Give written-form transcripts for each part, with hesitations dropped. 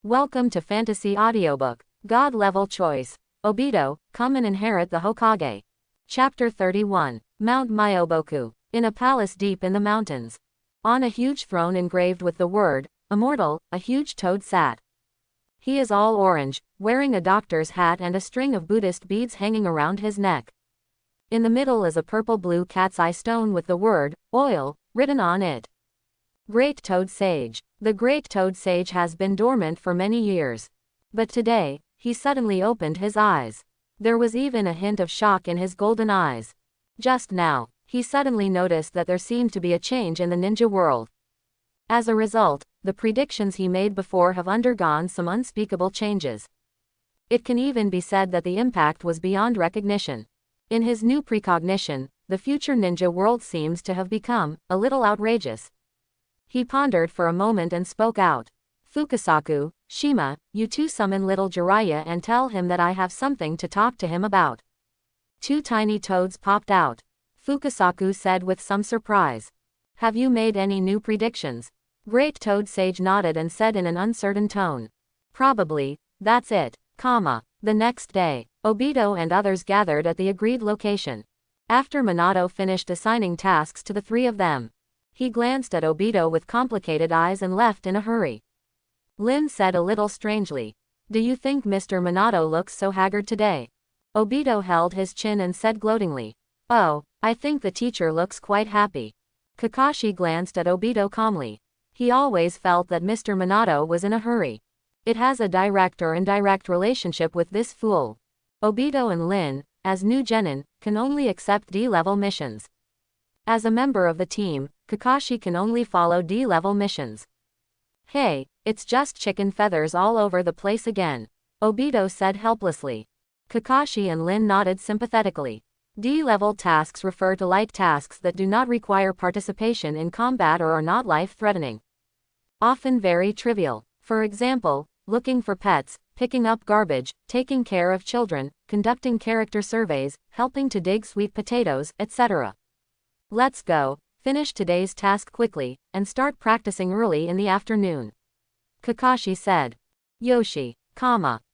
Welcome to Fantasy Audiobook. God Level Choice. Obito, come and inherit the Hokage. Chapter 31. Mount Myoboku. In a palace deep in the mountains. On a huge throne engraved with the word, Immortal, a huge toad sat. He is all orange, wearing a doctor's hat and a string of Buddhist beads hanging around his neck. In the middle is a purple-blue cat's eye stone with the word, Oil, written on it. Great Toad Sage. The Great Toad Sage has been dormant for many years. But today, he suddenly opened his eyes. There was even a hint of shock in his golden eyes. Just now, he suddenly noticed that there seemed to be a change in the ninja world. As a result, the predictions he made before have undergone some unspeakable changes. It can even be said that the impact was beyond recognition. In his new precognition, the future ninja world seems to have become a little outrageous. He pondered for a moment and spoke out. Fukasaku, Shima, you two summon little Jiraiya and tell him that I have something to talk to him about. Two tiny toads popped out. Fukasaku said with some surprise. Have you made any new predictions? Great Toad Sage nodded and said in an uncertain tone. Probably, that's it, The next day, Obito and others gathered at the agreed location. After Minato finished assigning tasks to the three of them, he glanced at Obito with complicated eyes and left in a hurry. Lin said a little strangely. Do you think Mr. Minato looks so haggard today? Obito held his chin and said gloatingly. Oh, I think the teacher looks quite happy. Kakashi glanced at Obito calmly. He always felt that Mr. Minato was in a hurry. It has a direct or indirect relationship with this fool. Obito and Lin, as new genin, can only accept D-level missions. As a member of the team, Kakashi can only follow D-level missions. Hey, it's just chicken feathers all over the place again, Obito said helplessly. Kakashi and Lin nodded sympathetically. D-level tasks refer to light tasks that do not require participation in combat or are not life-threatening. Often very trivial. For example, looking for pets, picking up garbage, taking care of children, conducting character surveys, helping to dig sweet potatoes, etc. Let's go, finish today's task quickly, and start practicing early in the afternoon. Kakashi said. Yoshi,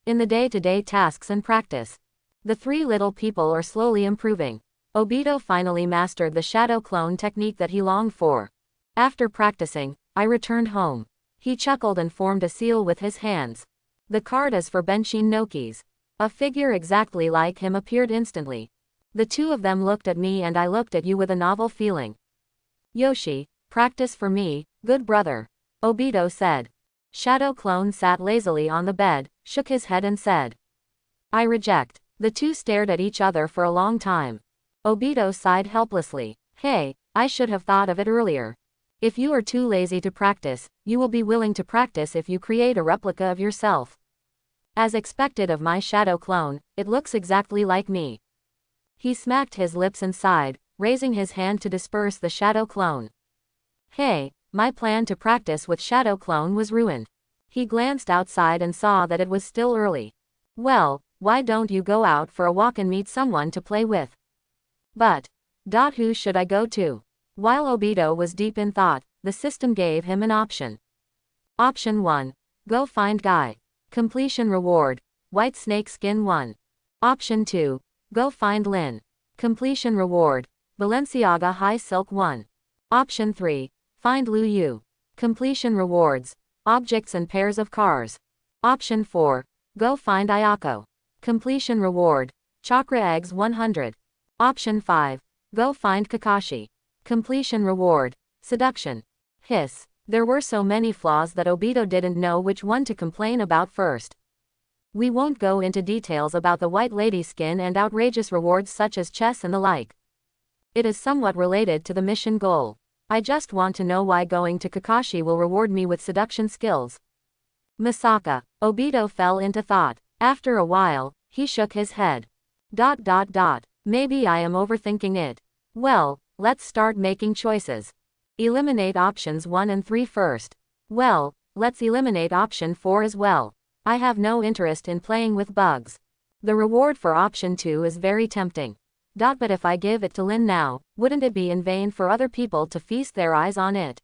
in the day-to-day tasks and practice. The three little people are slowly improving. Obito finally mastered the shadow clone technique that he longed for. After practicing, I returned home. He chuckled and formed a seal with his hands. The card is for Benshin Nokis. A figure exactly like him appeared instantly. The two of them looked at me and I looked at you with a novel feeling. Yoshi, practice for me, good brother. Obito said. Shadow Clone sat lazily on the bed, shook his head and said. I reject. The two stared at each other for a long time. Obito sighed helplessly. Hey, I should have thought of it earlier. If you are too lazy to practice, you will be willing to practice if you create a replica of yourself. As expected of my shadow clone, it looks exactly like me. He smacked his lips and sighed, raising his hand to disperse the shadow clone. Hey, my plan to practice with shadow clone was ruined. He glanced outside and saw that it was still early. Well, why don't you go out for a walk and meet someone to play with? But, who should I go to? While Obito was deep in thought, the system gave him an option. Option 1. Go find Guy. Completion reward. White snake skin 1. Option 2. Go find Lin. Completion reward. Balenciaga high silk 1. Option 3. Find Lu Yu. Completion rewards. Objects and pairs of cars. Option 4. Go find Ayako. Completion reward. Chakra eggs 100. Option 5. Go find Kakashi. Completion reward. Seduction. Hiss. There were so many flaws that Obito didn't know which one to complain about first. We won't go into details about the white lady skin and outrageous rewards such as chess and the like. It is somewhat related to the mission goal. I just want to know why going to Kakashi will reward me with seduction skills. Misaka. Obito fell into thought. After a while, he shook his head. Maybe I am overthinking it. Well, let's start making choices. Eliminate options 1 and 3 first. Well, let's eliminate option 4 as well. I have no interest in playing with bugs. The reward for option 2 is very tempting. But if I give it to Lin now, wouldn't it be in vain for other people to feast their eyes on it?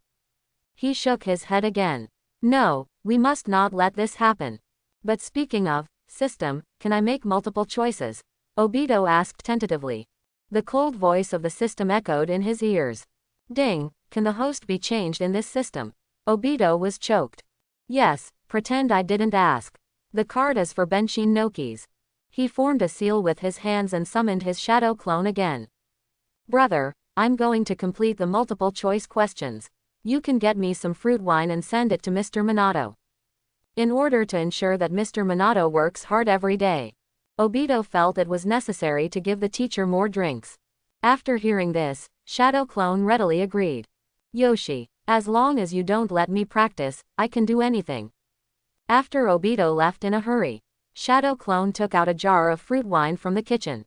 He shook his head again. No, we must not let this happen. But speaking of system, can I make multiple choices? Obito asked tentatively. The cold voice of the system echoed in his ears. Ding, can the host be changed in this system? Obito was choked. Yes, pretend I didn't ask. The card is for Benshin Noki's. He formed a seal with his hands and summoned his shadow clone again. Brother, I'm going to complete the multiple choice questions. You can get me some fruit wine and send it to Mr. Minato. In order to ensure that Mr. Minato works hard every day, Obito felt it was necessary to give the teacher more drinks. After hearing this, Shadow Clone readily agreed. Yoshi, as long as you don't let me practice, I can do anything. After Obito left in a hurry, Shadow Clone took out a jar of fruit wine from the kitchen.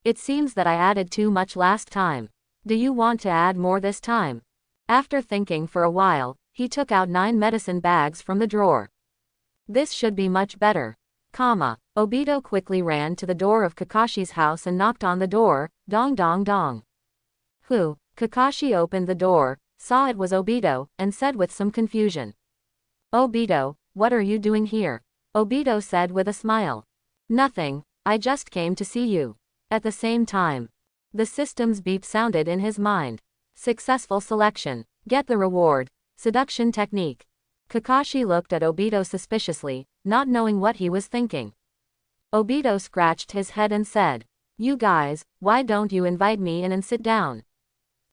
It seems that I added too much last time. Do you want to add more this time? After thinking for a while, he took out 9 medicine bags from the drawer. This should be much better. Obito quickly ran to the door of Kakashi's house and knocked on the door, dong dong dong. Who? Kakashi opened the door, saw it was Obito, and said with some confusion. Obito, what are you doing here? Obito said with a smile. Nothing, I just came to see you. At the same time, the system's beep sounded in his mind. Successful selection. Get the reward. Seduction technique. Kakashi looked at Obito suspiciously, not knowing what he was thinking. Obito scratched his head and said, You guys, why don't you invite me in and sit down?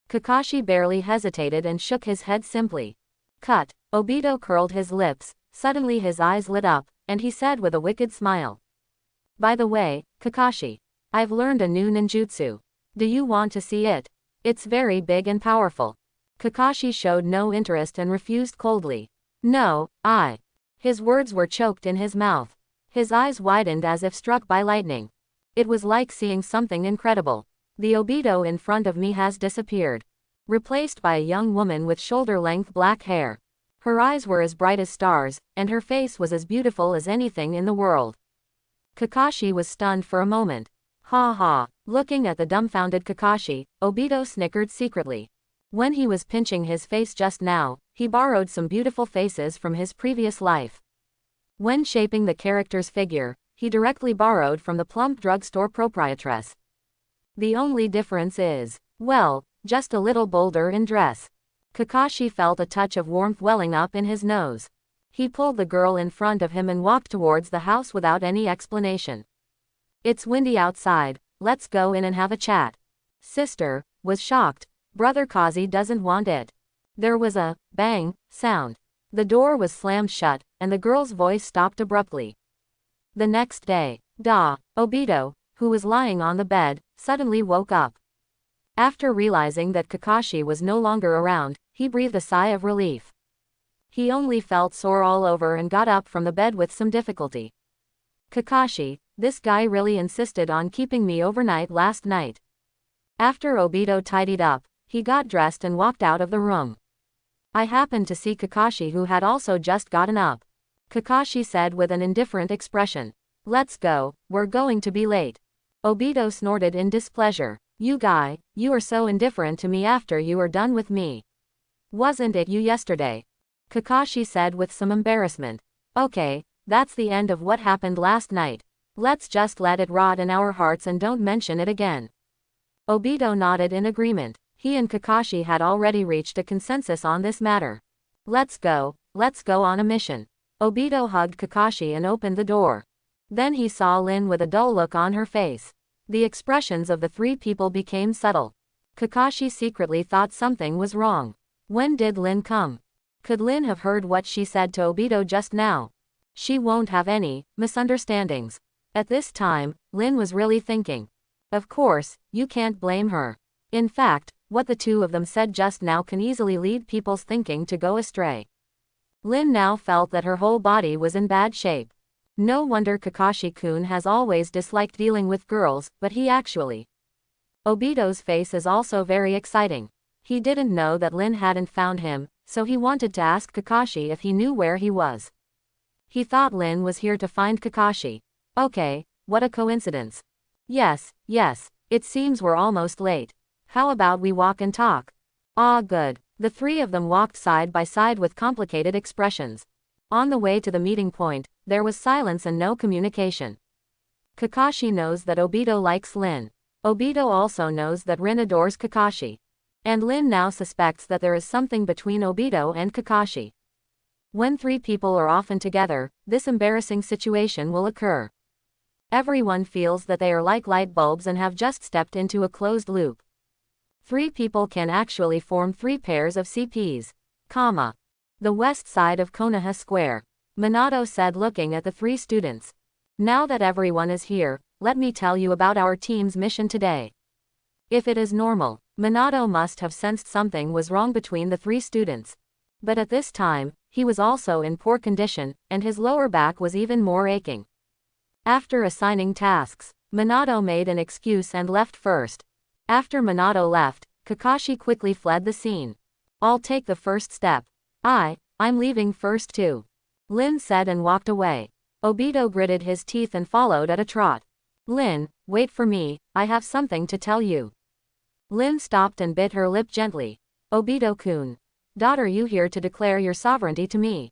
Kakashi barely hesitated and shook his head simply. Cut. Obito curled his lips, suddenly his eyes lit up, and he said with a wicked smile. By the way, Kakashi, I've learned a new ninjutsu. Do you want to see it? It's very big and powerful. Kakashi showed no interest and refused coldly. No, His words were choked in his mouth. His eyes widened as if struck by lightning. It was like seeing something incredible. The Obito in front of me has disappeared. Replaced by a young woman with shoulder-length black hair. Her eyes were as bright as stars, and her face was as beautiful as anything in the world. Kakashi was stunned for a moment. Ha ha. Looking at the dumbfounded Kakashi, Obito snickered secretly. When he was pinching his face just now, he borrowed some beautiful faces from his previous life. When shaping the character's figure, he directly borrowed from the plump drugstore proprietress. The only difference is, well, just a little bolder in dress. Kakashi felt a touch of warmth welling up in his nose. He pulled the girl in front of him and walked towards the house without any explanation. It's windy outside, let's go in and have a chat. Sister was shocked. Brother Kazi doesn't want it. There was a bang sound. The door was slammed shut, and the girl's voice stopped abruptly. The next day, Obito, who was lying on the bed, suddenly woke up. After realizing that Kakashi was no longer around, he breathed a sigh of relief. He only felt sore all over and got up from the bed with some difficulty. Kakashi, this guy really insisted on keeping me overnight last night. After Obito tidied up, he got dressed and walked out of the room. I happened to see Kakashi, who had also just gotten up. Kakashi said with an indifferent expression. Let's go, we're going to be late. Obito snorted in displeasure. You are so indifferent to me after you were done with me. Wasn't it you yesterday? Kakashi said with some embarrassment. Okay, that's the end of what happened last night. Let's just let it rot in our hearts and don't mention it again. Obito nodded in agreement. He and Kakashi had already reached a consensus on this matter. Let's go on a mission. Obito hugged Kakashi and opened the door. Then he saw Lin with a dull look on her face. The expressions of the three people became subtle. Kakashi secretly thought something was wrong. When did Lin come? Could Lin have heard what she said to Obito just now? She won't have any misunderstandings. At this time, Lin was really thinking. Of course, you can't blame her. In fact, what the two of them said just now can easily lead people's thinking to go astray. Lin now felt that her whole body was in bad shape. No wonder Kakashi-kun has always disliked dealing with girls, but he actually. Obito's face is also very exciting. He didn't know that Lin hadn't found him, so he wanted to ask Kakashi if he knew where he was. He thought Lin was here to find Kakashi. Okay, what a coincidence. Yes, it seems we're almost late. How about we walk and talk? Ah, good. The three of them walked side by side with complicated expressions. On the way to the meeting point, there was silence and no communication. Kakashi knows that Obito likes Lin. Obito also knows that Rin adores Kakashi. And Lin now suspects that there is something between Obito and Kakashi. When three people are often together, this embarrassing situation will occur. Everyone feels that they are like light bulbs and have just stepped into a closed loop. Three people can actually form three pairs of CPs. The west side of Konoha Square. Minato said, looking at the three students. Now that everyone is here, let me tell you about our team's mission today. If it is normal, Minato must have sensed something was wrong between the three students. But at this time, he was also in poor condition, and his lower back was even more aching. After assigning tasks, Minato made an excuse and left first. After Minato left, Kakashi quickly fled the scene. I'll take the first step. I'm leaving first too. Lin said and walked away. Obito gritted his teeth and followed at a trot. Lin, wait for me, I have something to tell you. Lin stopped and bit her lip gently. Obito-kun. Daughter, you here to declare your sovereignty to me.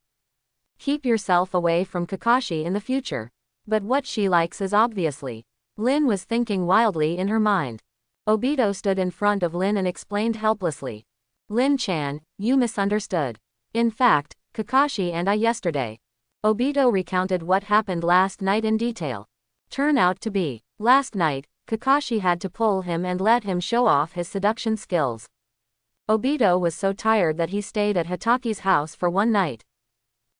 Keep yourself away from Kakashi in the future. But what she likes is obviously. Lin was thinking wildly in her mind. Obito stood in front of Lin and explained helplessly. Lin-chan, you misunderstood. In fact, Kakashi and I yesterday. Obito recounted what happened last night in detail. Turn out to be, last night, Kakashi had to pull him and let him show off his seduction skills. Obito was so tired that he stayed at Hitaki's house for one night.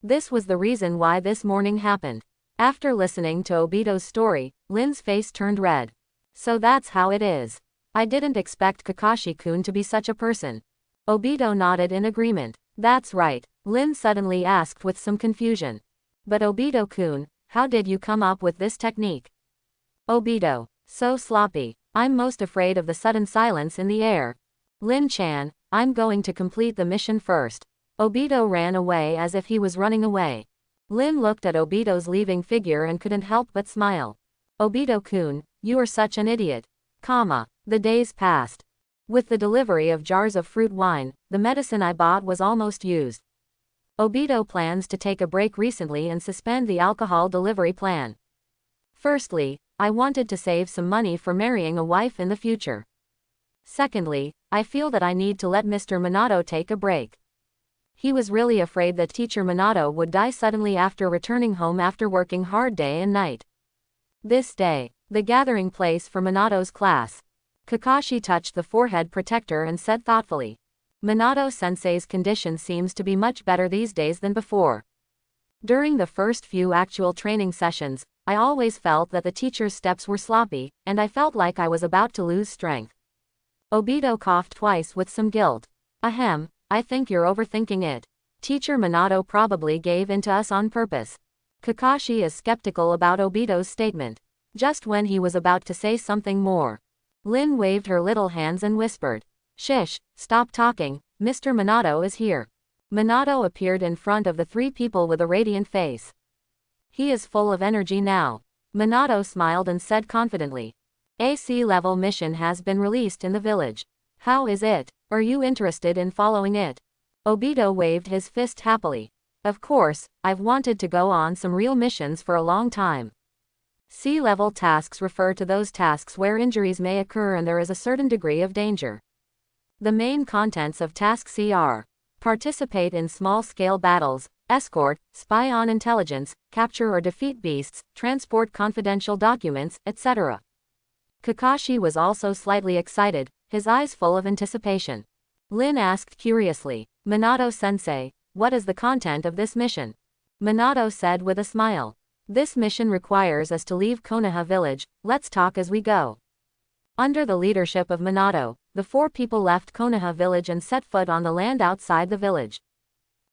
This was the reason why this morning happened. After listening to Obito's story, Lin's face turned red. So that's how it is. I didn't expect Kakashi-kun to be such a person. Obito nodded in agreement. That's right, Lin suddenly asked with some confusion. But Obito-kun, how did you come up with this technique? Obito, so sloppy. I'm most afraid of the sudden silence in the air. Lin-chan, I'm going to complete the mission first. Obito ran away as if he was running away. Lin looked at Obito's leaving figure and couldn't help but smile. Obito-kun, you are such an idiot. The days passed. With the delivery of jars of fruit wine, the medicine I bought was almost used. Obito plans to take a break recently and suspend the alcohol delivery plan. Firstly, I wanted to save some money for marrying a wife in the future. Secondly, I feel that I need to let Mr. Minato take a break. He was really afraid that teacher Minato would die suddenly after returning home after working hard day and night. This day, the gathering place for Minato's class. Kakashi touched the forehead protector and said thoughtfully. Minato-sensei's condition seems to be much better these days than before. During the first few actual training sessions, I always felt that the teacher's steps were sloppy, and I felt like I was about to lose strength. Obito coughed twice with some guilt. Ahem, I think you're overthinking it. Teacher Minato probably gave in to us on purpose. Kakashi is skeptical about Obito's statement. Just when he was about to say something more, Lin waved her little hands and whispered. Shish, stop talking, Mr. Minato is here. Minato appeared in front of the three people with a radiant face. He is full of energy now. Minato smiled and said confidently. A C-level mission has been released in the village. How is it? Are you interested in following it? Obito waved his fist happily. Of course, I've wanted to go on some real missions for a long time. C-level tasks refer to those tasks where injuries may occur and there is a certain degree of danger. The main contents of Task C are: participate in small-scale battles, escort, spy on intelligence, capture or defeat beasts, transport confidential documents, etc. Kakashi was also slightly excited, his eyes full of anticipation. Lin asked curiously, Minato-sensei, what is the content of this mission? Minato said with a smile. This mission requires us to leave Konoha village, let's talk as we go. Under the leadership of Minato, the four people left Konoha village and set foot on the land outside the village.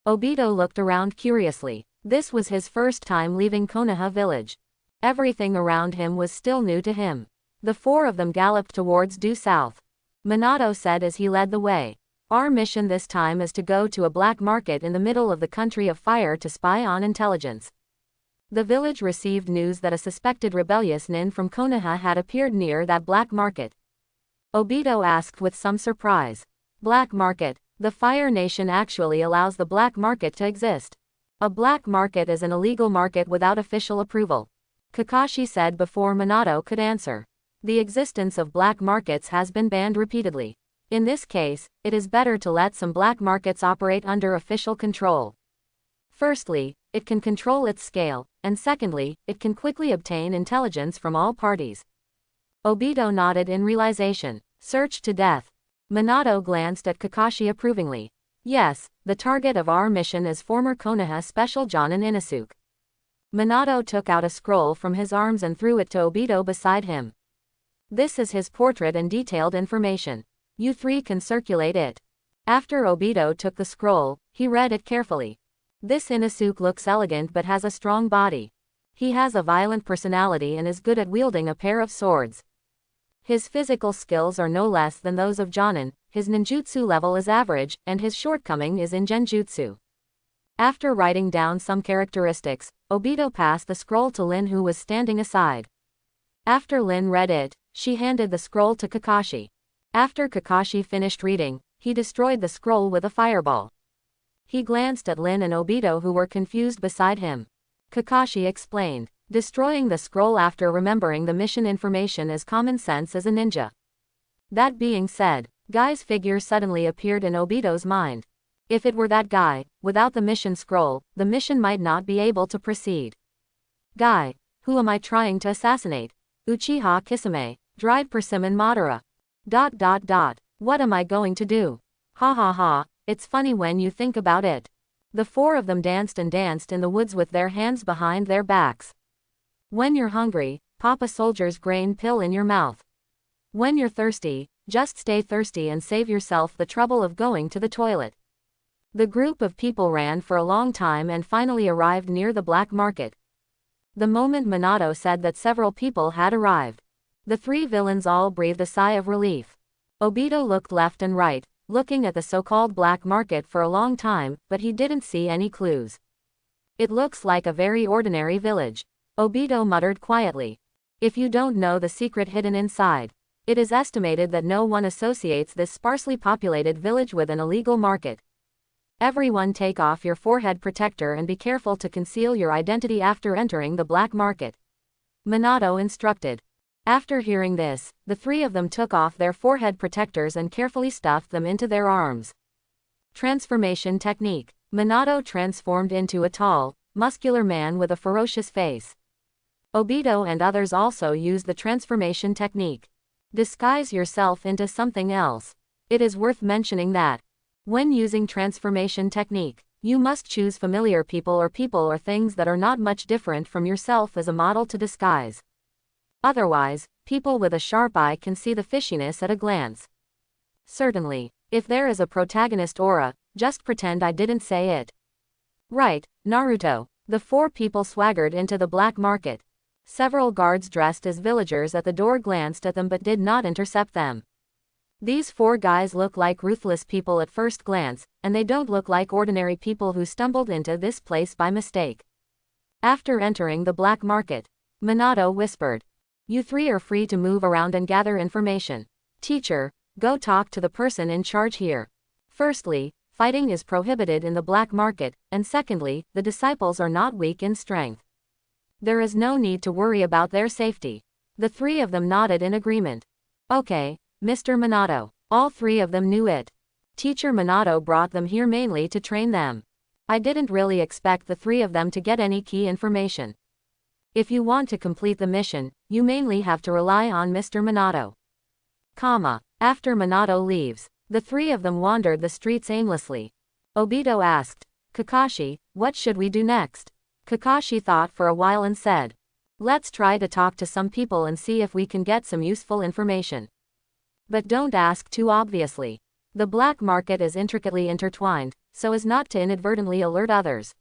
Obito looked around curiously. This was his first time leaving Konoha village. Everything around him was still new to him. The four of them galloped towards due south. Minato said as he led the way. Our mission this time is to go to a black market in the middle of the country of fire to spy on intelligence. The village received news that a suspected rebellious nin from Konoha had appeared near that black market. Obito asked with some surprise. Black market, The Fire Nation actually allows the black market to exist. A black market is an illegal market without official approval. Kakashi said before Minato could answer. The existence of black markets has been banned repeatedly. In this case, it is better to let some black markets operate under official control. Firstly, it can control its scale, and secondly, it can quickly obtain intelligence from all parties. Obito nodded in realization. Searched to death. Minato glanced at Kakashi approvingly. Yes, the target of our mission is former Konoha Special Jonin Inosuke. Minato took out a scroll from his arms and threw it to Obito beside him. This is his portrait and detailed information. You three can circulate it. After Obito took the scroll, he read it carefully. This Inosuke looks elegant but has a strong body. He has a violent personality and is good at wielding a pair of swords. His physical skills are no less than those of Jonin, his ninjutsu level is average, and his shortcoming is in genjutsu. After writing down some characteristics, Obito passed the scroll to Lin, who was standing aside. After Lin read it, she handed the scroll to Kakashi. After Kakashi finished reading, he destroyed the scroll with a fireball. He glanced at Lin and Obito, who were confused beside him. Kakashi explained. Destroying the scroll after remembering the mission information is common sense as a ninja. That being said, Guy's figure suddenly appeared in Obito's mind. If it were that guy, without the mission scroll, the mission might not be able to proceed. Guy, who am I trying to assassinate? Uchiha Kisame, dried persimmon Madara. ... What am I going to do? Ha ha ha, it's funny when you think about it. The four of them danced and danced in the woods with their hands behind their backs. When you're hungry, pop a soldier's grain pill in your mouth. When you're thirsty, just stay thirsty and save yourself the trouble of going to the toilet. The group of people ran for a long time and finally arrived near the black market. The moment Minato said that several people had arrived, the three villains all breathed a sigh of relief. Obito looked left and right, looking at the so-called black market for a long time, but he didn't see any clues. It looks like a very ordinary village. Obito muttered quietly. If you don't know the secret hidden inside, it is estimated that no one associates this sparsely populated village with an illegal market. Everyone take off your forehead protector and be careful to conceal your identity after entering the black market. Minato instructed. After hearing this, the three of them took off their forehead protectors and carefully stuffed them into their arms. Transformation technique. Minato transformed into a tall, muscular man with a ferocious face. Obito and others also used the transformation technique. Disguise yourself into something else. It is worth mentioning that, when using transformation technique, you must choose familiar people or things that are not much different from yourself as a model to disguise. Otherwise, people with a sharp eye can see the fishiness at a glance. Certainly, if there is a protagonist aura, just pretend I didn't say it. Right, Naruto. The four people swaggered into the black market. Several guards dressed as villagers at the door glanced at them but did not intercept them. These four guys look like ruthless people at first glance, and they don't look like ordinary people who stumbled into this place by mistake. After entering the black market, Minato whispered. You three are free to move around and gather information. Teacher, go talk to the person in charge here. Firstly, fighting is prohibited in the black market, and secondly, the disciples are not weak in strength. There is no need to worry about their safety. The three of them nodded in agreement. Okay, Mr. Minato. All three of them knew it. Teacher Minato brought them here mainly to train them. I didn't really expect the three of them to get any key information. If you want to complete the mission, you mainly have to rely on Mr. Minato. After Minato leaves, the three of them wandered the streets aimlessly. Obito asked, Kakashi, what should we do next? Kakashi thought for a while and said, let's try to talk to some people and see if we can get some useful information. But don't ask too obviously. The black market is intricately intertwined, so as not to inadvertently alert others.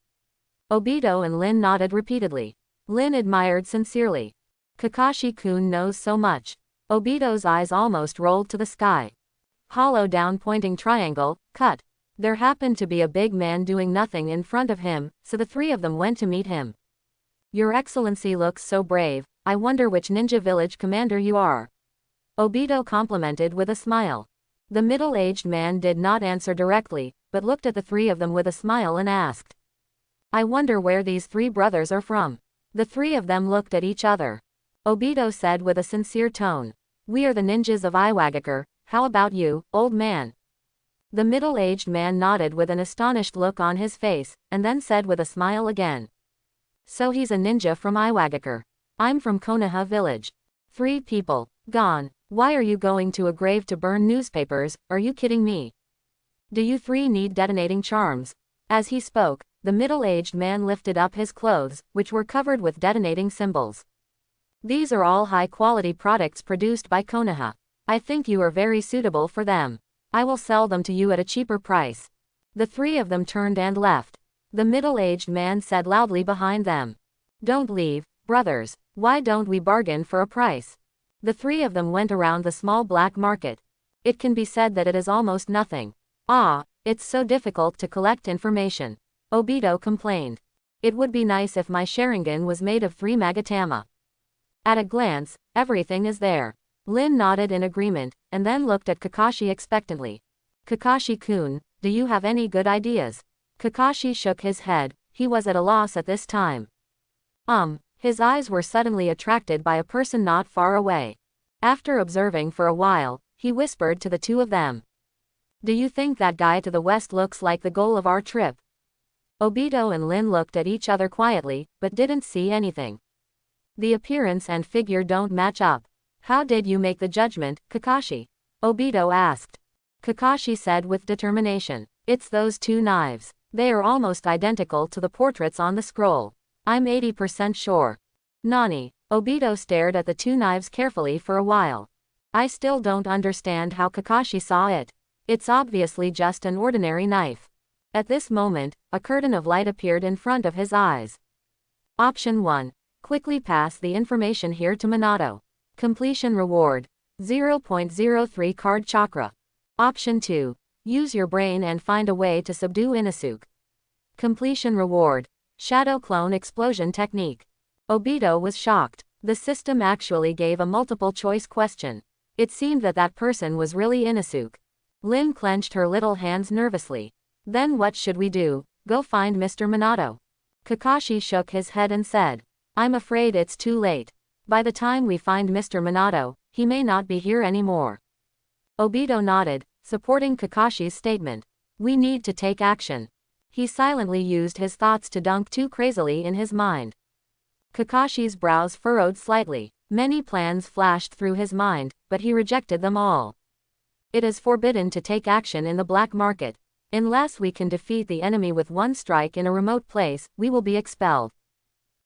Obito and Lin nodded repeatedly. Lin admired sincerely. Kakashi-kun knows so much. Obito's eyes almost rolled to the sky. Hollow down pointing triangle, cut. There happened to be a big man doing nothing in front of him, so the three of them went to meet him. Your Excellency looks so brave, I wonder which ninja village commander you are. Obito complimented with a smile. The middle-aged man did not answer directly, but looked at the three of them with a smile and asked. I wonder where these three brothers are from. The three of them looked at each other. Obito said with a sincere tone. We are the ninjas of Iwagakure, how about you, old man? The middle-aged man nodded with an astonished look on his face, and then said with a smile again. So he's a ninja from Iwagakure. I'm from Konoha village. 3 people. Gone. Why are you going to a grave to burn newspapers, are you kidding me? Do you 3 need detonating charms? As he spoke, the middle-aged man lifted up his clothes, which were covered with detonating symbols. These are all high-quality products produced by Konoha. I think you are very suitable for them. I will sell them to you at a cheaper price. The 3 of them turned and left. The middle-aged man said loudly behind them. Don't leave, brothers. Why don't we bargain for a price? The 3 of them went around the small black market. It can be said that it is almost nothing. Ah, it's so difficult to collect information. Obito complained. It would be nice if my Sharingan was made of 3 Magatama. At a glance, everything is there. Lin nodded in agreement, and then looked at Kakashi expectantly. Kakashi-kun, do you have any good ideas? Kakashi shook his head, he was at a loss at this time. His eyes were suddenly attracted by a person not far away. After observing for a while, he whispered to the 2 of them. Do you think that guy to the west looks like the goal of our trip? Obito and Lin looked at each other quietly, but didn't see anything. The appearance and figure don't match up. How did you make the judgment, Kakashi? Obito asked. Kakashi said with determination. It's those 2 knives. They are almost identical to the portraits on the scroll. I'm 80% sure. Nani? Obito stared at the 2 knives carefully for a while. I still don't understand how Kakashi saw it. It's obviously just an ordinary knife. At this moment, a curtain of light appeared in front of his eyes. Option 1. Quickly pass the information here to Minato. Completion reward. 0.03 card chakra. Option 2. Use your brain and find a way to subdue Inosuke. Completion reward. Shadow clone explosion technique. Obito was shocked. The system actually gave a multiple choice question. It seemed that that person was really Inosuke. Lin clenched her little hands nervously. Then what should we do? Go find Mr. Minato. Kakashi shook his head and said. I'm afraid it's too late. By the time we find Mr. Minato, he may not be here anymore. Obito nodded, supporting Kakashi's statement. We need to take action. He silently used his thoughts to dunk too crazily in his mind. Kakashi's brows furrowed slightly. Many plans flashed through his mind, but he rejected them all. It is forbidden to take action in the black market. Unless we can defeat the enemy with 1 strike in a remote place, we will be expelled.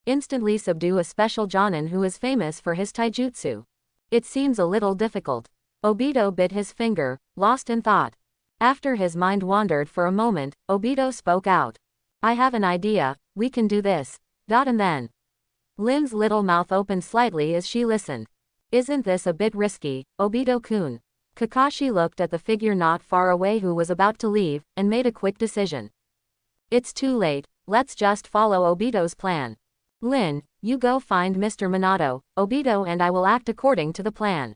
Instantly subdue a special Jonin who is famous for his taijutsu. It seems a little difficult. Obito bit his finger, lost in thought. After his mind wandered for a moment, Obito spoke out. I have an idea, we can do this. And then. Lin's little mouth opened slightly as she listened. Isn't this a bit risky, Obito-kun? Kakashi looked at the figure not far away who was about to leave, and made a quick decision. It's too late, let's just follow Obito's plan. Lin, you go find Mr. Minato, Obito and I will act according to the plan.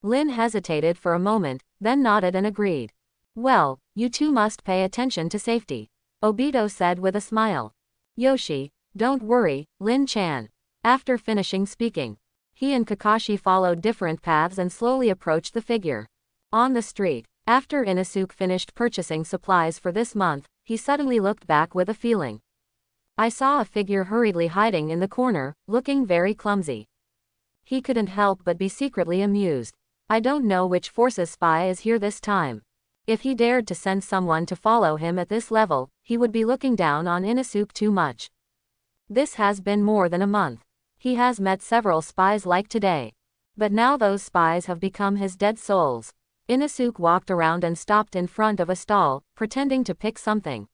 Lin hesitated for a moment, then nodded and agreed. Well, you 2 must pay attention to safety. Obito said with a smile. Yoshi, don't worry, Lin-chan. After finishing speaking, he and Kakashi followed different paths and slowly approached the figure. On the street, after Inosuke finished purchasing supplies for this month, he suddenly looked back with a feeling. I saw a figure hurriedly hiding in the corner, looking very clumsy. He couldn't help but be secretly amused. I don't know which force's spy is here this time. If he dared to send someone to follow him at this level, he would be looking down on Inosuke too much. This has been more than a month. He has met several spies like today. But now those spies have become his dead souls. Inosuke walked around and stopped in front of a stall, pretending to pick something.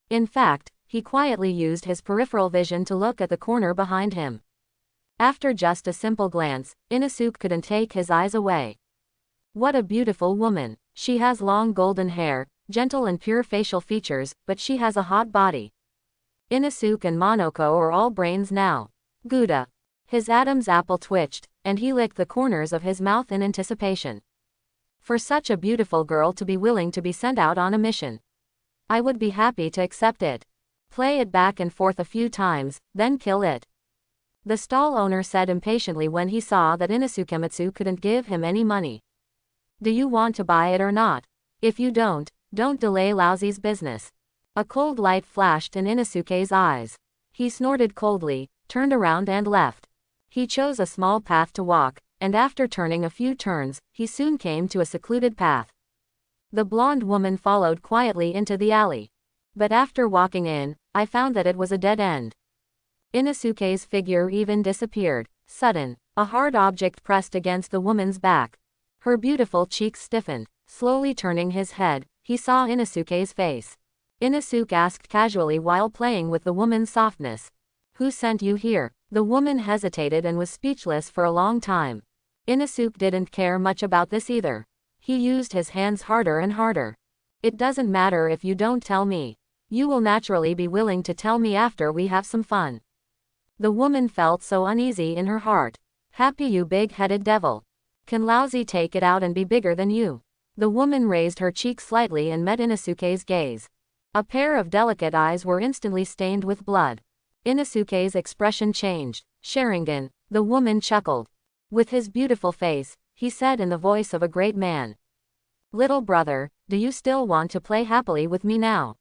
In fact, he quietly used his peripheral vision to look at the corner behind him. After just a simple glance, Inosuke couldn't take his eyes away. What a beautiful woman. She has long golden hair, gentle and pure facial features, but she has a hot body. Inosuke and Monoko are all brains now. Gouda. His Adam's apple twitched, and he licked the corners of his mouth in anticipation. For such a beautiful girl to be willing to be sent out on a mission. I would be happy to accept it. Play it back and forth a few times, then kill it. The stall owner said impatiently when he saw that Inosukemitsu couldn't give him any money. Do you want to buy it or not? If you don't delay Lousy's business. A cold light flashed in Inosuke's eyes. He snorted coldly, turned around and left. He chose a small path to walk, and after turning a few turns, he soon came to a secluded path. The blonde woman followed quietly into the alley. But after walking in, I found that it was a dead end. Inosuke's figure even disappeared. Sudden, a hard object pressed against the woman's back. Her beautiful cheeks stiffened. Slowly turning his head, he saw Inosuke's face. Inosuke asked casually while playing with the woman's softness. Who sent you here? The woman hesitated and was speechless for a long time. Inosuke didn't care much about this either. He used his hands harder and harder. It doesn't matter if you don't tell me. You will naturally be willing to tell me after we have some fun. The woman felt so uneasy in her heart. Happy you big-headed devil. Can Lousy take it out and be bigger than you? The woman raised her cheek slightly and met Inosuke's gaze. A pair of delicate eyes were instantly stained with blood. Inosuke's expression changed. Sharingan, the woman chuckled. With his beautiful face, he said in the voice of a great man. Little brother, do you still want to play happily with me now?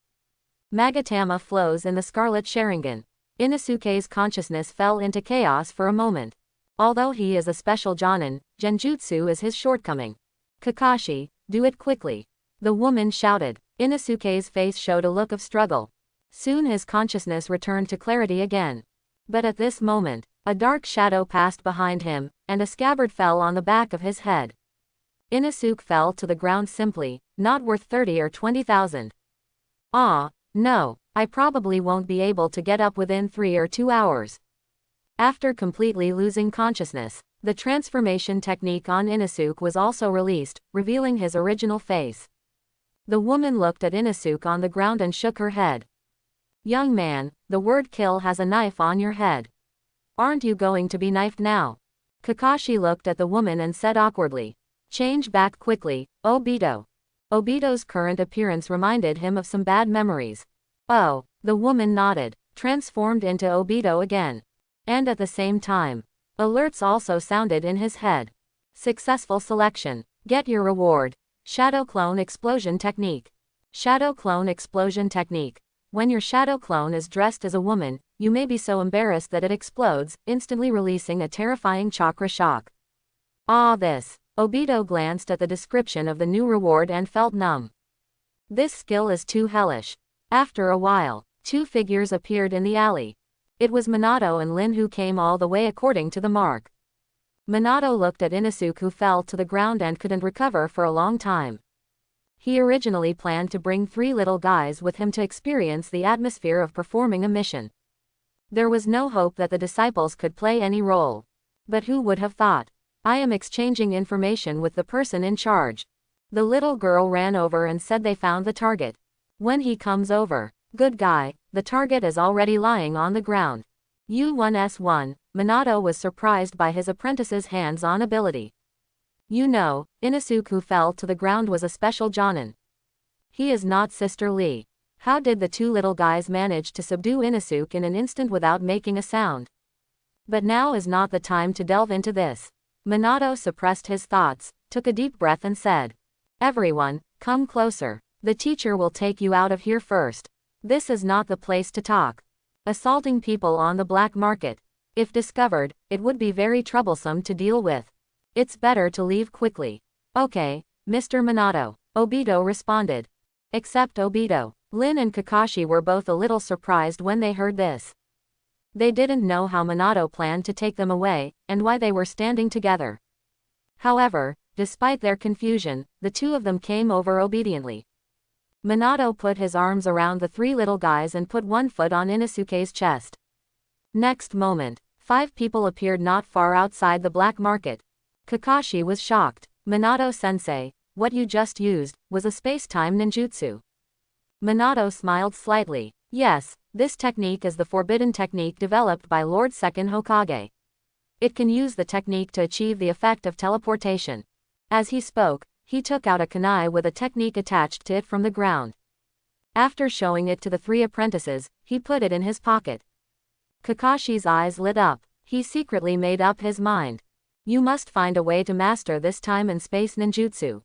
Magatama flows in the scarlet Sharingan. Inosuke's consciousness fell into chaos for a moment. Although he is a special Jonin, Genjutsu is his shortcoming. Kakashi, do it quickly. The woman shouted. Inosuke's face showed a look of struggle. Soon his consciousness returned to clarity again. But at this moment, a dark shadow passed behind him, and a scabbard fell on the back of his head. Inosuke fell to the ground simply, not worth 30 or 20,000. Ah, no, I probably won't be able to get up within 3 or 2 hours. After completely losing consciousness, the transformation technique on Inosuke was also released, revealing his original face. The woman looked at Inosuke on the ground and shook her head. Young man, the word kill has a knife on your head. Aren't you going to be knifed now? Kakashi looked at the woman and said awkwardly. Change back quickly, Obito. Obito's current appearance reminded him of some bad memories. Oh, the woman nodded, transformed into Obito again. And at the same time, alerts also sounded in his head. Successful selection. Get your reward. Shadow Clone Explosion Technique. Shadow Clone Explosion Technique. When your shadow clone is dressed as a woman, you may be so embarrassed that it explodes, instantly releasing a terrifying chakra shock. Ah, this. Obito glanced at the description of the new reward and felt numb. This skill is too hellish. After a while, 2 figures appeared in the alley. It was Minato and Lin who came all the way according to the mark. Minato looked at Inosuke who fell to the ground and couldn't recover for a long time. He originally planned to bring 3 little guys with him to experience the atmosphere of performing a mission. There was no hope that the disciples could play any role. But who would have thought? I am exchanging information with the person in charge. The little girl ran over and said they found the target. When he comes over, good guy, the target is already lying on the ground. U1S1, Minato was surprised by his apprentice's hands-on ability. You know, Inosuke who fell to the ground was a special Jonin. He is not Sister Lee. How did the 2 little guys manage to subdue Inosuke in an instant without making a sound? But now is not the time to delve into this. Minato suppressed his thoughts, took a deep breath and said. Everyone, come closer. The teacher will take you out of here first. This is not the place to talk. Assaulting people on the black market. If discovered, it would be very troublesome to deal with. It's better to leave quickly. Okay, Mr. Minato, Obito responded. Except Obito. Lin and Kakashi were both a little surprised when they heard this. They didn't know how Minato planned to take them away, and why they were standing together. However, despite their confusion, the 2 of them came over obediently. Minato put his arms around the 3 little guys and put one foot on Inosuke's chest. Next moment, 5 people appeared not far outside the black market. Kakashi was shocked. Minato-sensei, what you just used, was a space-time ninjutsu. Minato smiled slightly. Yes, this technique is the forbidden technique developed by Lord Second Hokage. It can use the technique to achieve the effect of teleportation. As he spoke, he took out a kunai with a technique attached to it from the ground. After showing it to the 3 apprentices, he put it in his pocket. Kakashi's eyes lit up. He secretly made up his mind. You must find a way to master this time and space ninjutsu.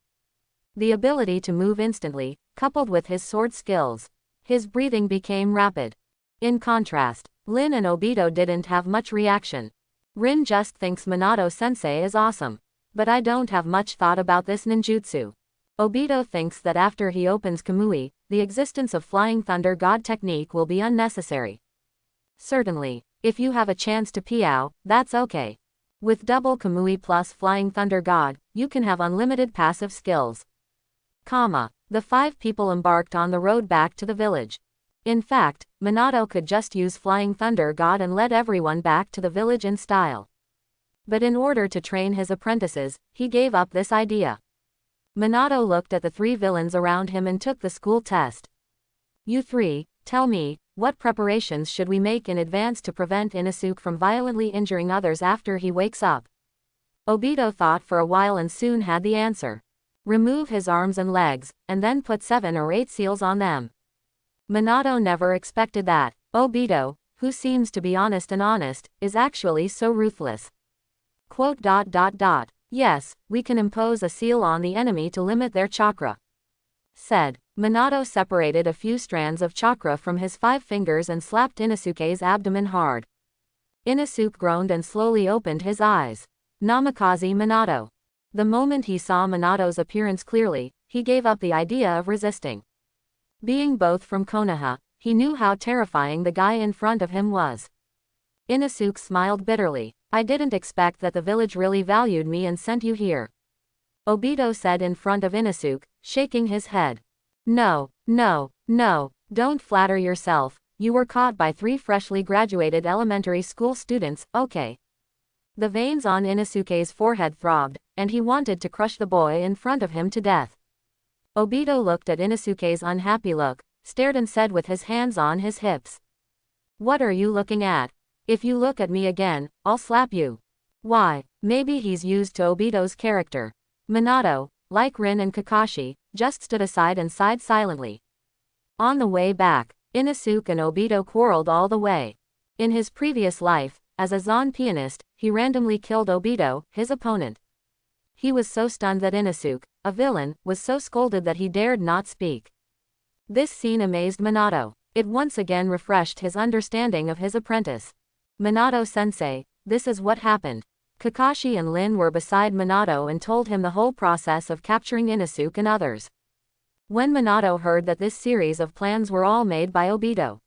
The ability to move instantly, coupled with his sword skills. His breathing became rapid. In contrast, Lin and Obito didn't have much reaction. Rin just thinks Minato-sensei is awesome. But I don't have much thought about this ninjutsu. Obito thinks that after he opens Kamui, the existence of Flying Thunder God technique will be unnecessary. Certainly, if you have a chance to Piao, that's okay. With double Kamui plus Flying Thunder God, you can have unlimited passive skills. The 5 people embarked on the road back to the village. In fact, Minato could just use Flying Thunder God and led everyone back to the village in style. But in order to train his apprentices, he gave up this idea. Minato looked at the 3 villains around him and took the school test. You 3, tell me, what preparations should we make in advance to prevent Inosuke from violently injuring others after he wakes up? Obito thought for a while and soon had the answer. Remove his arms and legs, and then put 7 or 8 seals on them. Minato never expected that. Obito, who seems to be honest, is actually so ruthless. Yes, we can impose a seal on the enemy to limit their chakra. Said. Minato separated a few strands of chakra from his 5 fingers and slapped Inosuke's abdomen hard. Inosuke groaned and slowly opened his eyes. Namikaze Minato. The moment he saw Minato's appearance clearly, he gave up the idea of resisting. Being both from Konoha, he knew how terrifying the guy in front of him was. Inosuke smiled bitterly. I didn't expect that the village really valued me and sent you here. Obito said in front of Inosuke, shaking his head. No, don't flatter yourself, you were caught by 3 freshly graduated elementary school students, okay. The veins on Inosuke's forehead throbbed, and he wanted to crush the boy in front of him to death. Obito looked at Inosuke's unhappy look, stared and said with his hands on his hips. What are you looking at? If you look at me again, I'll slap you. Why, maybe he's used to Obito's character. Minato, like Rin and Kakashi, just stood aside and sighed silently. On the way back, Inosuke and Obito quarreled all the way. In his previous life, as a Zon pianist, he randomly killed Obito, his opponent. He was so stunned that Inosuke, a villain, was so scolded that he dared not speak. This scene amazed Minato. It once again refreshed his understanding of his apprentice. Minato-sensei, this is what happened. Kakashi and Lin were beside Minato and told him the whole process of capturing Inosuke and others. When Minato heard that this series of plans were all made by Obito,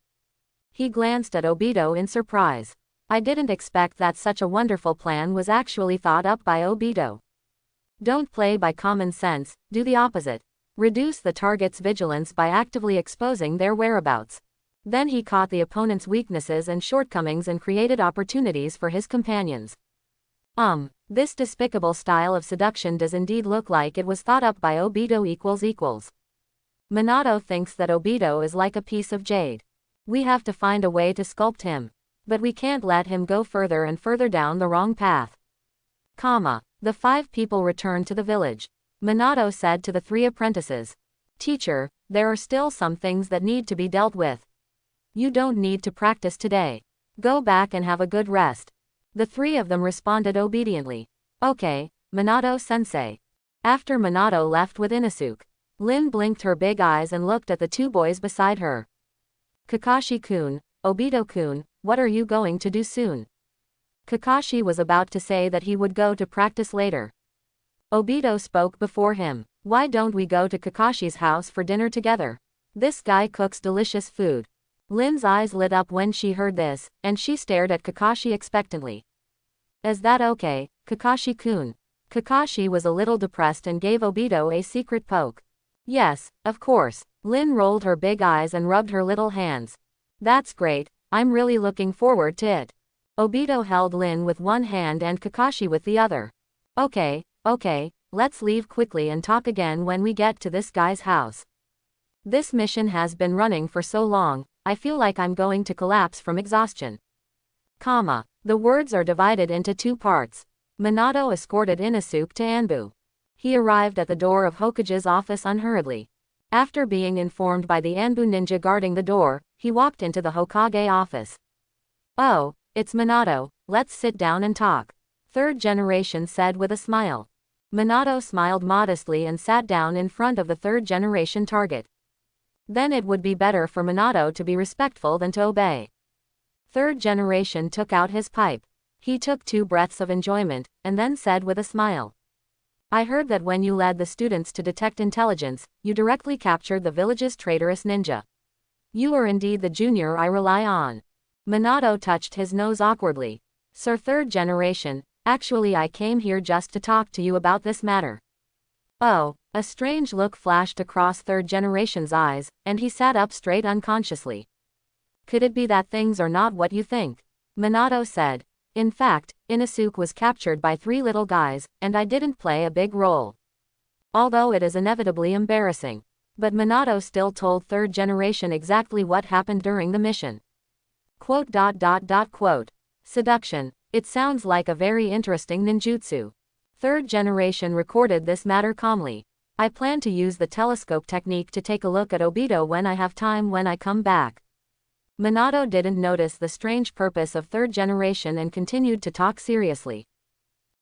he glanced at Obito in surprise. I didn't expect that such a wonderful plan was actually thought up by Obito. Don't play by common sense, do the opposite. Reduce the target's vigilance by actively exposing their whereabouts. Then he caught the opponent's weaknesses and shortcomings and created opportunities for his companions. This despicable style of seduction does indeed look like it was thought up by Obito ==. Minato thinks that Obito is like a piece of jade. We have to find a way to sculpt him. But we can't let him go further and further down the wrong path. The 5 people returned to the village. Minato said to the 3 apprentices. Teacher, there are still some things that need to be dealt with. You don't need to practice today. Go back and have a good rest. The 3 of them responded obediently. Okay, Minato-sensei. After Minato left with Inosuke, Lin blinked her big eyes and looked at the 2 boys beside her. Kakashi-kun, Obito-kun, what are you going to do soon? Kakashi was about to say that he would go to practice later. Obito spoke before him. Why don't we go to Kakashi's house for dinner together? This guy cooks delicious food. Lin's eyes lit up when she heard this, and she stared at Kakashi expectantly. Is that okay, Kakashi-kun? Kakashi was a little depressed and gave Obito a secret poke. Yes, of course. Lin rolled her big eyes and rubbed her little hands. That's great, I'm really looking forward to it. Obito held Lin with one hand and Kakashi with the other. Okay, let's leave quickly and talk again when we get to this guy's house. This mission has been running for so long, I feel like I'm going to collapse from exhaustion. The words are divided into 2 parts. Minato escorted Inosuke to Anbu. He arrived at the door of Hokage's office unhurriedly. After being informed by the Anbu ninja guarding the door, he walked into the Hokage office. "Oh, it's Minato, let's sit down and talk," third generation said with a smile. Minato smiled modestly and sat down in front of the third generation target. Then it would be better for Minato to be respectful than to obey. Third generation took out his pipe. He took 2 breaths of enjoyment, and then said with a smile. "I heard that when you led the students to detect intelligence, you directly captured the village's traitorous ninja. You are indeed the junior I rely on." Minato touched his nose awkwardly. "Sir third generation, actually I came here just to talk to you about this matter." Oh, a strange look flashed across third generation's eyes, and he sat up straight unconsciously. "Could it be that things are not what you think?" Minato said. "In fact, Inosuke was captured by 3 little guys, and I didn't play a big role. Although it is inevitably embarrassing." But Minato still told third generation exactly what happened during the mission. Quote. Seduction. It sounds like a very interesting ninjutsu. Third generation recorded this matter calmly. "I plan to use the telescope technique to take a look at Obito when I have time when I come back." Minato didn't notice the strange purpose of third generation and continued to talk seriously.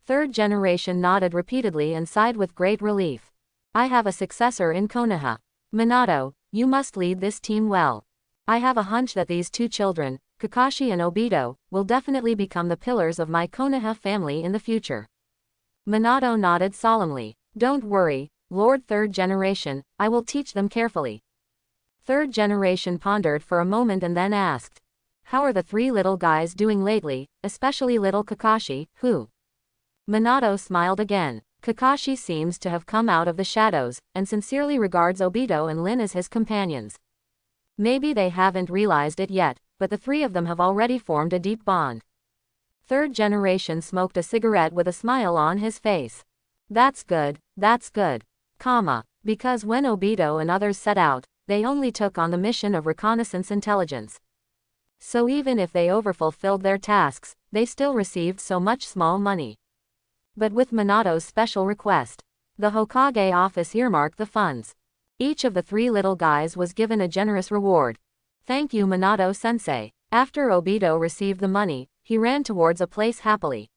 Third generation nodded repeatedly and sighed with great relief. "I have a successor in Konoha. Minato, you must lead this team well. I have a hunch that these 2 children, Kakashi and Obito, will definitely become the pillars of my Konoha family in the future." Minato nodded solemnly. "Don't worry, Lord Third Generation, I will teach them carefully." Third generation pondered for a moment and then asked, "How are the 3 little guys doing lately, especially little Kakashi, who?" Minato smiled again. "Kakashi seems to have come out of the shadows, and sincerely regards Obito and Lin as his companions. Maybe they haven't realized it yet, but the 3 of them have already formed a deep bond." Third generation smoked a cigarette with a smile on his face. That's good, because when Obito and others set out, they only took on the mission of reconnaissance intelligence. So even if they overfulfilled their tasks, they still received so much small money. But with Minato's special request, the Hokage office earmarked the funds. Each of the 3 little guys was given a generous reward. "Thank you, Minato-sensei." After Obito received the money, he ran towards a place happily.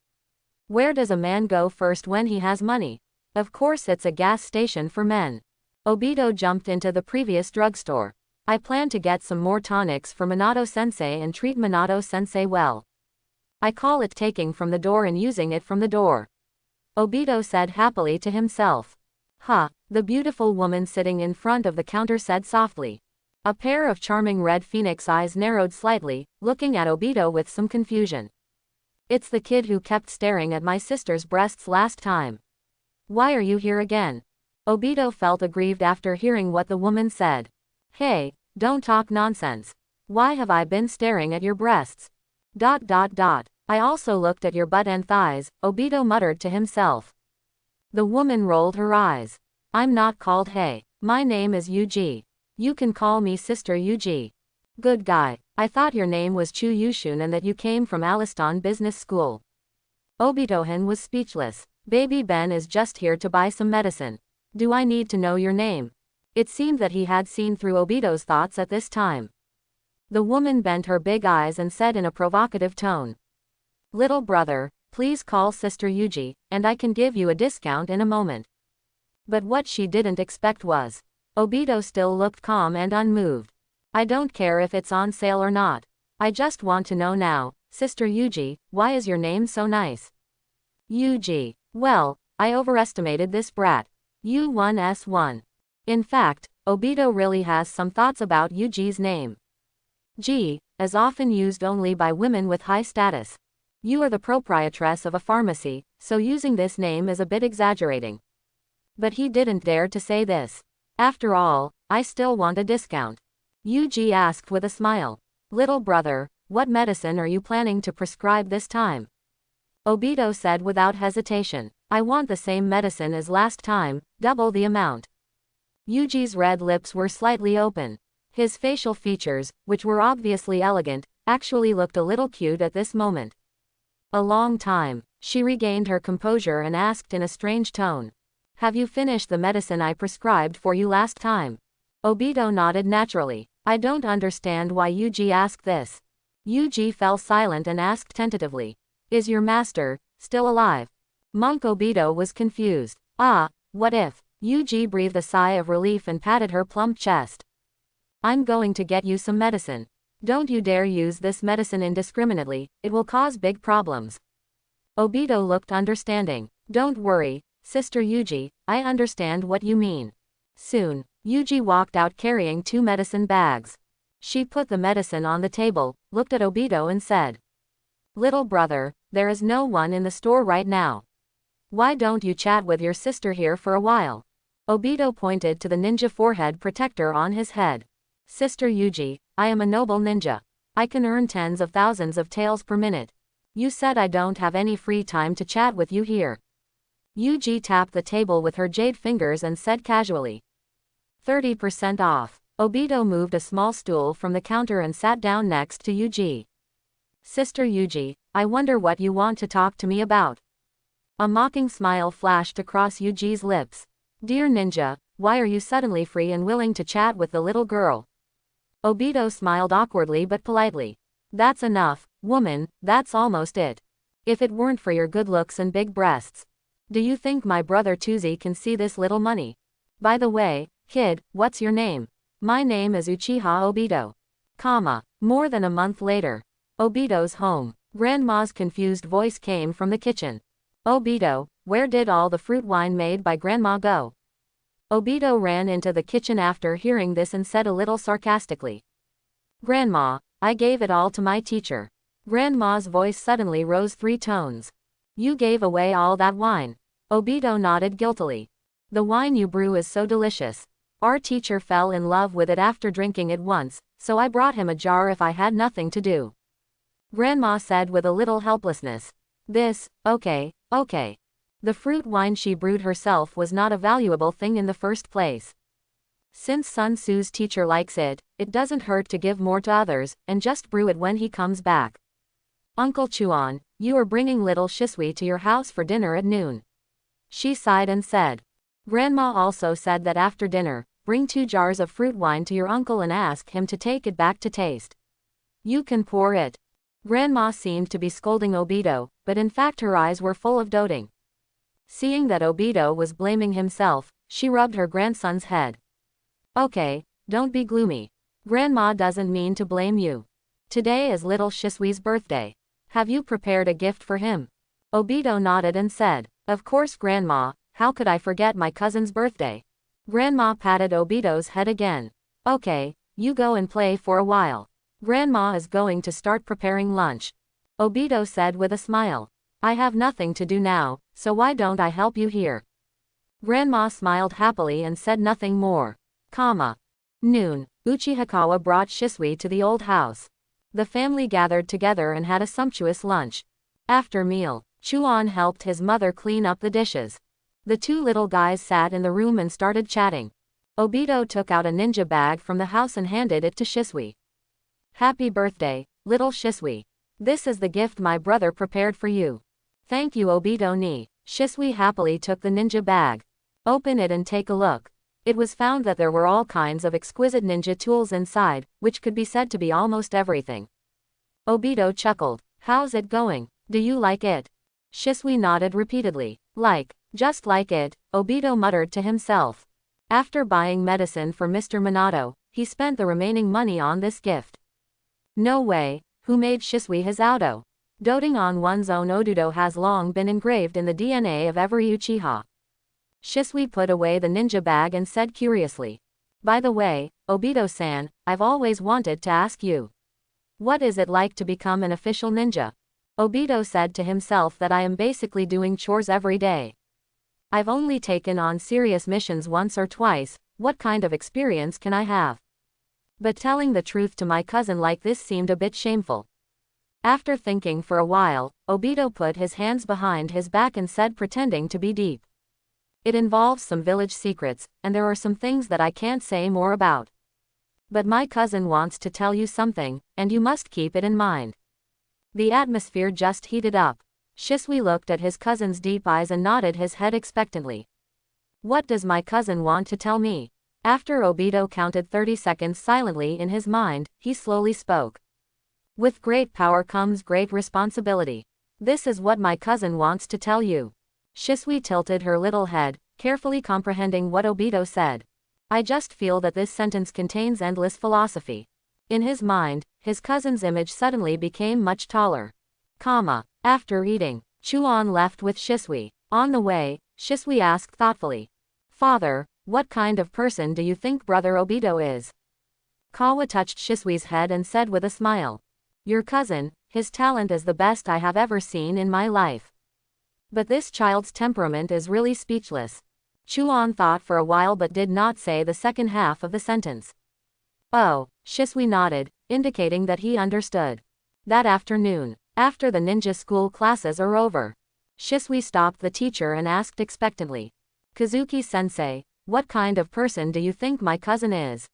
Where does a man go first when he has money? Of course it's a gas station for men. Obito jumped into the previous drugstore. "I plan to get some more tonics for Minato-sensei and treat Minato-sensei well. I call it taking from the door and using it from the door," Obito said happily to himself. "Ha," the beautiful woman sitting in front of the counter said softly. A pair of charming red phoenix eyes narrowed slightly, looking at Obito with some confusion. "It's the kid who kept staring at my sister's breasts last time. Why are you here again?" Obito felt aggrieved after hearing what the woman said. "Hey, don't talk nonsense. Why have I been staring at your breasts? I also looked at your butt and thighs," Obito muttered to himself. The woman rolled her eyes. "I'm not called Hey. My name is Yuji. You can call me Sister Yuji." "Good guy. I thought your name was Chu Yushun and that you came from Alistan Business School." Obito-hen was speechless. "Baby Ben is just here to buy some medicine. Do I need to know your name?" It seemed that he had seen through Obito's thoughts at this time. The woman bent her big eyes and said in a provocative tone, "Little brother, please call Sister Yuji, and I can give you a discount in a moment." But what she didn't expect was, Obito still looked calm and unmoved. "I don't care if it's on sale or not. I just want to know now, Sister Yuji, why is your name so nice?" "Yuji. Well, I overestimated this brat. U1S1. In fact, Obito really has some thoughts about Yuji's name. G is often used only by women with high status. You are the proprietress of a pharmacy, so using this name is a bit exaggerating." But he didn't dare to say this. "After all, I still want a discount," Yuji asked with a smile. "Little brother, what medicine are you planning to prescribe this time?" Obito said without hesitation. "I want the same medicine as last time, double the amount." Yuji's red lips were slightly open. His facial features, which were obviously elegant, actually looked a little cute at this moment. "A long time." She regained her composure and asked in a strange tone. Have you finished the medicine I prescribed for you last time? Obito nodded naturally. I don't understand why Yuji asked this. Yuji fell silent and asked tentatively. Is your master still alive? Monk Obito was confused. Ah, what if? Yuji breathed a sigh of relief and patted her plump chest. I'm going to get you some medicine. Don't you dare use this medicine indiscriminately, it will cause big problems. Obito looked understanding. Don't worry, Sister Yuji, I understand what you mean. Soon, Yuji walked out carrying 2 medicine bags. She put the medicine on the table, looked at Obito and said, Little brother, there is no one in the store right now. Why don't you chat with your sister here for a while? Obito pointed to the ninja forehead protector on his head. Sister Yuji, I am a noble ninja. I can earn tens of thousands of taels per minute. You said I don't have any free time to chat with you here. Yuji tapped the table with her jade fingers and said casually. 30% off. Obito moved a small stool from the counter and sat down next to Yuji. Sister Yuji, I wonder what you want to talk to me about. A mocking smile flashed across Yuji's lips. Dear ninja, why are you suddenly free and willing to chat with the little girl? Obito smiled awkwardly but politely. That's enough, woman, that's almost it. If it weren't for your good looks and big breasts. Do you think my brother Tuzi can see this little money? By the way, kid, what's your name? My name is Uchiha Obito. More than a month later. Obito's home. Grandma's confused voice came from the kitchen. Obito, where did all the fruit wine made by Grandma go? Obito ran into the kitchen after hearing this and said a little sarcastically. Grandma, I gave it all to my teacher. Grandma's voice suddenly rose 3 tones. You gave away all that wine. Obito nodded guiltily. The wine you brew is so delicious. Our teacher fell in love with it after drinking it once, so I brought him a jar if I had nothing to do. Grandma said with a little helplessness. Okay. The fruit wine she brewed herself was not a valuable thing in the first place. Since Sun Tzu's teacher likes it, it doesn't hurt to give more to others, and just brew it when he comes back. Uncle Chuan, you are bringing little Shisui to your house for dinner at noon. She sighed and said. Grandma also said that after dinner, bring 2 jars of fruit wine to your uncle and ask him to take it back to taste. You can pour it. Grandma seemed to be scolding Obito, but in fact her eyes were full of doting. Seeing that Obito was blaming himself, she rubbed her grandson's head. Okay, don't be gloomy. Grandma doesn't mean to blame you. Today is little Shisui's birthday. Have you prepared a gift for him? Obito nodded and said, Of course Grandma, how could I forget my cousin's birthday? Grandma patted Obito's head again. Okay, you go and play for a while. Grandma is going to start preparing lunch. Obito said with a smile. I have nothing to do now, so why don't I help you here? Grandma smiled happily and said nothing more. Noon, Uchiha brought Shisui to the old house. The family gathered together and had a sumptuous lunch. After meal, Chuan helped his mother clean up the dishes. The 2 little guys sat in the room and started chatting. Obito took out a ninja bag from the house and handed it to Shisui. Happy birthday, little Shisui. This is the gift my brother prepared for you. Thank you Obito ni. Shisui happily took the ninja bag. Open it and take a look. It was found that there were all kinds of exquisite ninja tools inside, which could be said to be almost everything. Obito chuckled. How's it going? Do you like it? Shisui nodded repeatedly. Just like it, Obito muttered to himself. After buying medicine for Mr. Minato, he spent the remaining money on this gift. No way, who made Shisui his auto? Doting on one's own Odudo has long been engraved in the DNA of every Uchiha. Shisui put away the ninja bag and said curiously. By the way, Obito-san, I've always wanted to ask you. What is it like to become an official ninja? Obito said to himself that I am basically doing chores every day. I've only taken on serious missions once or twice, what kind of experience can I have? But telling the truth to my cousin like this seemed a bit shameful. After thinking for a while, Obito put his hands behind his back and said pretending to be deep. It involves some village secrets, and there are some things that I can't say more about. But my cousin wants to tell you something, and you must keep it in mind. The atmosphere just heated up. Shisui looked at his cousin's deep eyes and nodded his head expectantly. What does my cousin want to tell me? After Obito counted 30 seconds silently in his mind, he slowly spoke. With great power comes great responsibility. This is what my cousin wants to tell you. Shisui tilted her little head, carefully comprehending what Obito said. I just feel that this sentence contains endless philosophy. In his mind, his cousin's image suddenly became much taller. After eating, Chunin left with Shisui. On the way, Shisui asked thoughtfully. Father, what kind of person do you think Brother Obito is? Kawa touched Shisui's head and said with a smile. Your cousin, his talent is the best I have ever seen in my life. But this child's temperament is really speechless. Chunin thought for a while but did not say the second half of the sentence. Oh, Shisui nodded, indicating that he understood. That afternoon, after the ninja school classes are over, Shisui stopped the teacher and asked expectantly. Kazuki-sensei, what kind of person do you think my cousin is?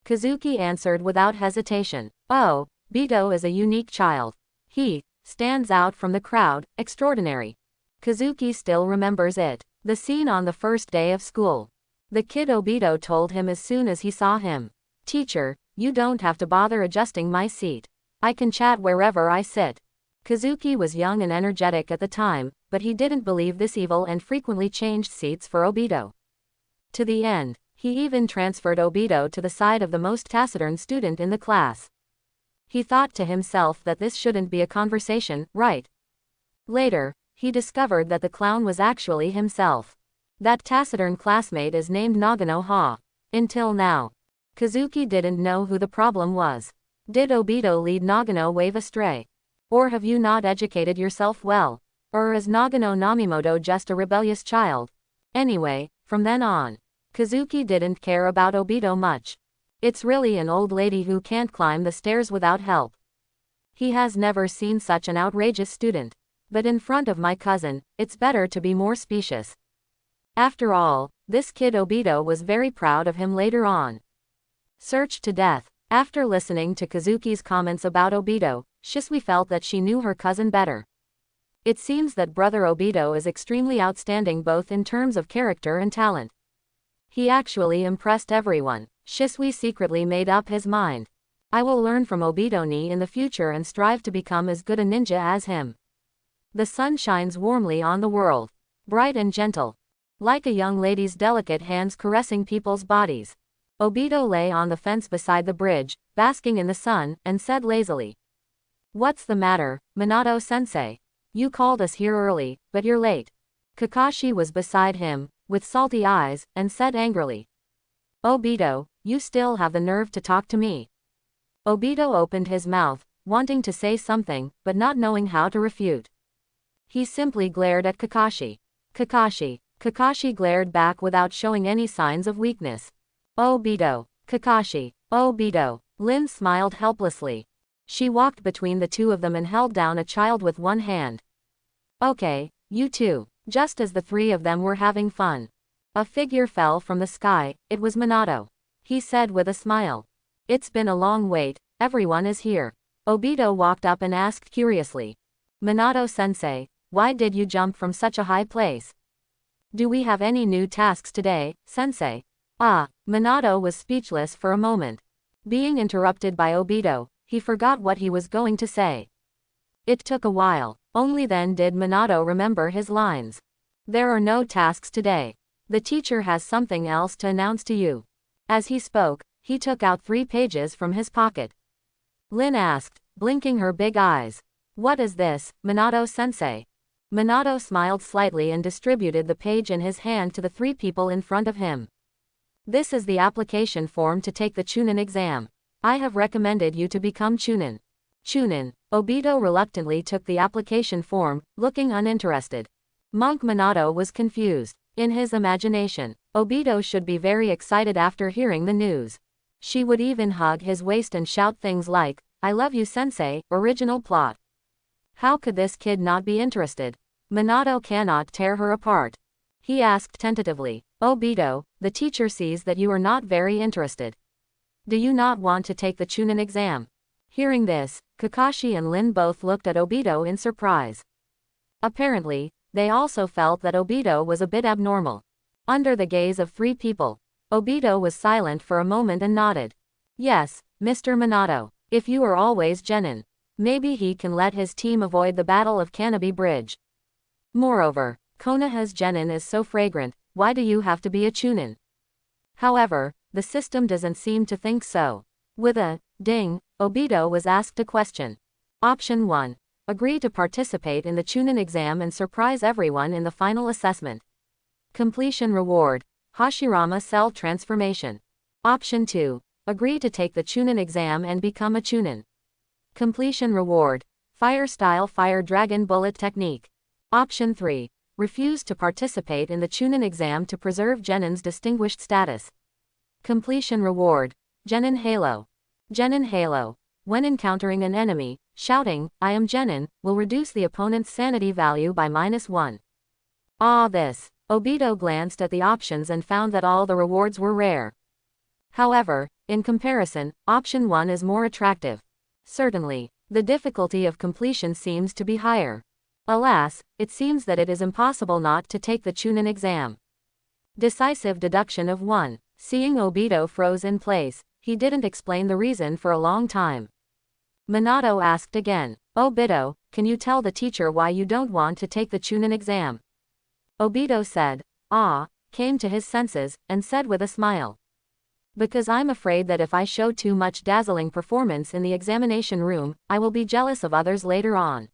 Kazuki answered without hesitation. Oh, Obito is a unique child. He stands out from the crowd, extraordinary. Kazuki still remembers it. The scene on the first day of school. The kid Obito told him as soon as he saw him. Teacher, you don't have to bother adjusting my seat. I can chat wherever I sit. Kazuki was young and energetic at the time, but he didn't believe this evil and frequently changed seats for Obito. To the end, he even transferred Obito to the side of the most taciturn student in the class. He thought to himself that this shouldn't be a conversation, right? Later, he discovered that the clown was actually himself. That taciturn classmate is named Nagano Ha. Until now, Kazuki didn't know who the problem was. Did Obito lead Nagano wave astray? Or have you not educated yourself well? Or is Nagano Namimoto just a rebellious child? Anyway, from then on, Kazuki didn't care about Obito much. It's really an old lady who can't climb the stairs without help. He has never seen such an outrageous student. But in front of my cousin, it's better to be more specious. After all, this kid Obito was very proud of him later on. Searched to death. After listening to Kazuki's comments about Obito, Shisui felt that she knew her cousin better. It seems that Brother Obito is extremely outstanding both in terms of character and talent. He actually impressed everyone. Shisui secretly made up his mind. I will learn from Obito-ni in the future and strive to become as good a ninja as him. The sun shines warmly on the world, bright and gentle, like a young lady's delicate hands caressing people's bodies. Obito lay on the fence beside the bridge, basking in the sun, and said lazily. What's the matter, Minato-sensei? You called us here early, but you're late. Kakashi was beside him, with salty eyes, and said angrily. Obito, you still have the nerve to talk to me. Obito opened his mouth, wanting to say something, but not knowing how to refute. He simply glared at Kakashi. Kakashi glared back without showing any signs of weakness. Obito, Kakashi, Obito. Lin smiled helplessly. She walked between the two of them and held down a child with one hand. Okay, you two. Just as the three of them were having fun, a figure fell from the sky. It was Minato. He said with a smile. It's been a long wait, everyone is here. Obito walked up and asked curiously. Minato-sensei, why did you jump from such a high place? Do we have any new tasks today, sensei? Minato was speechless for a moment. Being interrupted by Obito, he forgot what he was going to say. It took a while. Only then did Minato remember his lines. There are no tasks today. The teacher has something else to announce to you. As he spoke, he took out 3 pages from his pocket. Lin asked, blinking her big eyes. What is this, Minato-sensei? Minato smiled slightly and distributed the page in his hand to the 3 people in front of him. This is the application form to take the Chunin exam. I have recommended you to become Chunin. Chunin. Obito reluctantly took the application form, looking uninterested. Monk Minato was confused. In his imagination, Obito should be very excited after hearing the news. She would even hug his waist and shout things like, I love you sensei, original plot. How could this kid not be interested? Minato cannot tear her apart. He asked tentatively, Obito, the teacher sees that you are not very interested. Do you not want to take the Chunin exam? Hearing this, Kakashi and Lin both looked at Obito in surprise. Apparently, they also felt that Obito was a bit abnormal. Under the gaze of 3 people, Obito was silent for a moment and nodded. Yes, Mr. Minato. If you are always genin, maybe he can let his team avoid the Battle of Canopy Bridge. Moreover, Konoha's genin is so fragrant, why do you have to be a Chunin? However, the system doesn't seem to think so. With a ding, Obito was asked a question. Option 1. Agree to participate in the Chunin exam and surprise everyone in the final assessment. Completion reward, Hashirama cell transformation. Option 2. Agree to take the Chunin exam and become a Chunin. Completion reward, Fire Style Fire Dragon Bullet Technique. Option 3. Refuse to participate in the Chunin exam to preserve Genin's distinguished status. Completion reward, Genin Halo. Genin Halo. When encountering an enemy, shouting, "I am Genin," will reduce the opponent's sanity value by -1. This. Obito glanced at the options and found that all the rewards were rare. However, in comparison, option 1 is more attractive. Certainly, the difficulty of completion seems to be higher. Alas, it seems that it is impossible not to take the Chunin exam. Decisive deduction of 1. Seeing Obito froze in place, he didn't explain the reason for a long time. Minato asked again, "Obito, can you tell the teacher why you don't want to take the Chunin exam?" Obito said, came to his senses, and said with a smile. "Because I'm afraid that if I show too much dazzling performance in the examination room, I will be jealous of others later on."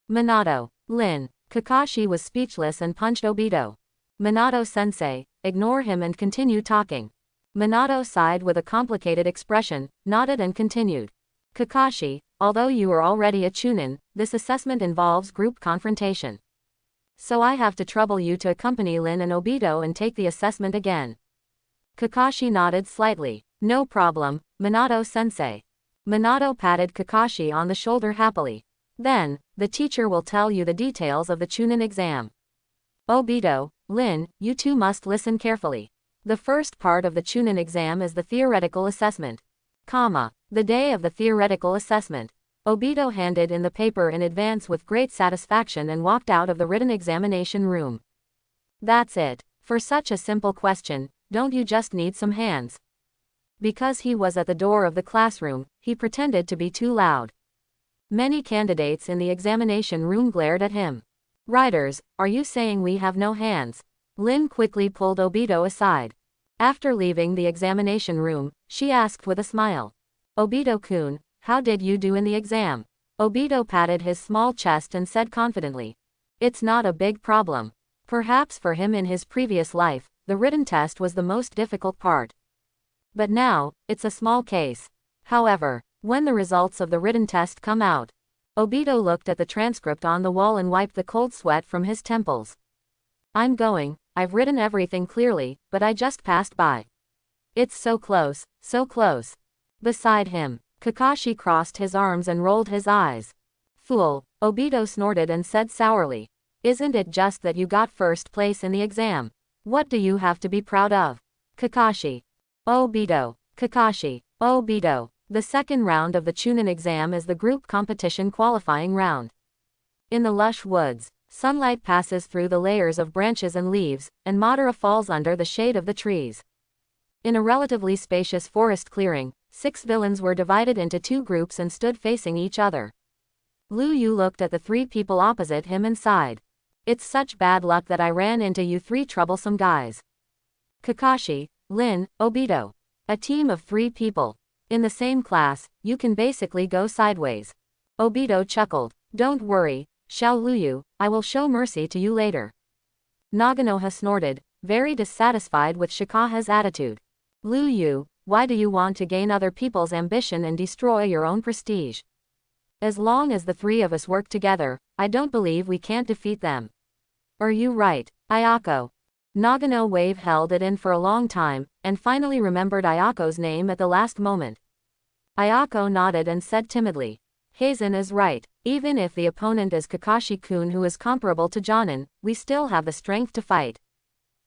Minato, Lin, Kakashi was speechless and punched Obito. "Minato-sensei, ignore him and continue talking." Minato sighed with a complicated expression, nodded and continued. "Kakashi, although you are already a Chunin, this assessment involves group confrontation. So I have to trouble you to accompany Lin and Obito and take the assessment again." Kakashi nodded slightly. "No problem, Minato-sensei." Minato patted Kakashi on the shoulder happily. "Then, the teacher will tell you the details of the Chunin exam. Obito, Lin, you two must listen carefully. The first part of the Chunin exam is the theoretical assessment. The day of the theoretical assessment." Obito handed in the paper in advance with great satisfaction and walked out of the written examination room. "That's it. For such a simple question, don't you just need some hands?" Because he was at the door of the classroom, he pretended to be too loud. Many candidates in the examination room glared at him. "Writers, are you saying we have no hands?" Lin quickly pulled Obito aside. After leaving the examination room, she asked with a smile, "Obito-kun, how did you do in the exam?" Obito patted his small chest and said confidently, "It's not a big problem. Perhaps for him in his previous life, the written test was the most difficult part. But now, it's a small case." However, when the results of the written test come out, Obito looked at the transcript on the wall and wiped the cold sweat from his temples. I've written everything clearly, but I just passed by. It's so close, so close." Beside him, Kakashi crossed his arms and rolled his eyes. "Fool," Obito snorted and said sourly. "Isn't it just that you got first place in the exam? What do you have to be proud of?" Kakashi. Obito. Kakashi. Obito. The second round of the Chunin exam is the group competition qualifying round. In the lush woods, sunlight passes through the layers of branches and leaves, and Madara falls under the shade of the trees. In a relatively spacious forest clearing, 6 villains were divided into 2 groups and stood facing each other. Lu Yu looked at the 3 people opposite him and sighed. "It's such bad luck that I ran into you 3 troublesome guys." Kakashi, Lin, Obito. A team of 3 people. In the same class, you can basically go sideways. Obito chuckled. "Don't worry, Xiao Luyu, I will show mercy to you later." Naganoha snorted, very dissatisfied with Shikaha's attitude. "Lu Yu, why do you want to gain other people's ambition and destroy your own prestige? As long as the 3 of us work together, I don't believe we can't defeat them." "Are you right, Ayako?" Nagano Wave held it in for a long time, and finally remembered Ayako's name at the last moment. Ayako nodded and said timidly, "Hazen is right. Even if the opponent is Kakashi-kun who is comparable to Jonin, we still have the strength to fight."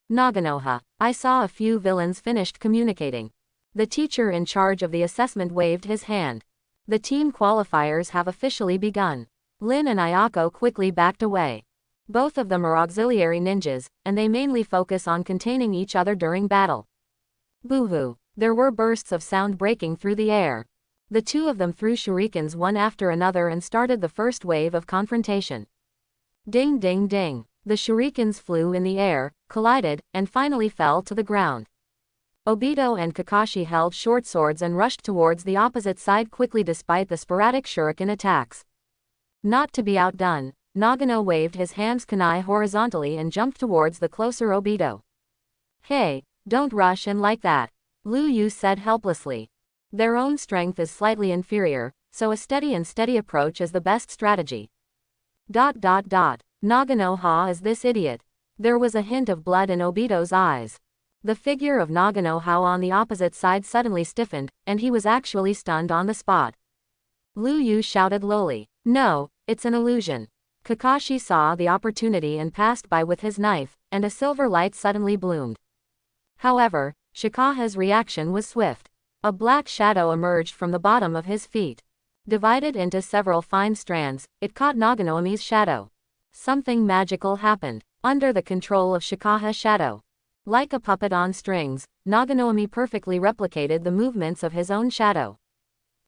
Naganoha. I saw a few villains finished communicating. The teacher in charge of the assessment waved his hand. The team qualifiers have officially begun. Lin and Ayako quickly backed away. Both of them are auxiliary ninjas, and they mainly focus on containing each other during battle. Boo-hoo. There were bursts of sound breaking through the air. The two of them threw shurikens one after another and started the first wave of confrontation. Ding ding ding. The shurikens flew in the air, collided, and finally fell to the ground. Obito and Kakashi held short swords and rushed towards the opposite side quickly despite the sporadic shuriken attacks. Not to be outdone, Nagano waved his hands kunai horizontally and jumped towards the closer Obito. Hey, don't rush in like that, Lu Yu said helplessly. Their own strength is slightly inferior, so a steady approach is the best strategy. Nagano ha is this idiot. There was a hint of blood in Obito's eyes. The figure of Nagano ha on the opposite side suddenly stiffened, and he was actually stunned on the spot. Lu Yu shouted lowly, "No, it's an illusion." Kakashi saw the opportunity and passed by with his knife, and a silver light suddenly bloomed. However, Shikaha's reaction was swift. A black shadow emerged from the bottom of his feet. Divided into several fine strands, it caught Naganoami's shadow. Something magical happened. Under the control of Shikaha's shadow. Like a puppet on strings, Naganoami perfectly replicated the movements of his own shadow.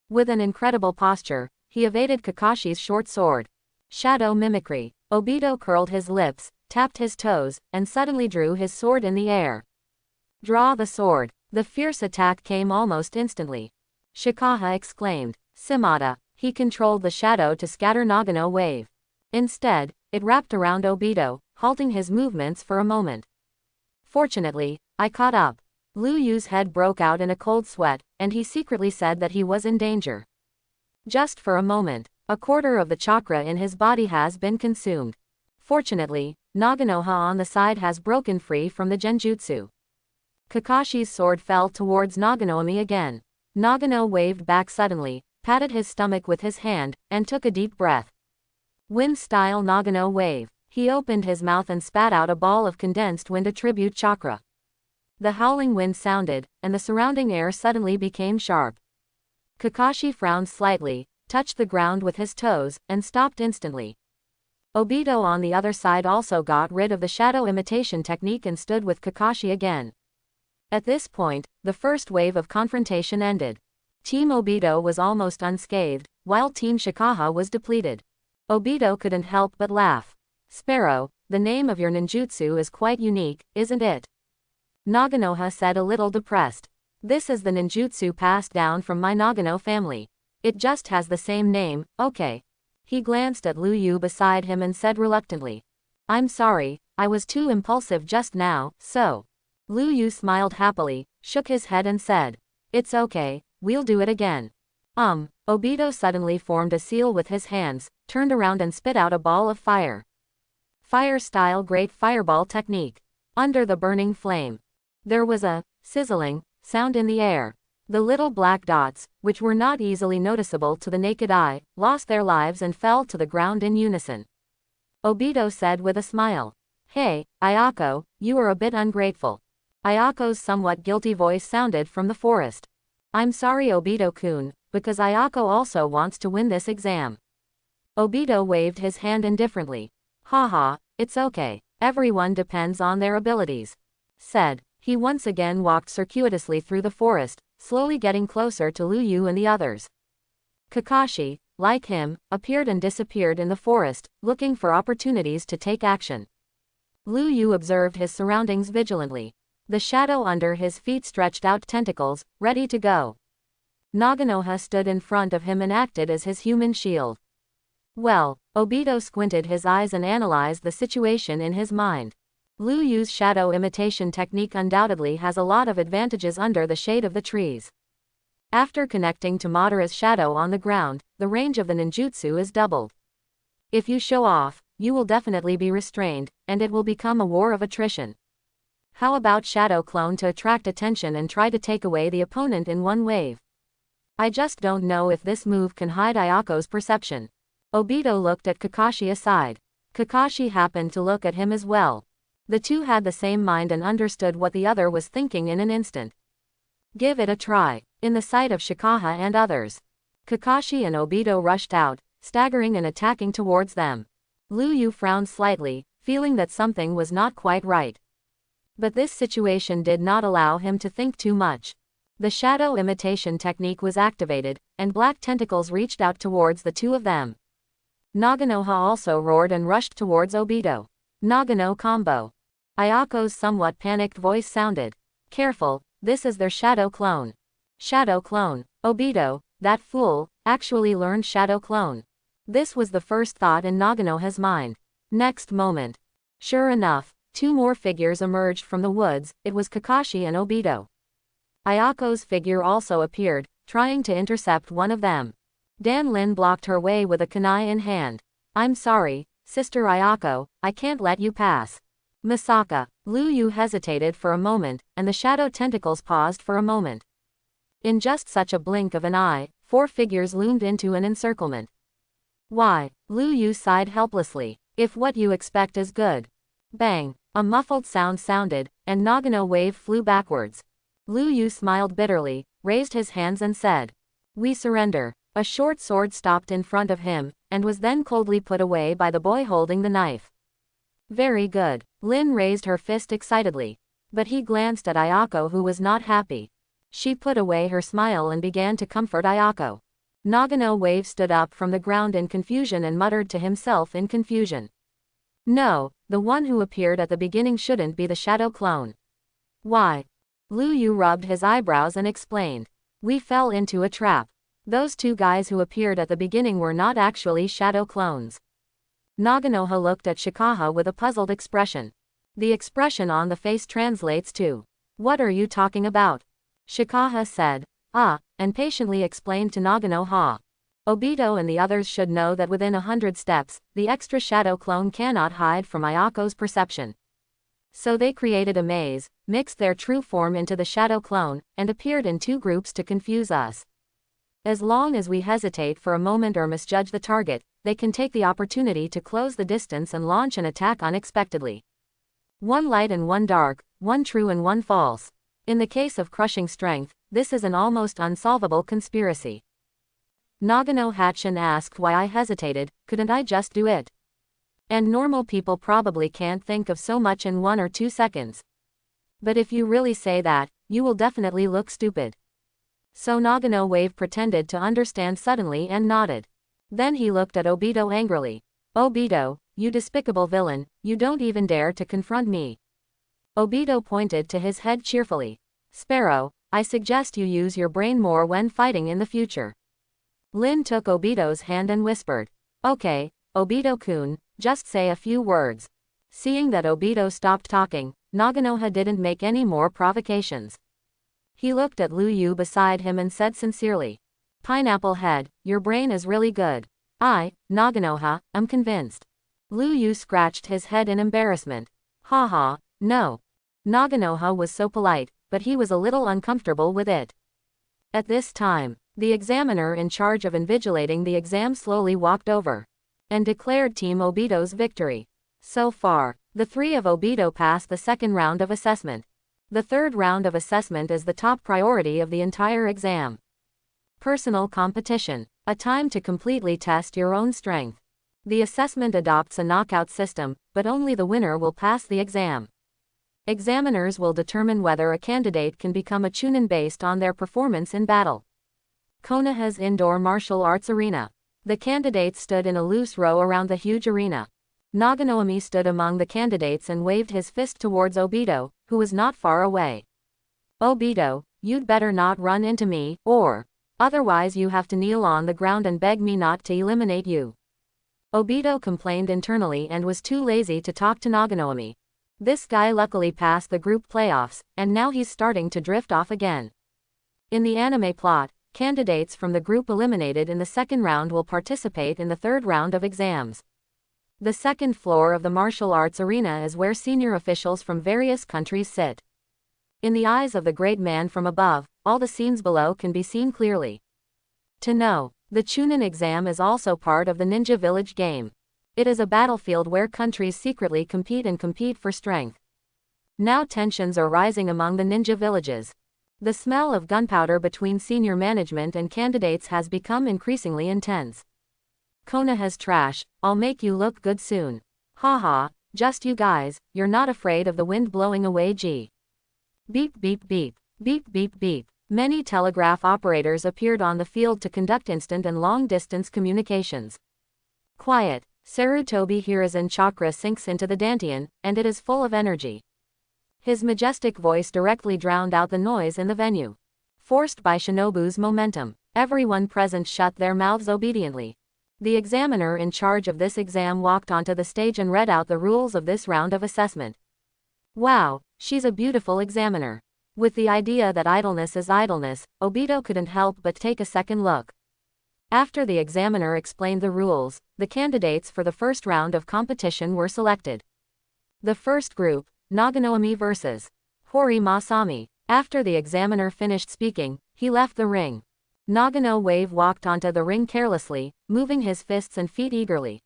With an incredible posture, he evaded Kakashi's short sword. Shadow mimicry. Obito curled his lips, tapped his toes, and suddenly drew his sword in the air. Draw the sword. The fierce attack came almost instantly. Shikaha exclaimed, "Simada." He controlled the shadow to scatter Nagano wave. Instead, it wrapped around Obito, halting his movements for a moment. Fortunately, I caught up. Lu Yu's head broke out in a cold sweat, and he secretly said that he was in danger. Just for a moment, a quarter of the chakra in his body has been consumed. Fortunately, Nagano ha on the side has broken free from the genjutsu. Kakashi's sword fell towards Naganoami again. Nagano waved back suddenly, patted his stomach with his hand, and took a deep breath. Wind-style Nagano wave. He opened his mouth and spat out a ball of condensed wind attribute chakra. The howling wind sounded, and the surrounding air suddenly became sharp. Kakashi frowned slightly, touched the ground with his toes, and stopped instantly. Obito on the other side also got rid of the shadow imitation technique and stood with Kakashi again. At this point, the first wave of confrontation ended. Team Obito was almost unscathed, while Team Shikaha was depleted. Obito couldn't help but laugh. "Sparrow, the name of your ninjutsu is quite unique, isn't it?" Naganoha said a little depressed. "This is the ninjutsu passed down from my Nagano family. It just has the same name, okay." He glanced at Lu Yu beside him and said reluctantly, "I'm sorry, I was too impulsive just now, so." Lu Yu smiled happily, shook his head and said, "It's okay, we'll do it again." Obito suddenly formed a seal with his hands, turned around and spit out a ball of fire. Fire-style great fireball technique. Under the burning flame. There was a sizzling sound in the air. The little black dots, which were not easily noticeable to the naked eye, lost their lives and fell to the ground in unison. Obito said with a smile, "Hey, Ayako, you are a bit ungrateful." Ayako's somewhat guilty voice sounded from the forest. "I'm sorry Obito-kun, because Ayako also wants to win this exam." Obito waved his hand indifferently. "Haha, it's okay, everyone depends on their abilities," said. He once again walked circuitously through the forest, slowly getting closer to Lu Yu and the others. Kakashi, like him, appeared and disappeared in the forest, looking for opportunities to take action. Lu Yu observed his surroundings vigilantly. The shadow under his feet stretched out tentacles, ready to go. Naganoha stood in front of him and acted as his human shield. Well, Obito squinted his eyes and analyzed the situation in his mind. Lu Yu's shadow imitation technique undoubtedly has a lot of advantages under the shade of the trees. After connecting to Madara's shadow on the ground, the range of the ninjutsu is doubled. If you show off, you will definitely be restrained, and it will become a war of attrition. How about shadow clone to attract attention and try to take away the opponent in one wave? I just don't know if this move can hide Ayako's perception. Obito looked at Kakashi aside. Kakashi happened to look at him as well. The two had the same mind and understood what the other was thinking in an instant. Give it a try, in the sight of Shikaha and others. Kakashi and Obito rushed out, staggering and attacking towards them. Lu Yu frowned slightly, feeling that something was not quite right. But this situation did not allow him to think too much. The shadow imitation technique was activated, and black tentacles reached out towards the two of them. Naganoha also roared and rushed towards Obito. Nagano combo. Ayako's somewhat panicked voice sounded. Careful, this is their shadow clone. Shadow clone. Obito, that fool, actually learned shadow clone. This was the first thought in Naganoha's mind. Next moment. Sure enough, two more figures emerged from the woods. It was Kakashi and Obito. Ayako's figure also appeared, trying to intercept one of them. Dan Lin blocked her way with a kunai in hand. I'm sorry, Sister Ayako, I can't let you pass. Misaka. Lu Yu hesitated for a moment, and the shadow tentacles paused for a moment. In just such a blink of an eye, four figures loomed into an encirclement. Why? Lu Yu sighed helplessly. If what you expect is good. Bang! A muffled sound sounded, and Nagano wave flew backwards. Lu Yu smiled bitterly, raised his hands and said, "We surrender." A short sword stopped in front of him, and was then coldly put away by the boy holding the knife. Very good. Lin raised her fist excitedly. But he glanced at Ayako, who was not happy. She put away her smile and began to comfort Ayako. Nagano Wave stood up from the ground in confusion and muttered to himself in confusion. No, the one who appeared at the beginning shouldn't be the shadow clone. Why? Lu Yu rubbed his eyebrows and explained. We fell into a trap. Those two guys who appeared at the beginning were not actually shadow clones. Naganoha looked at Shikaha with a puzzled expression. The expression on the face translates to, "What are you talking about?" Shikaha said, and patiently explained to Naganoha. Obito and the others should know that within 100 steps, the extra shadow clone cannot hide from Ayako's perception. So they created a maze, mixed their true form into the shadow clone, and appeared in two groups to confuse us. As long as we hesitate for a moment or misjudge the target, they can take the opportunity to close the distance and launch an attack unexpectedly. One light and one dark, one true and one false. In the case of crushing strength, this is an almost unsolvable conspiracy. Nagano Hatchin asked why I hesitated. Couldn't I just do it? And normal people probably can't think of so much in 1 or 2 seconds. But if you really say that, you will definitely look stupid. So Nagano Wave pretended to understand suddenly and nodded. Then he looked at Obito angrily. Obito, you despicable villain, you don't even dare to confront me. Obito pointed to his head cheerfully. Sparrow, I suggest you use your brain more when fighting in the future. Lin took Obito's hand and whispered. Okay, Obito-kun, just say a few words. Seeing that Obito stopped talking, Naganoha didn't make any more provocations. He looked at Lu Yu beside him and said sincerely. Pineapple Head, your brain is really good. Naganoha, am convinced. Lu Yu scratched his head in embarrassment. Haha, no. Naganoha was so polite, but he was a little uncomfortable with it. At this time, the examiner in charge of invigilating the exam slowly walked over and declared Team Obito's victory. So far, the three of Obito passed the second round of assessment. The third round of assessment is the top priority of the entire exam. Personal competition, a time to completely test your own strength. The assessment adopts a knockout system, but only the winner will pass the exam. Examiners will determine whether a candidate can become a Chunin based on their performance in battle. Konoha's indoor martial arts arena. The candidates stood in a loose row around the huge arena. Naganomi stood among the candidates and waved his fist towards Obito, who was not far away. Obito, you'd better not run into me, or otherwise you have to kneel on the ground and beg me not to eliminate you. Obito complained internally and was too lazy to talk to Naganomi. This guy luckily passed the group playoffs, and now he's starting to drift off again. In the anime plot, candidates from the group eliminated in the second round will participate in the third round of exams. The second floor of the martial arts arena is where senior officials from various countries sit. In the eyes of the great man from above, all the scenes below can be seen clearly. To know, the Chunin exam is also part of the Ninja Village game. It is a battlefield where countries secretly compete for strength. Now tensions are rising among the ninja villages. The smell of gunpowder between senior management and candidates has become increasingly intense. Konoha's trash, I'll make you look good soon. Haha, Just you guys, you're not afraid of the wind blowing away G. Beep beep beep. Beep beep beep. Many telegraph operators appeared on the field to conduct instant and long-distance communications. Quiet. Sarutobi Hiruzen chakra sinks into the dantian, and it is full of energy. His majestic voice directly drowned out the noise in the venue. Forced by Shinobu's momentum, everyone present shut their mouths obediently. The examiner in charge of this exam walked onto the stage and read out the rules of this round of assessment. Wow, she's a beautiful examiner. With the idea that idleness is idleness, Obito couldn't help but take a second look. After the examiner explained the rules, the candidates for the first round of competition were selected. The first group, Naganomi vs. Hori Masami. After the examiner finished speaking, he left the ring. Nagano Wave walked onto the ring carelessly, moving his fists and feet eagerly.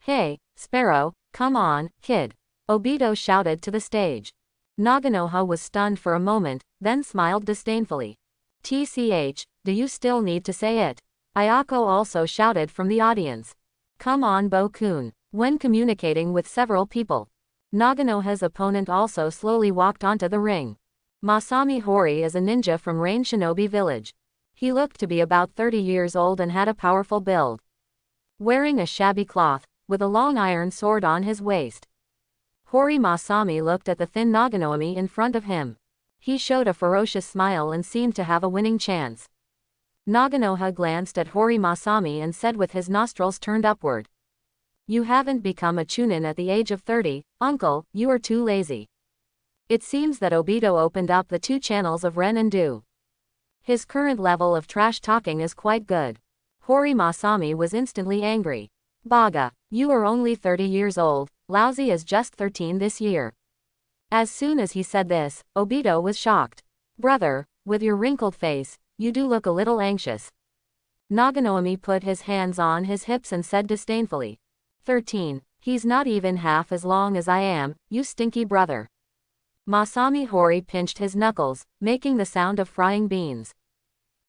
Hey, Sparrow, come on, kid. Obito shouted to the stage. Naganoha was stunned for a moment, then smiled disdainfully. TCH, do you still need to say it? Ayako also shouted from the audience. Come on Bo-kun. When communicating with several people, Naganoha's opponent also slowly walked onto the ring. Masami Hori is a ninja from Rain Shinobi Village. He looked to be about 30 years old and had a powerful build. Wearing a shabby cloth, with a long iron sword on his waist. Hori Masami looked at the thin Naganomi in front of him. He showed a ferocious smile and seemed to have a winning chance. Naganoha glanced at Hori Masami and said with his nostrils turned upward. You haven't become a Chunin at the age of 30, uncle, you are too lazy. It seems that Obito opened up the two channels of Ren and Do. His current level of trash talking is quite good. Hori Masami was instantly angry. Baga, you are only 30 years old, lousy is just 13 this year. As soon as he said this, Obito was shocked. Brother, with your wrinkled face, you do look a little anxious. Naganomi put his hands on his hips and said disdainfully. 13, he's not even half as long as I am, you stinky brother. Masami Hori pinched his knuckles, making the sound of frying beans.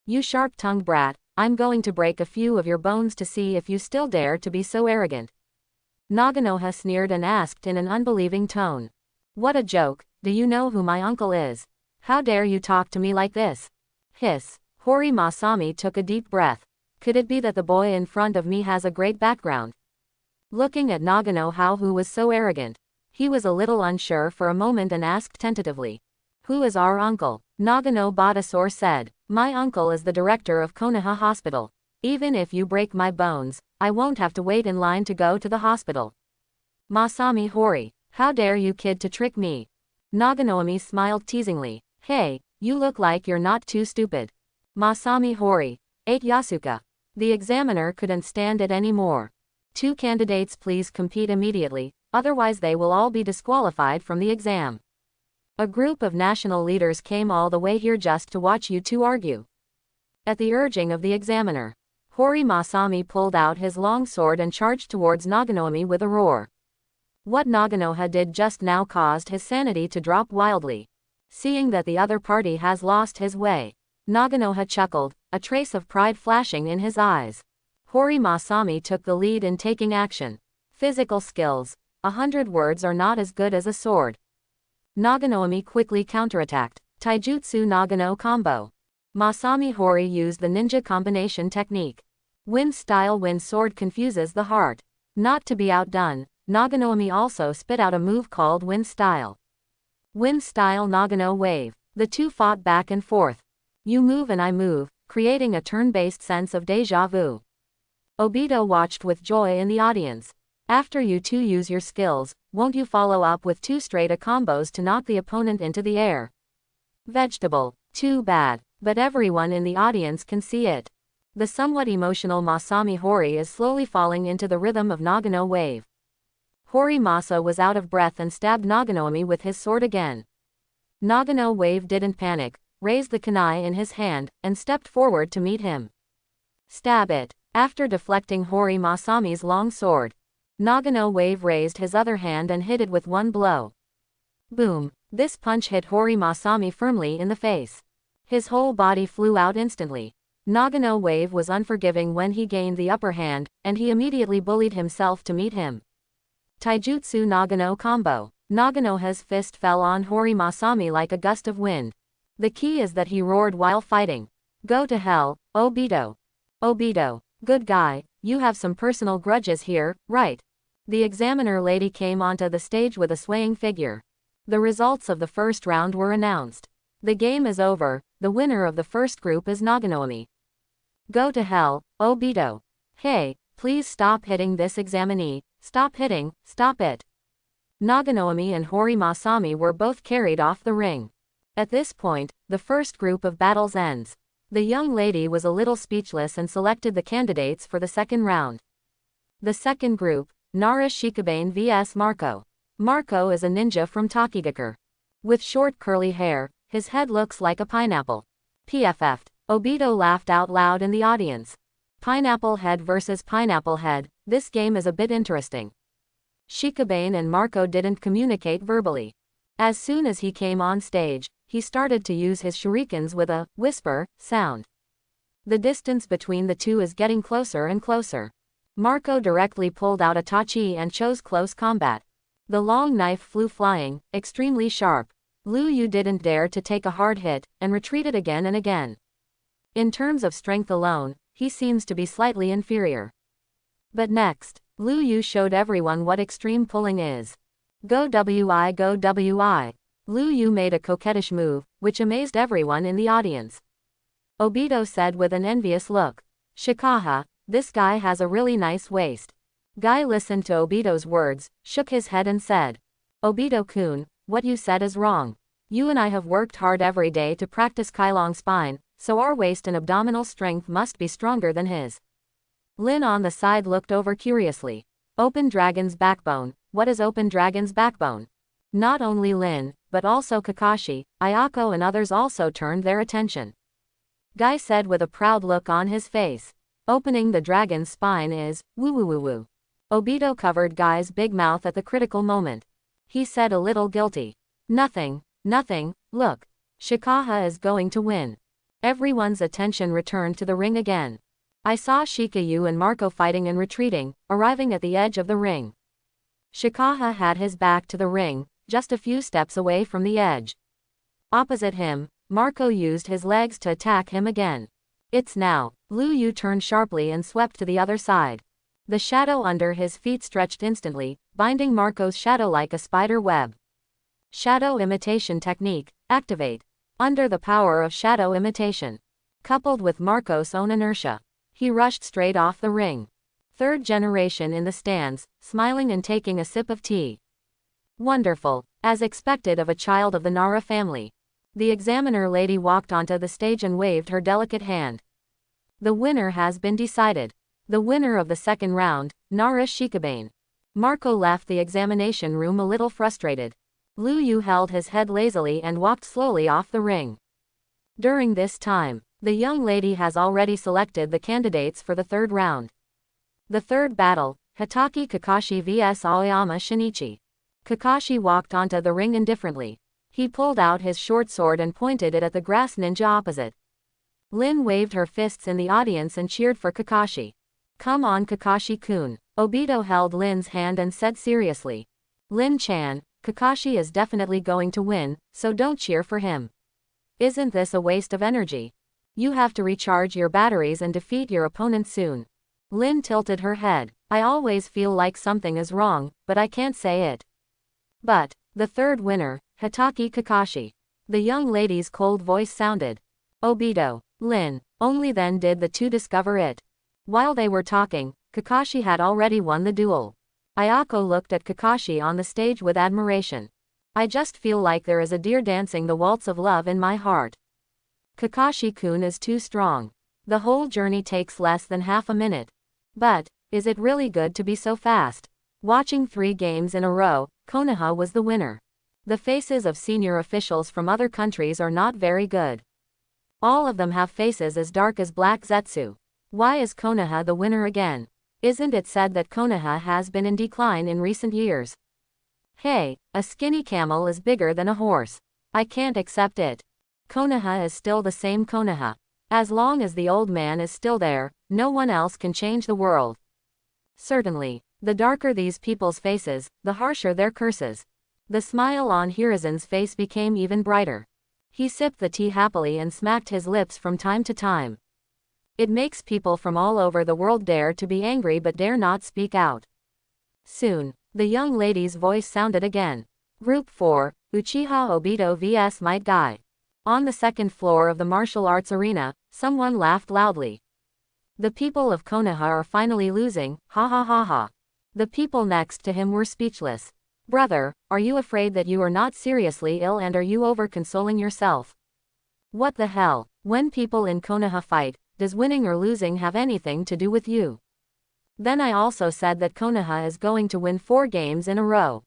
You sharp-tongued brat, I'm going to break a few of your bones to see if you still dare to be so arrogant. Naganoha sneered and asked in an unbelieving tone. What a joke, do you know who my uncle is? How dare you talk to me like this? Hiss. Hori Masami took a deep breath. Could it be that the boy in front of me has a great background? Looking at Naganoha who was so arrogant, he was a little unsure for a moment and asked tentatively. Who is our uncle? Nagano Badasaur said. My uncle is the director of Konoha Hospital. Even if you break my bones, I won't have to wait in line to go to the hospital. Masami Hori, how dare you kid to trick me? Naganomi smiled teasingly. Hey, you look like you're not too stupid. Masami Hori, 8 Yasuka. The examiner couldn't stand it anymore. 2 candidates please compete immediately, otherwise they will all be disqualified from the exam. A group of national leaders came all the way here just to watch you two argue. At the urging of the examiner, Hori Masami pulled out his long sword and charged towards Naganomi with a roar. What Naganoha did just now caused his sanity to drop wildly. Seeing that the other party has lost his way, Naganoha chuckled, a trace of pride flashing in his eyes. Hori Masami took the lead in taking action. Physical skills. 100 words are not as good as a sword. Naganomi quickly counterattacked. Taijutsu Nagano combo. Masami Hori used the ninja combination technique. Wind style wind sword confuses the heart. Not to be outdone, Naganomi also spit out a move called wind style. Wind style Nagano wave. The two fought back and forth. You move and I move, creating a turn-based sense of déjà vu. Obito watched with joy in the audience. After you two use your skills, won't you follow up with 2 straight combos to knock the opponent into the air? Vegetable. Too bad, but everyone in the audience can see it. The somewhat emotional Masami Hori is slowly falling into the rhythm of Nagano wave. Hori Masa was out of breath and stabbed Naganomi with his sword again. Nagano wave didn't panic, raised the kunai in his hand, and stepped forward to meet him. Stab it. After deflecting Hori Masami's long sword, Nagano wave raised his other hand and hit it with one blow. Boom. This punch hit Hori Masami firmly in the face. His whole body flew out instantly. Nagano wave was unforgiving when he gained the upper hand, and he immediately bullied himself to meet him. Taijutsu Nagano combo. Naganoha's fist fell on Hori Masami like a gust of wind. The key is that he roared while fighting. Go to hell, Obito. Obito, good guy, you have some personal grudges here, right? The examiner lady came onto the stage with a swaying figure. The results of the first round were announced. The game is over, the winner of the first group is Naganomi. Go to hell, Obito. Hey, please stop hitting this examinee, stop hitting, stop it. Naganomi and Hori Masami were both carried off the ring. At this point, the first group of battles ends. The young lady was a little speechless and selected the candidates for the second round. The second group, Nara Shikabane vs Marco. Marco is a ninja from Tokigakure. With short curly hair, his head looks like a pineapple. PFF'd. Obito laughed out loud in the audience. Pineapple head versus pineapple head, this game is a bit interesting. Shikabane and Marco didn't communicate verbally. As soon as he came on stage, he started to use his shurikens with a whisper sound. The distance between the two is getting closer and closer. Marco directly pulled out a tachi and chose close combat. The long knife flew flying, extremely sharp. Liu Yu didn't dare to take a hard hit, and retreated again and again. In terms of strength alone, he seems to be slightly inferior. But next, Liu Yu showed everyone what extreme pulling is. Go WI, go WI. Liu Yu made a coquettish move, which amazed everyone in the audience. Obito said with an envious look. Shikaha, this guy has a really nice waist. Guy listened to Obito's words, shook his head and said. Obito-kun, what you said is wrong. You and I have worked hard every day to practice Kailong spine, so our waist and abdominal strength must be stronger than his. Lin on the side looked over curiously. Open Dragon's backbone, what is Open Dragon's backbone? Not only Lin, but also Kakashi, Ayako and others also turned their attention. Guy said with a proud look on his face. Opening the dragon's spine is, woo woo woo woo. Obito covered Guy's big mouth at the critical moment. He said a little guilty. Nothing, look. Shikaha is going to win. Everyone's attention returned to the ring again. I saw Shikayu and Marco fighting and retreating, arriving at the edge of the ring. Shikaha had his back to the ring, just a few steps away from the edge. Opposite him, Marco used his legs to attack him again. It's now. Liu Yu turned sharply and swept to the other side. The shadow under his feet stretched instantly, binding Marco's shadow like a spider web. Shadow imitation technique, activate. Under the power of shadow imitation, coupled with Marco's own inertia, he rushed straight off the ring. Third generation in the stands, smiling and taking a sip of tea. Wonderful, as expected of a child of the Nara family. The examiner lady walked onto the stage and waved her delicate hand. The winner has been decided. The winner of the second round, Nara Shikabane. Marco left the examination room a little frustrated. Liu Yu held his head lazily and walked slowly off the ring. During this time, the young lady has already selected the candidates for the third round. The third battle, Hitaki Kakashi vs Aoyama Shinichi. Kakashi walked onto the ring indifferently. He pulled out his short sword and pointed it at the grass ninja opposite. Lin waved her fists in the audience and cheered for Kakashi. Come on Kakashi-kun. Obito held Lin's hand and said seriously. Lin-chan, Kakashi is definitely going to win, so don't cheer for him. Isn't this a waste of energy? You have to recharge your batteries and defeat your opponent soon. Lin tilted her head. I always feel like something is wrong, but I can't say it. But, the third winner, Hitaki Kakashi. The young lady's cold voice sounded. Obito, Lin, only then did the two discover it. While they were talking, Kakashi had already won the duel. Ayako looked at Kakashi on the stage with admiration. I just feel like there is a deer dancing the waltz of love in my heart. Kakashi-kun is too strong. The whole journey takes less than half a minute. But, is it really good to be so fast? Watching 3 games in a row, Konoha was the winner. The faces of senior officials from other countries are not very good. All of them have faces as dark as black Zetsu. Why is Konoha the winner again? Isn't it said that Konoha has been in decline in recent years? Hey, a skinny camel is bigger than a horse. I can't accept it. Konoha is still the same Konoha. As long as the old man is still there, no one else can change the world. Certainly, The darker these people's faces, the harsher their curses. The smile on Hiruzen's face became even brighter. He sipped the tea happily and smacked his lips from time to time. It makes people from all over the world dare to be angry but dare not speak out. Soon, the young lady's voice sounded again. Group 4, Uchiha Obito vs Might Guy. On the second floor of the martial arts arena, someone laughed loudly. The people of Konoha are finally losing, ha ha ha ha. The people next to him were speechless. Brother, are you afraid that you are not seriously ill and are you over-consoling yourself? What the hell? When people in Konoha fight, does winning or losing have anything to do with you? Then I also said that Konoha is going to win 4 games in a row.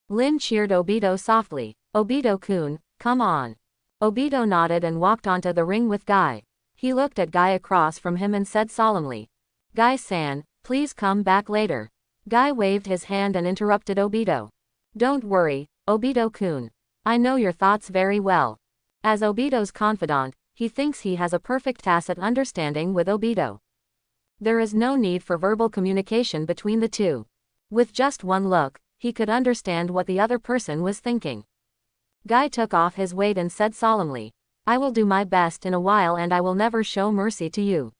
Lin cheered Obito softly. Obito-kun, come on. Obito nodded and walked onto the ring with Guy. He looked at Guy across from him and said solemnly, Guy-san, please come back later. Guy waved his hand and interrupted Obito. Don't worry, Obito-kun. I know your thoughts very well. As Obito's confidant, he thinks he has a perfect tacit understanding with Obito. There is no need for verbal communication between the two. With just one look, he could understand what the other person was thinking. Guy took off his weight and said solemnly, I will do my best in a while and I will never show mercy to you.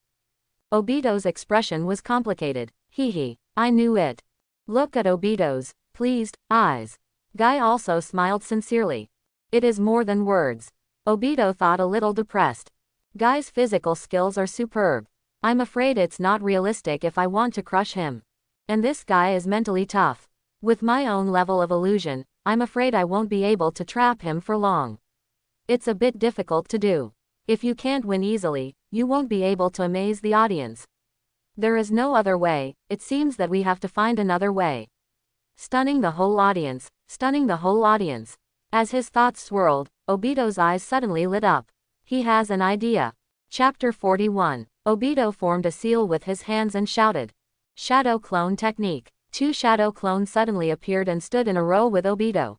Obito's expression was complicated. Hee, I knew it. Look at Obito's pleased eyes. Guy also smiled sincerely. It is more than words. Obito thought a little depressed. Guy's physical skills are superb. I'm afraid it's not realistic if I want to crush him. And this guy is mentally tough. With my own level of illusion, I'm afraid I won't be able to trap him for long. It's a bit difficult to do. If you can't win easily, you won't be able to amaze the audience. There is no other way, it seems that we have to find another way. Stunning the whole audience, stunning the whole audience. As his thoughts swirled, Obito's eyes suddenly lit up. He has an idea. Chapter 41. Obito formed a seal with his hands and shouted. Shadow clone technique. 2 shadow clones suddenly appeared and stood in a row with Obito.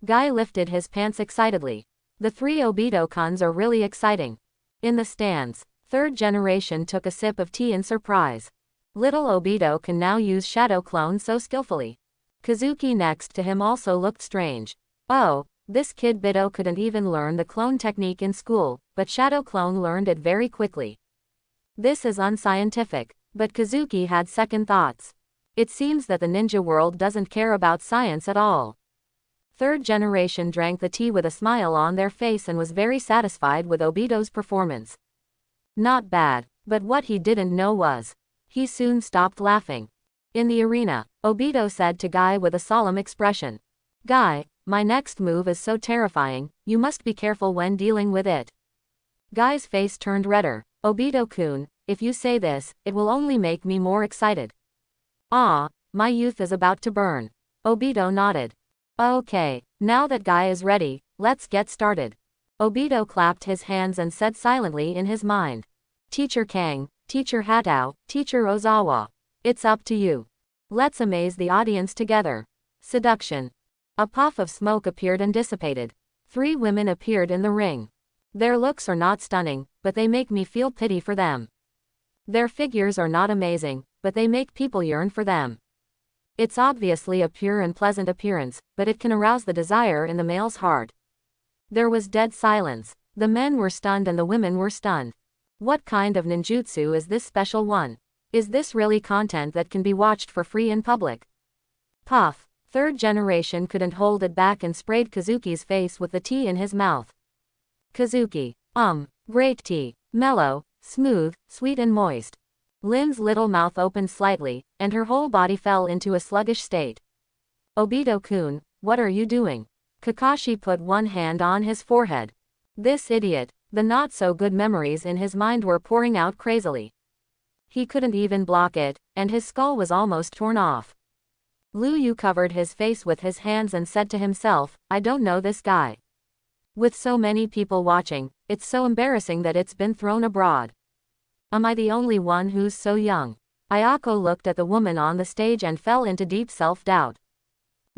Guy lifted his pants excitedly. The 3 Obito-kuns are really exciting. In the stands, 3rd generation took a sip of tea in surprise. Little Obito can now use shadow clone so skillfully. Kazuki next to him also looked strange. Oh, this kid Bito couldn't even learn the clone technique in school, but shadow clone learned it very quickly. This is unscientific, but Kazuki had second thoughts. It seems that the ninja world doesn't care about science at all. 3rd generation drank the tea with a smile on their face and was very satisfied with Obito's performance. Not bad, but what he didn't know was, he soon stopped laughing. In the arena, Obito said to Guy with a solemn expression. Guy, my next move is so terrifying, you must be careful when dealing with it. Guy's face turned redder. Obito-kun, if you say this, it will only make me more excited. Ah, my youth is about to burn. Obito nodded. Okay, now that Guy is ready, let's get started. Obito clapped his hands and said silently in his mind. Teacher Kang, Teacher Hatao, Teacher Ozawa. It's up to you. Let's amaze the audience together. Seduction. A puff of smoke appeared and dissipated. 3 women appeared in the ring. Their looks are not stunning, but they make me feel pity for them. Their figures are not amazing, but they make people yearn for them. It's obviously a pure and pleasant appearance, but it can arouse the desire in the male's heart. There was dead silence. The men were stunned and the women were stunned. What kind of ninjutsu is this special one? Is this really content that can be watched for free in public? Puff. 3rd generation couldn't hold it back and sprayed Kazuki's face with the tea in his mouth. Kazuki. Great tea. Mellow, smooth, sweet and moist. Lin's little mouth opened slightly, and her whole body fell into a sluggish state. Obito-kun, what are you doing? Kakashi put one hand on his forehead. This idiot. The not-so-good memories in his mind were pouring out crazily. He couldn't even block it, and his skull was almost torn off. Liu Yu covered his face with his hands and said to himself, I don't know this guy. With so many people watching, it's so embarrassing that it's been thrown abroad. Am I the only one who's so young? Ayako looked at the woman on the stage and fell into deep self-doubt.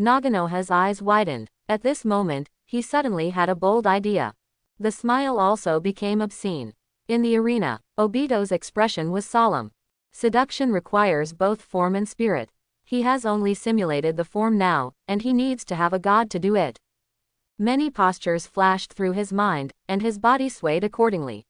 Naganoha's eyes widened. At this moment, he suddenly had a bold idea. The smile also became obscene. In the arena, Obito's expression was solemn. Seduction requires both form and spirit. He has only simulated the form now, and he needs to have a god to do it. Many postures flashed through his mind, and his body swayed accordingly.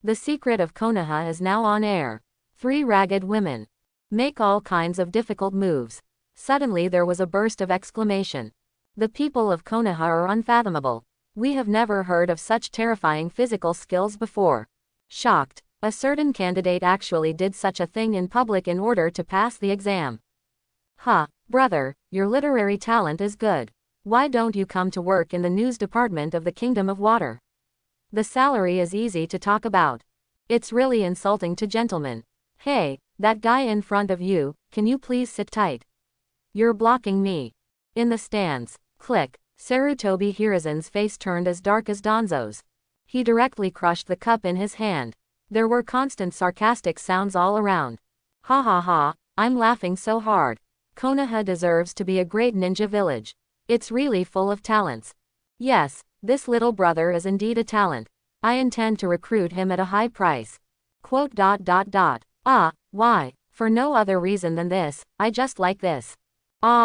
The secret of Konoha is now on air. 3 ragged women make all kinds of difficult moves. Suddenly there was a burst of exclamation. The people of Konoha are unfathomable. We have never heard of such terrifying physical skills before. Shocked, a certain candidate actually did such a thing in public in order to pass the exam. Huh, brother, your literary talent is good. Why don't you come to work in the news department of the Kingdom of Water? The salary is easy to talk about. It's really insulting to gentlemen. Hey, that guy in front of you, can you please sit tight? You're blocking me. In the stands, click, Sarutobi Hiruzen's face turned as dark as Danzo's. He directly crushed the cup in his hand. There were constant sarcastic sounds all around. Ha ha ha, I'm laughing so hard. Konoha deserves to be a great ninja village. It's really full of talents. Yes, this little brother is indeed a talent. I intend to recruit him at a high price. Quote. Why? For no other reason than this, I just like this.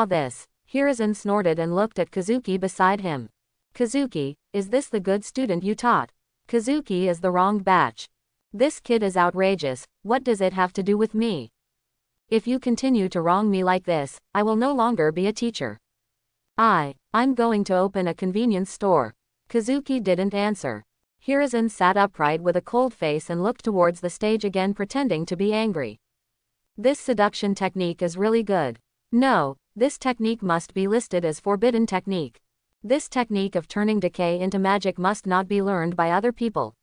This. Hiruzen snorted and looked at Kazuki beside him. Kazuki, is this the good student you taught? Kazuki is the wrong batch. This kid is outrageous, what does it have to do with me? If you continue to wrong me like this, I will no longer be a teacher. I'm going to open a convenience store. Kazuki didn't answer. Hiruzen sat upright with a cold face and looked towards the stage again, pretending to be angry. This seduction technique is really good. No, this technique must be listed as forbidden technique. This technique of turning decay into magic must not be learned by other people.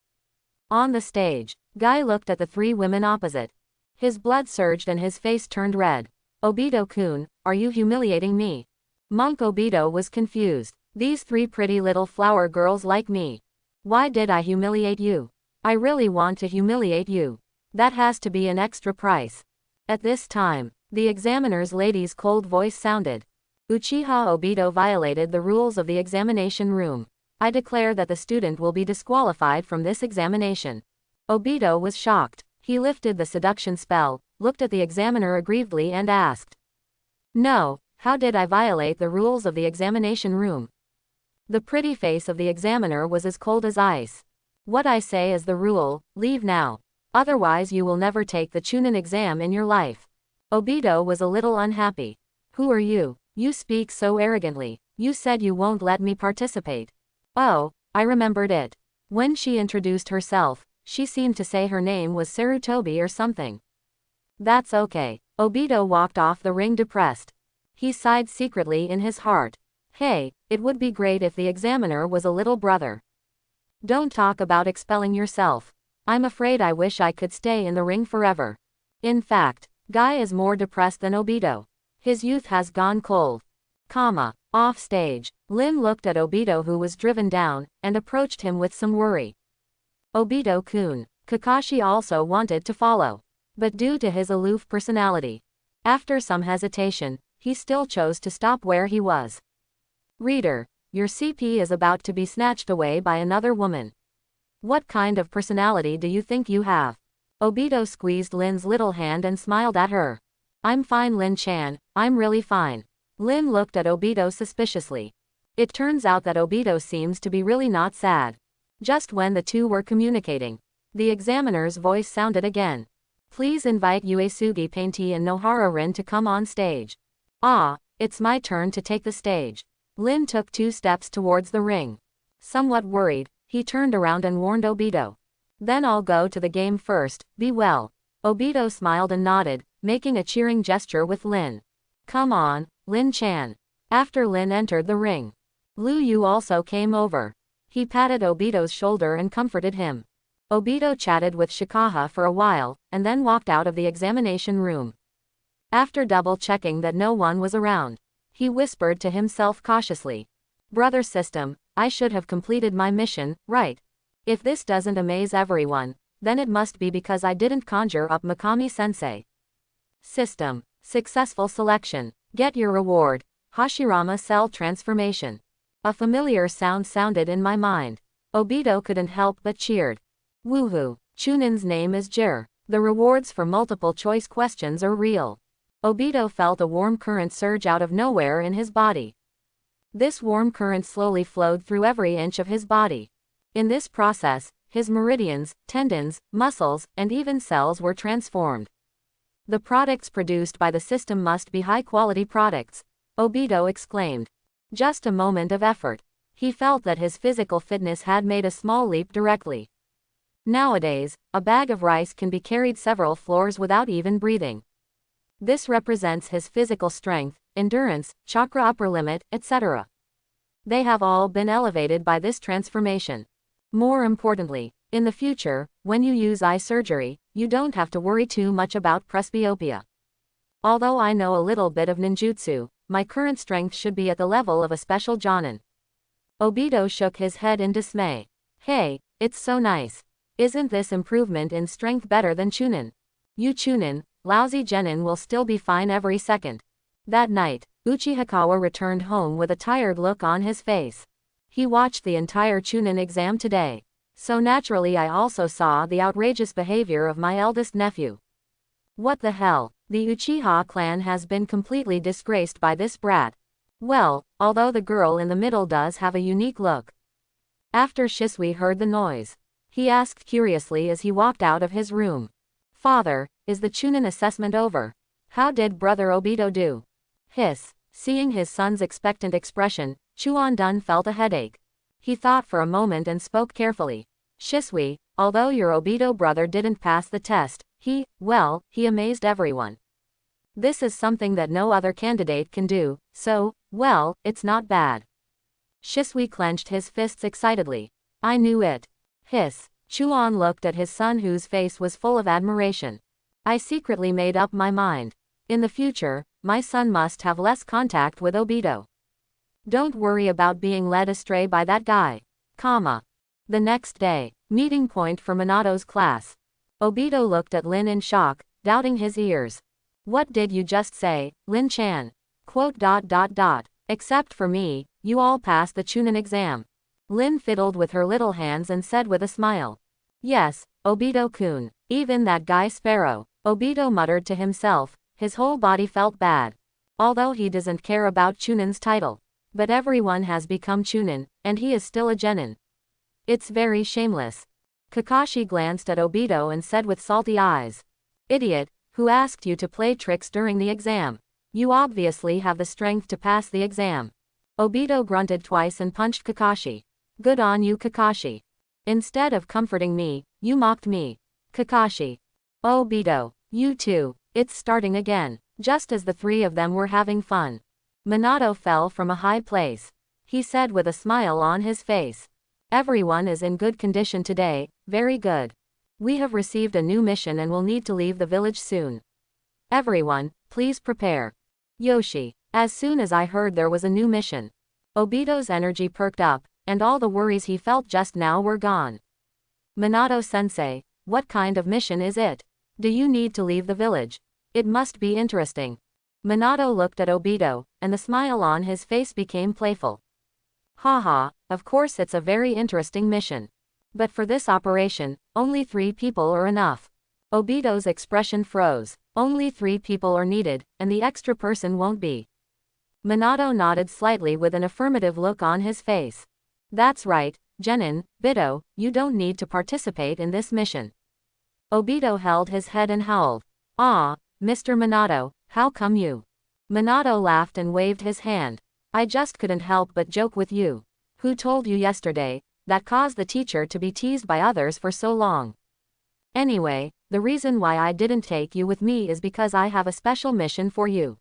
On the stage, Guy looked at the 3 women opposite. His blood surged and his face turned red. Obito-kun, are you humiliating me? Monk Obito was confused. These 3 pretty little flower girls like me. Why did I humiliate you? I really want to humiliate you. That has to be an extra price. At this time, the examiner's lady's cold voice sounded. Uchiha Obito violated the rules of the examination room. I declare that the student will be disqualified from this examination. Obito was shocked. He lifted the seduction spell, looked at the examiner aggrievedly and asked. No, how did I violate the rules of the examination room? The pretty face of the examiner was as cold as ice. What I say is the rule, leave now. Otherwise you will never take the Chunin exam in your life. Obito was a little unhappy. Who are you? You speak so arrogantly. You said you won't let me participate. Oh, I remembered it. When she introduced herself, she seemed to say her name was Sarutobi or something. That's okay. Obito walked off the ring depressed. He sighed secretly in his heart. Hey, it would be great if the examiner was a little brother. Don't talk about expelling yourself. I'm afraid I wish I could stay in the ring forever. In fact, Guy is more depressed than Obito. His youth has gone cold. Off stage, Lin looked at Obito, who was driven down, and approached him with some worry. Obito-kun, Kakashi also wanted to follow. But due to his aloof personality, after some hesitation, he still chose to stop where he was. Reader, your CP is about to be snatched away by another woman. What kind of personality do you think you have? Obito squeezed Lin's little hand and smiled at her. I'm fine, Lin-chan, I'm really fine. Lin looked at Obito suspiciously. It turns out that Obito seems to be really not sad. Just when the two were communicating, the examiner's voice sounded again. Please invite Uesugi Painty and Nohara Rin to come on stage. It's my turn to take the stage. Lin took 2 steps towards the ring. Somewhat worried, he turned around and warned Obito. Then I'll go to the game first, be well. Obito smiled and nodded, making a cheering gesture with Lin. Come on, Lin-chan. After Lin entered the ring, Liu Yu also came over. He patted Obito's shoulder and comforted him. Obito chatted with Shikaha for a while, and then walked out of the examination room. After double-checking that no one was around, he whispered to himself cautiously. Brother system, I should have completed my mission, right? If this doesn't amaze everyone, then it must be because I didn't conjure up Mikami-sensei. System, successful selection. Get your reward. Hashirama Cell Transformation. A familiar sound sounded in my mind. Obito couldn't help but cheered. Woohoo, Chunin's name is Jir. The rewards for multiple choice questions are real. Obito felt a warm current surge out of nowhere in his body. This warm current slowly flowed through every inch of his body. In this process, his meridians, tendons, muscles, and even cells were transformed. The products produced by the system must be high-quality products, Obito exclaimed. Just a moment of effort. He felt that his physical fitness had made a small leap directly. Nowadays, a bag of rice can be carried several floors without even breathing. This represents his physical strength, endurance, chakra upper limit, etc. They have all been elevated by this transformation. More importantly, in the future, when you use eye surgery, you don't have to worry too much about presbyopia. Although I know a little bit of ninjutsu, my current strength should be at the level of a special Jonin. Obito shook his head in dismay. Hey, it's so nice. Isn't this improvement in strength better than Chunin? You Chunin, lousy genin will still be fine every second. That night, Uchiha returned home with a tired look on his face. He watched the entire Chunin exam today. So naturally I also saw the outrageous behavior of my eldest nephew. What the hell? The Uchiha clan has been completely disgraced by this brat. Well, although the girl in the middle does have a unique look. After Shisui heard the noise, he asked curiously as he walked out of his room. Father, is the Chunin assessment over? How did brother Obito do? Hiss. Seeing his son's expectant expression, Chuan-dun felt a headache. He thought for a moment and spoke carefully. Shisui, although your Obito brother didn't pass the test, he amazed everyone. This is something that no other candidate can do, so, it's not bad. Shisui clenched his fists excitedly. I knew it. Hiss. Chuan looked at his son whose face was full of admiration. I secretly made up my mind. In the future, my son must have less contact with Obito. Don't worry about being led astray by that guy. The next day, meeting point for Minato's class. Obito looked at Lin in shock, doubting his ears. What did you just say, Lin-chan? Except for me, you all passed the Chunin exam. Lin fiddled with her little hands and said with a smile. Yes, Obito-kun, even that guy Sparrow. Obito muttered to himself, his whole body felt bad. Although he doesn't care about Chunin's title. But everyone has become Chunin, and he is still a genin. It's very shameless. Kakashi glanced at Obito and said with salty eyes. Idiot, who asked you to play tricks during the exam? You obviously have the strength to pass the exam. Obito grunted twice and punched Kakashi. Good on you, Kakashi. Instead of comforting me, you mocked me. Kakashi. Obito, you too, it's starting again. Just as the three of them were having fun, Minato fell from a high place. He said with a smile on his face. Everyone is in good condition today, very good. We have received a new mission and will need to leave the village soon. Everyone, please prepare. Yoshi. As soon as I heard there was a new mission, Obito's energy perked up, and all the worries he felt just now were gone. Minato-sensei, what kind of mission is it? Do you need to leave the village? It must be interesting. Minato looked at Obito, and the smile on his face became playful. Haha, of course it's a very interesting mission. But for this operation, only 3 people are enough. Obito's expression froze. Only 3 people are needed, and the extra person won't be. Minato nodded slightly with an affirmative look on his face. That's right, Genin, Bito, you don't need to participate in this mission. Obito held his head and howled. Ah, Mr. Minato, how come you? Minato laughed and waved his hand. I just couldn't help but joke with you. Who told you yesterday, that caused the teacher to be teased by others for so long? Anyway, the reason why I didn't take you with me is because I have a special mission for you.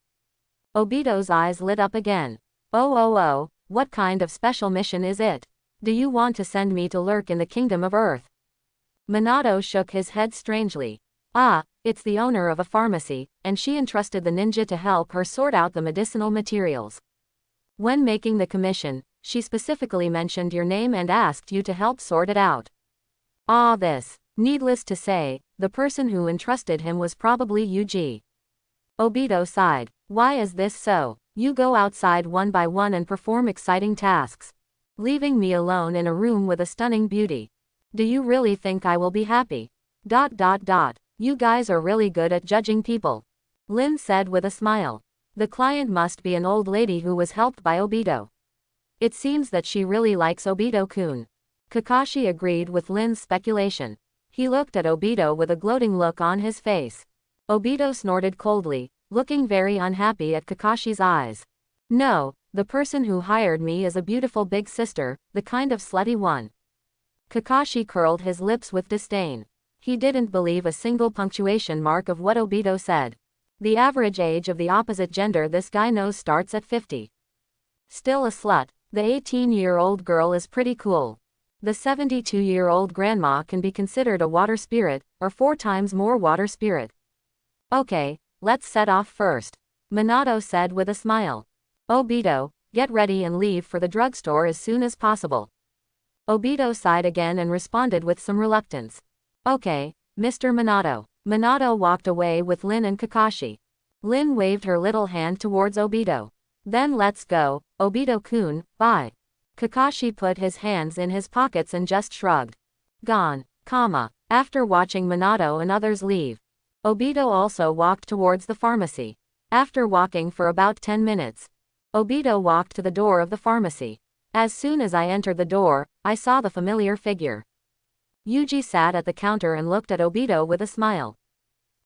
Obito's eyes lit up again. Oh, what kind of special mission is it? Do you want to send me to lurk in the kingdom of Earth? Minato shook his head strangely. It's the owner of a pharmacy, and she entrusted the ninja to help her sort out the medicinal materials. When making the commission, she specifically mentioned your name and asked you to help sort it out. This. Needless to say, the person who entrusted him was probably Yuji. Obito sighed. Why is this so? You go outside one by one and perform exciting tasks, leaving me alone in a room with a stunning beauty. Do you really think I will be happy? You guys are really good at judging people. Lin said with a smile. The client must be an old lady who was helped by Obito. It seems that she really likes Obito-kun. Kakashi agreed with Lin's speculation. He looked at Obito with a gloating look on his face. Obito snorted coldly, looking very unhappy at Kakashi's eyes. No, the person who hired me is a beautiful big sister, the kind of slutty one. Kakashi curled his lips with disdain. He didn't believe a single punctuation mark of what Obito said. The average age of the opposite gender this guy knows starts at 50. Still a slut, the 18-year-old girl is pretty cool. The 72-year-old grandma can be considered a water spirit, or 4 times more water spirit. Okay, let's set off first. Minato said with a smile. Obito, get ready and leave for the drugstore as soon as possible. Obito sighed again and responded with some reluctance. Okay, Mr. Minato. Minato walked away with Lin and Kakashi. Lin waved her little hand towards Obito. Then let's go, Obito-kun, bye. Kakashi put his hands in his pockets and just shrugged. Gone, comma. After watching Minato and others leave, Obito also walked towards the pharmacy. After walking for about 10 minutes, Obito walked to the door of the pharmacy. As soon as I entered the door, I saw the familiar figure. Yuji sat at the counter and looked at Obito with a smile.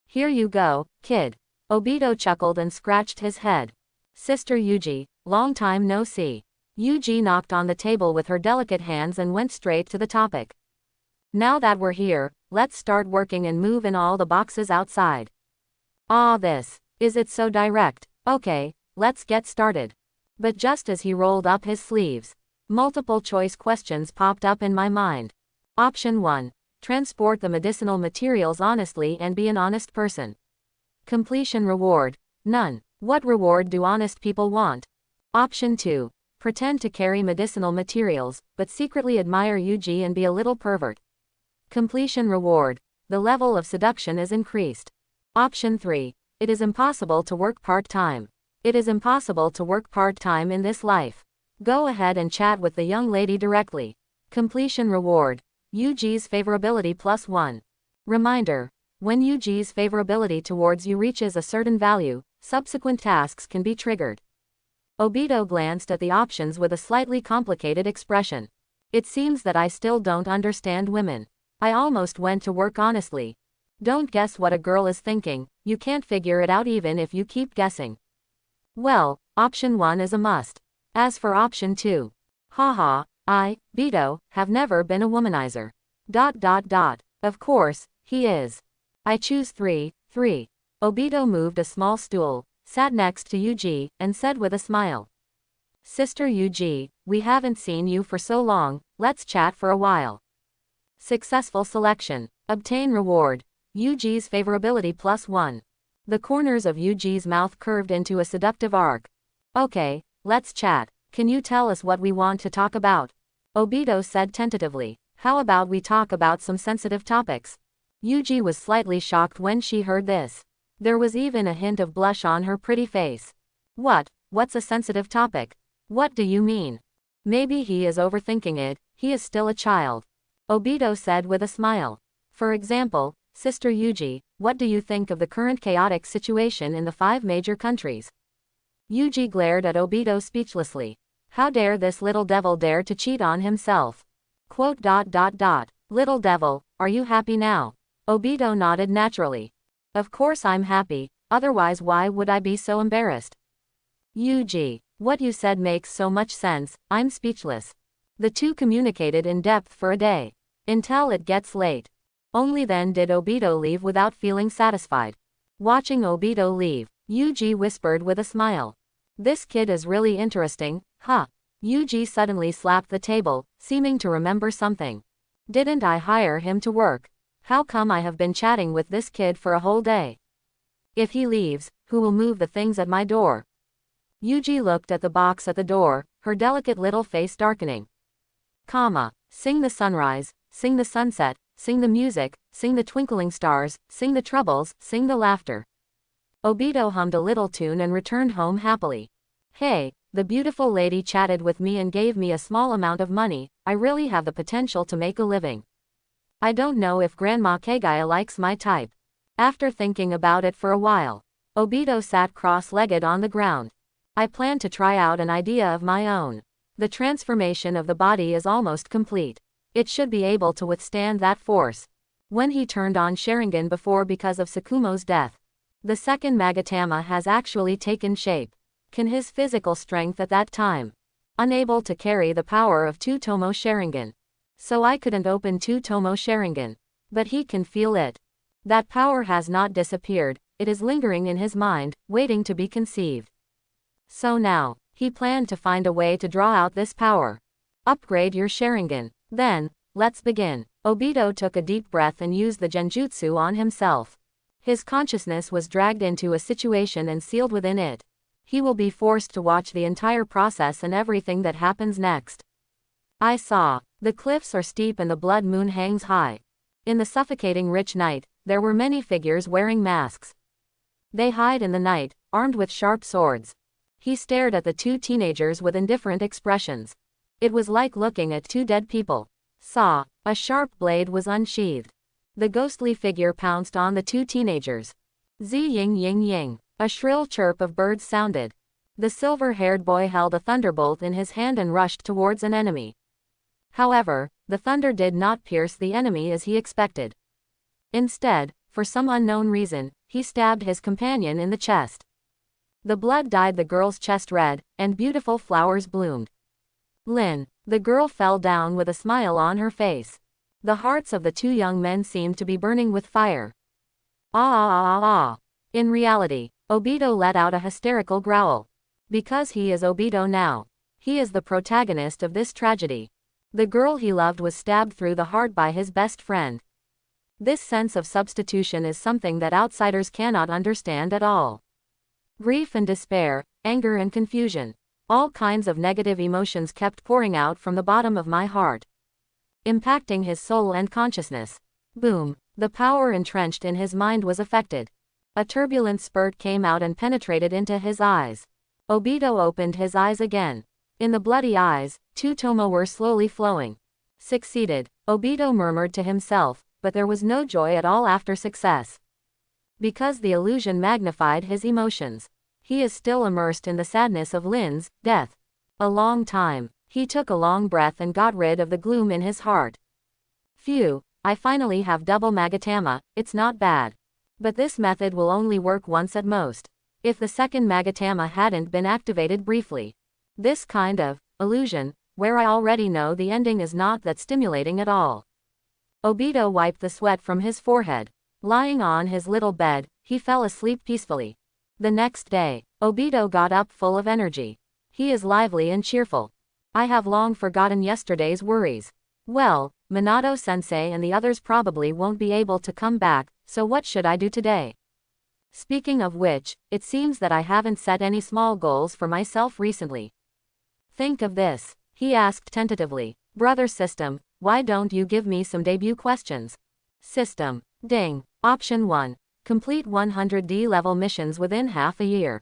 Here you go, kid. Obito chuckled and scratched his head. Sister Yuji, long time no see. Yuji knocked on the table with her delicate hands and went straight to the topic. Now that we're here, let's start working and move in all the boxes outside. Ah, is it so direct? Okay, let's get started. But just as he rolled up his sleeves, multiple choice questions popped up in my mind. Option 1. Transport the medicinal materials honestly and be an honest person. Completion reward. None. What reward do honest people want? Option 2. Pretend to carry medicinal materials, but secretly admire Yuji and be a little pervert. Completion reward. The level of seduction is increased. Option 3. It is impossible to work part-time. It is impossible to work part-time in this life. Go ahead and chat with the young lady directly. Completion reward. Yuji's favorability +1. Reminder. When Yuji's favorability towards you reaches a certain value, subsequent tasks can be triggered. Obito glanced at the options with a slightly complicated expression. It seems that I still don't understand women. I almost went to work honestly. Don't guess what a girl is thinking, you can't figure it out even if you keep guessing. Well, option 1 is a must. As for option 2. Haha, Obito, have never been a womanizer. Of course, he is. I choose 3. Obito moved a small stool, sat next to Yuji, and said with a smile. Sister Yuji, we haven't seen you for so long, let's chat for a while. Successful selection. Obtain reward. Yuji's favorability +1. The corners of Yuji's mouth curved into a seductive arc. Okay, let's chat. Can you tell us what we want to talk about? Obito said tentatively. How about we talk about some sensitive topics? Yuji was slightly shocked when she heard this. There was even a hint of blush on her pretty face. What's a sensitive topic? What do you mean? Maybe he is overthinking it, he is still a child. Obito said with a smile. For example, Sister Yuji, what do you think of the current chaotic situation in the 5 major countries? Yuji glared at Obito speechlessly. How dare this little devil dare to cheat on himself? Quote. Little devil, are you happy now? Obito nodded naturally. Of course I'm happy, otherwise why would I be so embarrassed? Yuji, what you said makes so much sense, I'm speechless. The two communicated in depth for a day. Until it gets late. Only then did Obito leave without feeling satisfied. Watching Obito leave, Yuji whispered with a smile. This kid is really interesting, huh? Yuji suddenly slapped the table, seeming to remember something. Didn't I hire him to work? How come I have been chatting with this kid for a whole day? If he leaves, who will move the things at my door? Yuji looked at the box at the door, her delicate little face darkening. Sing the sunrise, sing the sunset, sing the music, sing the twinkling stars, sing the troubles, sing the laughter. Obito hummed a little tune and returned home happily. Hey, the beautiful lady chatted with me and gave me a small amount of money, I really have the potential to make a living. I don't know if Grandma Kagaya likes my type. After thinking about it for a while, Obito sat cross-legged on the ground. I plan to try out an idea of my own. The transformation of the body is almost complete. It should be able to withstand that force. When he turned on Sharingan before because of Sakumo's death, the second Magatama has actually taken shape. Can his physical strength at that time, unable to carry the power of 2 Tomo Sharingan. So I couldn't open 2 Tomo Sharingan. But he can feel it. That power has not disappeared, it is lingering in his mind, waiting to be conceived. So now, he planned to find a way to draw out this power. Upgrade your Sharingan. Then, let's begin. Obito took a deep breath and used the genjutsu on himself. His consciousness was dragged into a situation and sealed within it. He will be forced to watch the entire process and everything that happens next. I saw. The cliffs are steep and the blood moon hangs high. In the suffocating rich night, there were many figures wearing masks. They hide in the night, armed with sharp swords. He stared at the 2 teenagers with indifferent expressions. It was like looking at 2 dead people. Saw. A sharp blade was unsheathed. The ghostly figure pounced on the 2 teenagers. Zi ying ying ying. A shrill chirp of birds sounded. The silver-haired boy held a thunderbolt in his hand and rushed towards an enemy. However, the thunder did not pierce the enemy as he expected. Instead, for some unknown reason, he stabbed his companion in the chest. The blood dyed the girl's chest red, and beautiful flowers bloomed. Lin. The girl fell down with a smile on her face. The hearts of the 2 young men seemed to be burning with fire. Ah. In reality, Obito let out a hysterical growl. Because he is Obito now. He is the protagonist of this tragedy. The girl he loved was stabbed through the heart by his best friend. This sense of substitution is something that outsiders cannot understand at all. Grief and despair, anger and confusion. All kinds of negative emotions kept pouring out from the bottom of my heart, impacting his soul and consciousness. Boom. The power entrenched in his mind was affected. A turbulent spurt came out and penetrated into his eyes. Obito opened his eyes again. In the bloody eyes, 2 Tomo were slowly flowing. Succeeded, Obito murmured to himself, but there was no joy at all after success. Because the illusion magnified his emotions. He is still immersed in the sadness of Lin's death. A long time. He took a long breath and got rid of the gloom in his heart. Phew, I finally have double Magatama, it's not bad. But this method will only work once at most. If the second Magatama hadn't been activated briefly. This kind of illusion, where I already know the ending, is not that stimulating at all. Obito wiped the sweat from his forehead. Lying on his little bed, he fell asleep peacefully. The next day, Obito got up full of energy. He is lively and cheerful. I have long forgotten yesterday's worries. Well, Minato-sensei and the others probably won't be able to come back, so what should I do today? Speaking of which, it seems that I haven't set any small goals for myself recently. Think of this, he asked tentatively. Brother System, why don't you give me some debut questions? System. Ding. Option 1. Complete 100D level missions within half a year.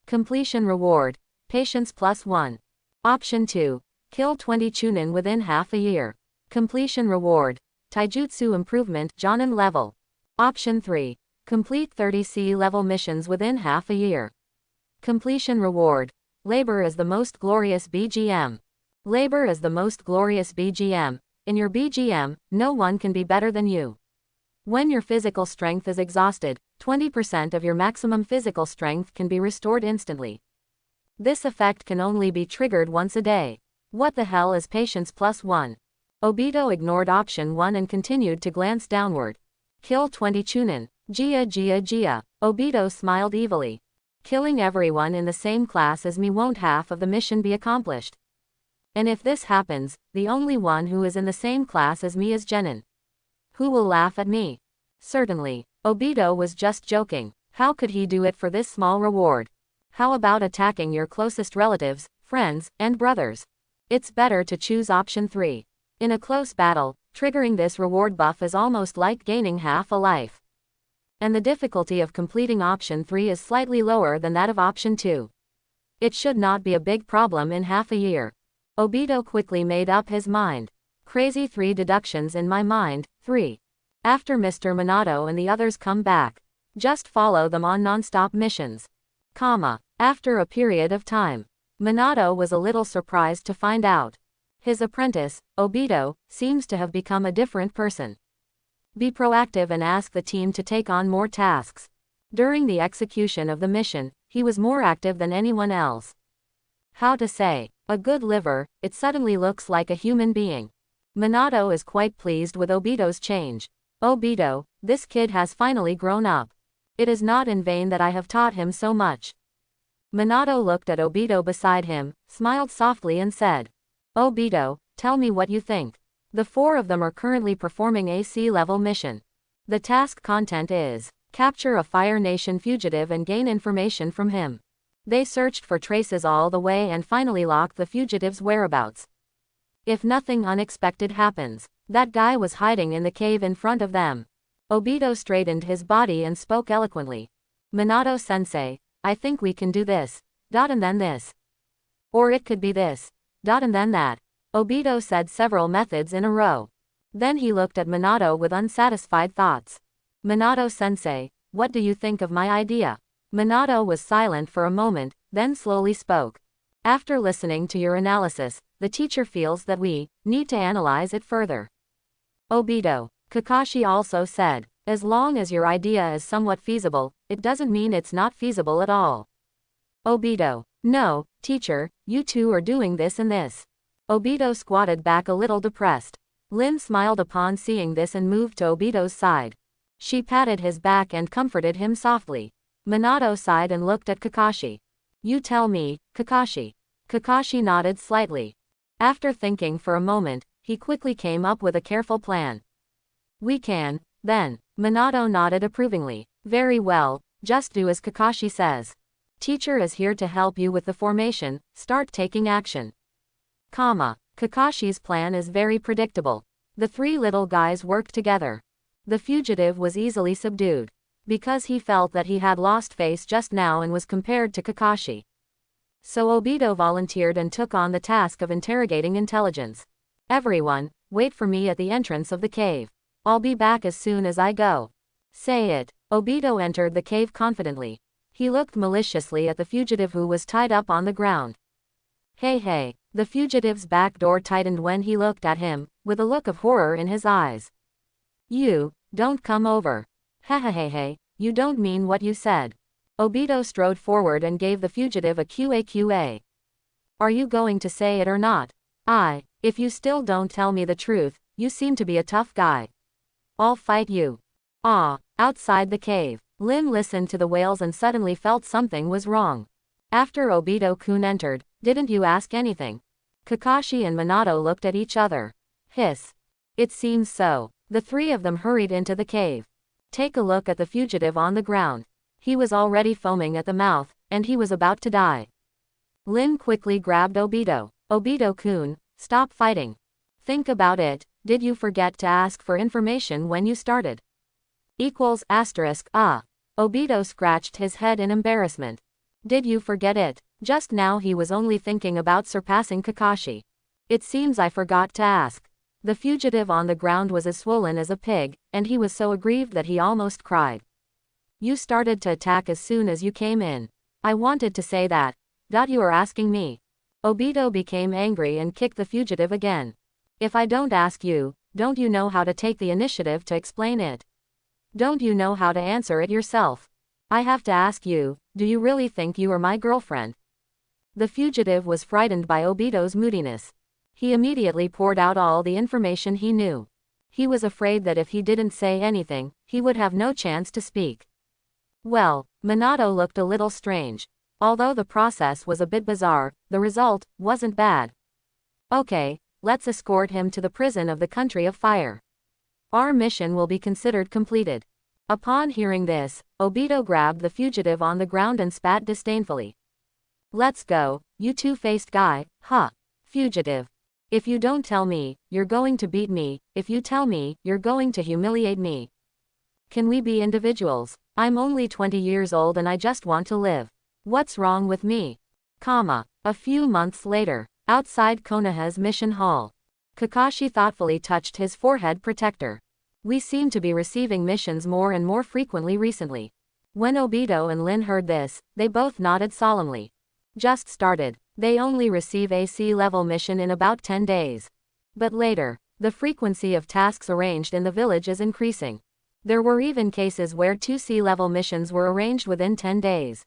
Completion reward. Patience +1. Option 2. Kill 20 Chunin within half a year. Completion reward. Taijutsu improvement Jonin level. Option 3. Complete 30 C level missions within half a year. Completion reward. Labor is the most glorious BGM. Labor is the most glorious BGM. In your BGM, no one can be better than you. When your physical strength is exhausted, 20% of your maximum physical strength can be restored instantly. This effect can only be triggered once a day. What the hell is patience +1? Obito ignored option 1 and continued to glance downward. Kill 20 Chunin. Gia. Obito smiled evilly. Killing everyone in the same class as me won't half of the mission be accomplished. And if this happens, the only one who is in the same class as me is Genin. Who will laugh at me? Certainly, Obito was just joking. How could he do it for this small reward? How about attacking your closest relatives, friends, and brothers? It's better to choose option 3. In a close battle, triggering this reward buff is almost like gaining half a life. And the difficulty of completing option 3 is slightly lower than that of option 2. It should not be a big problem in half a year. Obito quickly made up his mind. Crazy 3 deductions in my mind. 3. After Mr. Minato and the others come back. Just follow them on non-stop missions. After a period of time, Minato was a little surprised to find out. His apprentice, Obito, seems to have become a different person. Be proactive and ask the team to take on more tasks. During the execution of the mission, he was more active than anyone else. How to say, a good liver, it suddenly looks like a human being. Minato is quite pleased with Obito's change. Obito, this kid has finally grown up. It is not in vain that I have taught him so much. Minato looked at Obito beside him, smiled softly and said, Obito, tell me what you think. The four of them are currently performing a C-level mission. The task content is, capture a Fire Nation fugitive and gain information from him. They searched for traces all the way and finally locked the fugitive's whereabouts. If nothing unexpected happens, that guy was hiding in the cave in front of them. Obito straightened his body and spoke eloquently. Minato-sensei, I think we can do this. And then this. Or it could be this. And then that. Obito said several methods in a row. Then he looked at Minato with unsatisfied thoughts. Minato-sensei, what do you think of my idea? Minato was silent for a moment, then slowly spoke. After listening to your analysis, the teacher feels that we need to analyze it further. Obito, Kakashi also said, as long as your idea is somewhat feasible, it doesn't mean it's not feasible at all. Obito, no, teacher, you two are doing this and this. Obito squatted back a little depressed. Lin smiled upon seeing this and moved to Obito's side. She patted his back and comforted him softly. Minato sighed and looked at Kakashi. You tell me, Kakashi. Kakashi nodded slightly. After thinking for a moment, he quickly came up with a careful plan. We can, then. Minato nodded approvingly. Very well, just do as Kakashi says. Teacher is here to help you with the formation, start taking action. Kakashi's plan is very predictable. The three little guys worked together. The fugitive was easily subdued. Because he felt that he had lost face just now and was compared to Kakashi. So Obito volunteered and took on the task of interrogating intelligence. Everyone, wait for me at the entrance of the cave. I'll be back as soon as I go. Say it. Obito entered the cave confidently. He looked maliciously at the fugitive who was tied up on the ground. Hey. The fugitive's back door tightened when he looked at him, with a look of horror in his eyes. You, don't come over. Hey, you don't mean what you said. Obito strode forward and gave the fugitive a QA. Are you going to say it or not? If you still don't tell me the truth, you seem to be a tough guy. I'll fight you. Outside the cave, Lin listened to the wails and suddenly felt something was wrong. After Obito-kun entered, didn't you ask anything? Kakashi and Minato looked at each other. Hiss. It seems so. The three of them hurried into the cave. Take a look at the fugitive on the ground. He was already foaming at the mouth, and he was about to die. Lin quickly grabbed Obito. Obito-kun, stop fighting. Think about it, did you forget to ask for information when you started? Obito scratched his head in embarrassment. Did you forget it? Just now he was only thinking about surpassing Kakashi. It seems I forgot to ask. The fugitive on the ground was as swollen as a pig, and he was so aggrieved that he almost cried. You started to attack as soon as you came in. I wanted to say that. You are asking me. Obito became angry and kicked the fugitive again. If I don't ask you, don't you know how to take the initiative to explain it? Don't you know how to answer it yourself? I have to ask you, do you really think you are my girlfriend? The fugitive was frightened by Obito's moodiness. He immediately poured out all the information he knew. He was afraid that if he didn't say anything, he would have no chance to speak. Well, Minato looked a little strange. Although the process was a bit bizarre, the result wasn't bad. Okay, let's escort him to the prison of the country of fire. Our mission will be considered completed. Upon hearing this, Obito grabbed the fugitive on the ground and spat disdainfully. Let's go, you two-faced guy, fugitive. If you don't tell me, you're going to beat me. If you tell me, you're going to humiliate me. Can we be individuals? I'm only 20 years old and I just want to live. What's wrong with me? A few months later, outside Konoha's mission hall. Kakashi thoughtfully touched his forehead protector. We seem to be receiving missions more and more frequently recently. When Obito and Lin heard this, they both nodded solemnly. Just started. They only receive a C-level mission in about 10 days. But later, the frequency of tasks arranged in the village is increasing. There were even cases where 2 C-level missions were arranged within 10 days.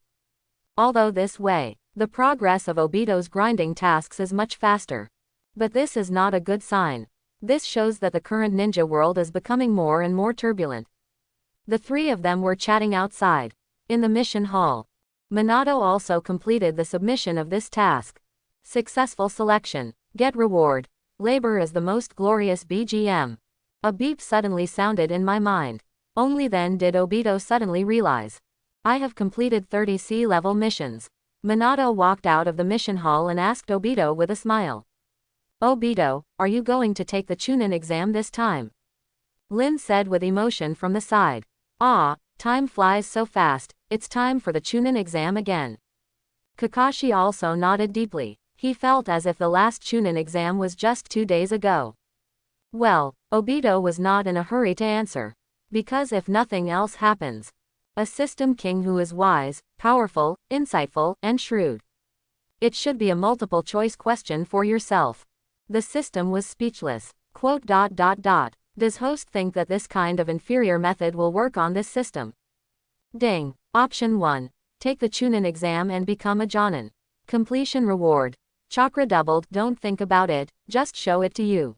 Although this way, the progress of Obito's grinding tasks is much faster. But this is not a good sign. This shows that the current ninja world is becoming more and more turbulent. The three of them were chatting outside, in the mission hall. Minato also completed the submission of this task. Successful selection. Get reward. Labor is the most glorious BGM. A beep suddenly sounded in my mind. Only then did Obito suddenly realize. I have completed 30 C-level missions. Minato walked out of the mission hall and asked Obito with a smile. Obito, are you going to take the Chunin exam this time? Lin said with emotion from the side. Ah, time flies so fast, it's time for the Chunin exam again. Kakashi also nodded deeply. He felt as if the last Chunin exam was just 2 days ago. Well, Obito was not in a hurry to answer. Because if nothing else happens, a system king who is wise, powerful, insightful, and shrewd. It should be a multiple choice question for yourself. The system was speechless. Quote. Does host think that this kind of inferior method will work on this system? Ding. Option 1. Take the Chunin exam and become a Jonin. Completion reward. Chakra doubled. Don't think about it, just show it to you.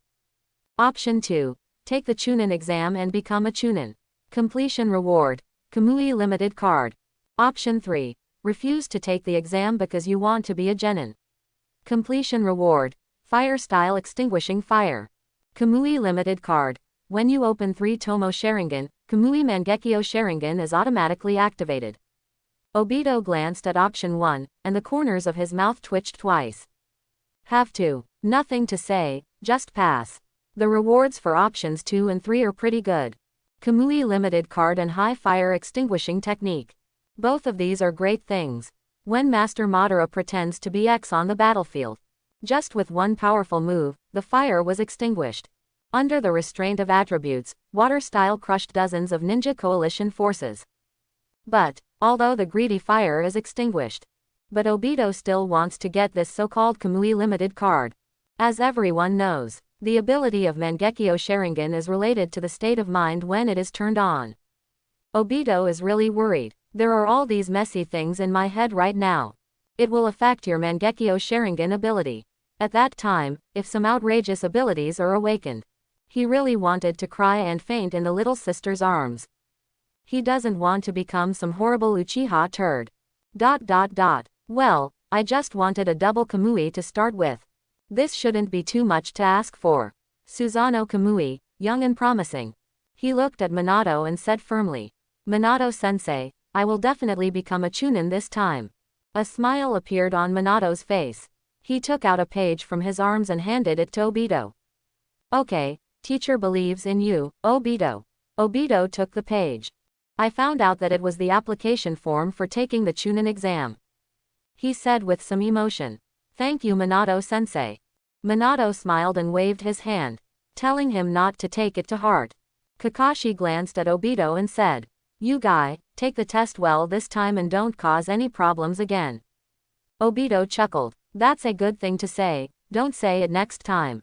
Option 2. Take the Chunin exam and become a Chunin. Completion reward. Kamui limited card. Option 3. Refuse to take the exam because you want to be a genin. Completion reward. Fire style extinguishing fire. Kamui limited card. When you open 3 Tomo Sharingan, Kamui Mangekyo Sharingan is automatically activated. Obito glanced at option 1, and the corners of his mouth twitched twice. Have to. Nothing to say, just pass. The rewards for options 2 and 3 are pretty good. Kamui limited card and high fire extinguishing technique. Both of these are great things. When Master Madara pretends to be X on the battlefield, just with one powerful move, the fire was extinguished. Under the restraint of attributes, water style crushed dozens of ninja coalition forces. But, although the greedy fire is extinguished, but Obito still wants to get this so-called Kamui limited card. As everyone knows, the ability of Mangekyo Sharingan is related to the state of mind when it is turned on. Obito is really worried. There are all these messy things in my head right now. It will affect your Mangekyo Sharingan ability. At that time, if some outrageous abilities are awakened. He really wanted to cry and faint in the little sister's arms. He doesn't want to become some horrible Uchiha turd. Well, I just wanted a double Kamui to start with. This shouldn't be too much to ask for. Susanoo Kamui, young and promising. He looked at Minato and said firmly. Minato-sensei, I will definitely become a Chunin this time. A smile appeared on Minato's face. He took out a page from his arms and handed it to Obito. Okay, teacher believes in you, Obito. Obito took the page. I found out that it was the application form for taking the Chunin exam. He said with some emotion. Thank you, Minato-sensei. Minato smiled and waved his hand, telling him not to take it to heart. Kakashi glanced at Obito and said, You guy, take the test well this time and don't cause any problems again. Obito chuckled. That's a good thing to say, don't say it next time.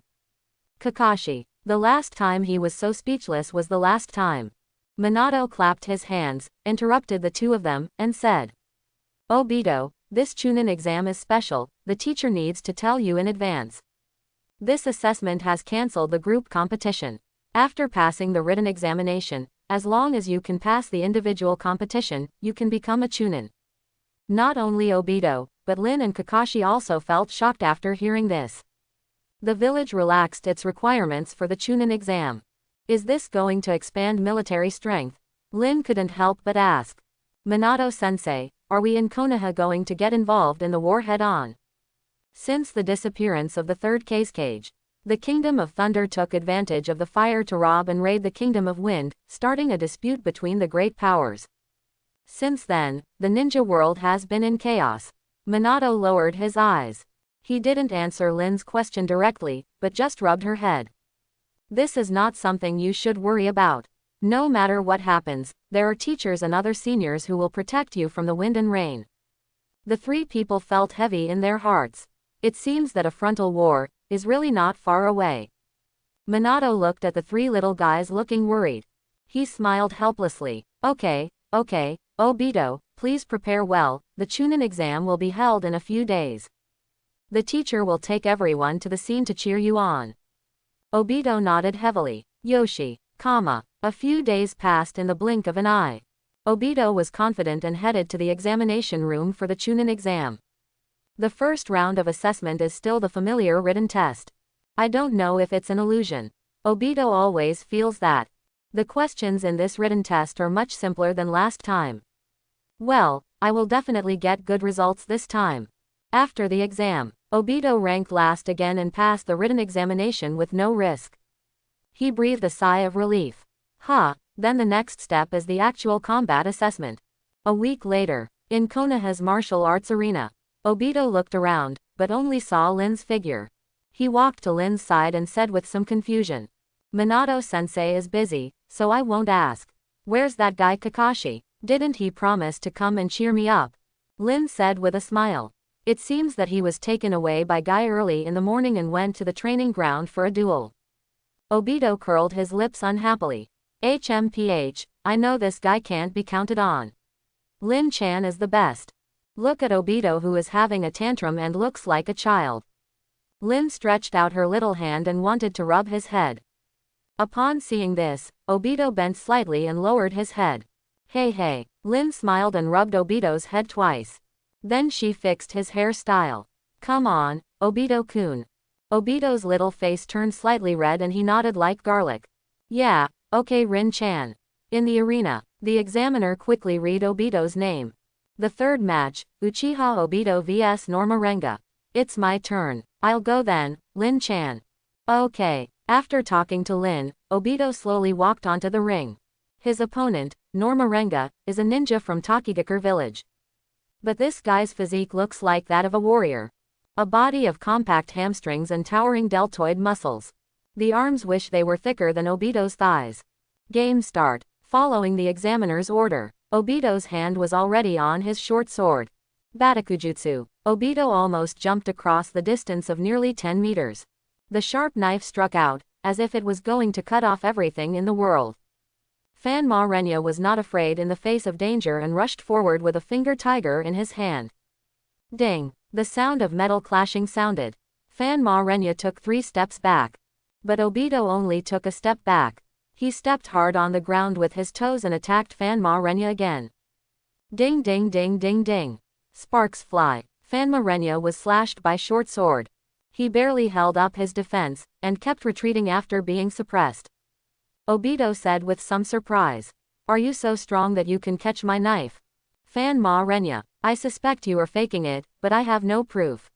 Kakashi. The last time he was so speechless was the last time. Minato clapped his hands, interrupted the two of them, and said. Obito, this Chunin exam is special, the teacher needs to tell you in advance. This assessment has cancelled the group competition. After passing the written examination, as long as you can pass the individual competition, you can become a Chunin. Not only Obito, but Lin and Kakashi also felt shocked after hearing this. The village relaxed its requirements for the Chunin exam. Is this going to expand military strength? Lin couldn't help but ask. Minato-sensei, are we in Konoha going to get involved in the war head-on? Since the disappearance of the third Cage, the Kingdom of Thunder took advantage of the fire to rob and raid the Kingdom of Wind, starting a dispute between the great powers. Since then, the ninja world has been in chaos. Minato lowered his eyes. He didn't answer Lin's question directly, but just rubbed her head. This is not something you should worry about. No matter what happens, there are teachers and other seniors who will protect you from the wind and rain. The three people felt heavy in their hearts. It seems that a frontal war is really not far away. Minato looked at the three little guys looking worried. He smiled helplessly. Okay, Obito, please prepare well, the Chunin exam will be held in a few days. The teacher will take everyone to the scene to cheer you on. Obito nodded heavily. Yoshi, a few days passed in the blink of an eye. Obito was confident and headed to the examination room for the Chunin exam. The first round of assessment is still the familiar written test. I don't know if it's an illusion. Obito always feels that. The questions in this written test are much simpler than last time. Well, I will definitely get good results this time. After the exam, Obito ranked last again and passed the written examination with no risk. He breathed a sigh of relief. Then the next step is the actual combat assessment. A week later, in Konoha's martial arts arena, Obito looked around, but only saw Lin's figure. He walked to Lin's side and said with some confusion. Minato-sensei is busy, so I won't ask. Where's that guy Kakashi? Didn't he promise to come and cheer me up? Lin said with a smile. It seems that he was taken away by Guy early in the morning and went to the training ground for a duel. Obito curled his lips unhappily. HMPH, I know this guy can't be counted on. Lin-chan is the best. Look at Obito who is having a tantrum and looks like a child. Lin stretched out her little hand and wanted to rub his head. Upon seeing this, Obito bent slightly and lowered his head. Hey. Lin smiled and rubbed Obito's head twice. Then she fixed his hairstyle. Come on, Obito-kun. Obito's little face turned slightly red and he nodded like garlic. Yeah, okay Rin-chan. In the arena, the examiner quickly read Obito's name. The third match, Uchiha Obito vs Normarenga. It's my turn. I'll go then, Lin-chan. Okay. After talking to Lin, Obito slowly walked onto the ring. His opponent, Normarenga, is a ninja from Takigakure village. But this guy's physique looks like that of a warrior. A body of compact hamstrings and towering deltoid muscles. The arms wish they were thicker than Obito's thighs. Game start. Following the examiner's order, Obito's hand was already on his short sword. Batakujutsu. Obito almost jumped across the distance of nearly 10 meters. The sharp knife struck out, as if it was going to cut off everything in the world. Fan Ma Renya was not afraid in the face of danger and rushed forward with a finger tiger in his hand. Ding! The sound of metal clashing sounded. Fan Ma Renya took 3 steps back. But Obito only took a step back. He stepped hard on the ground with his toes and attacked Fan Ma Renya again. Ding ding ding ding ding. Sparks fly. Fan Ma Renya was slashed by short sword. He barely held up his defense, and kept retreating after being suppressed. Obito said with some surprise. Are you so strong that you can catch my knife? Fan Ma Renya, I suspect you are faking it, but I have no proof.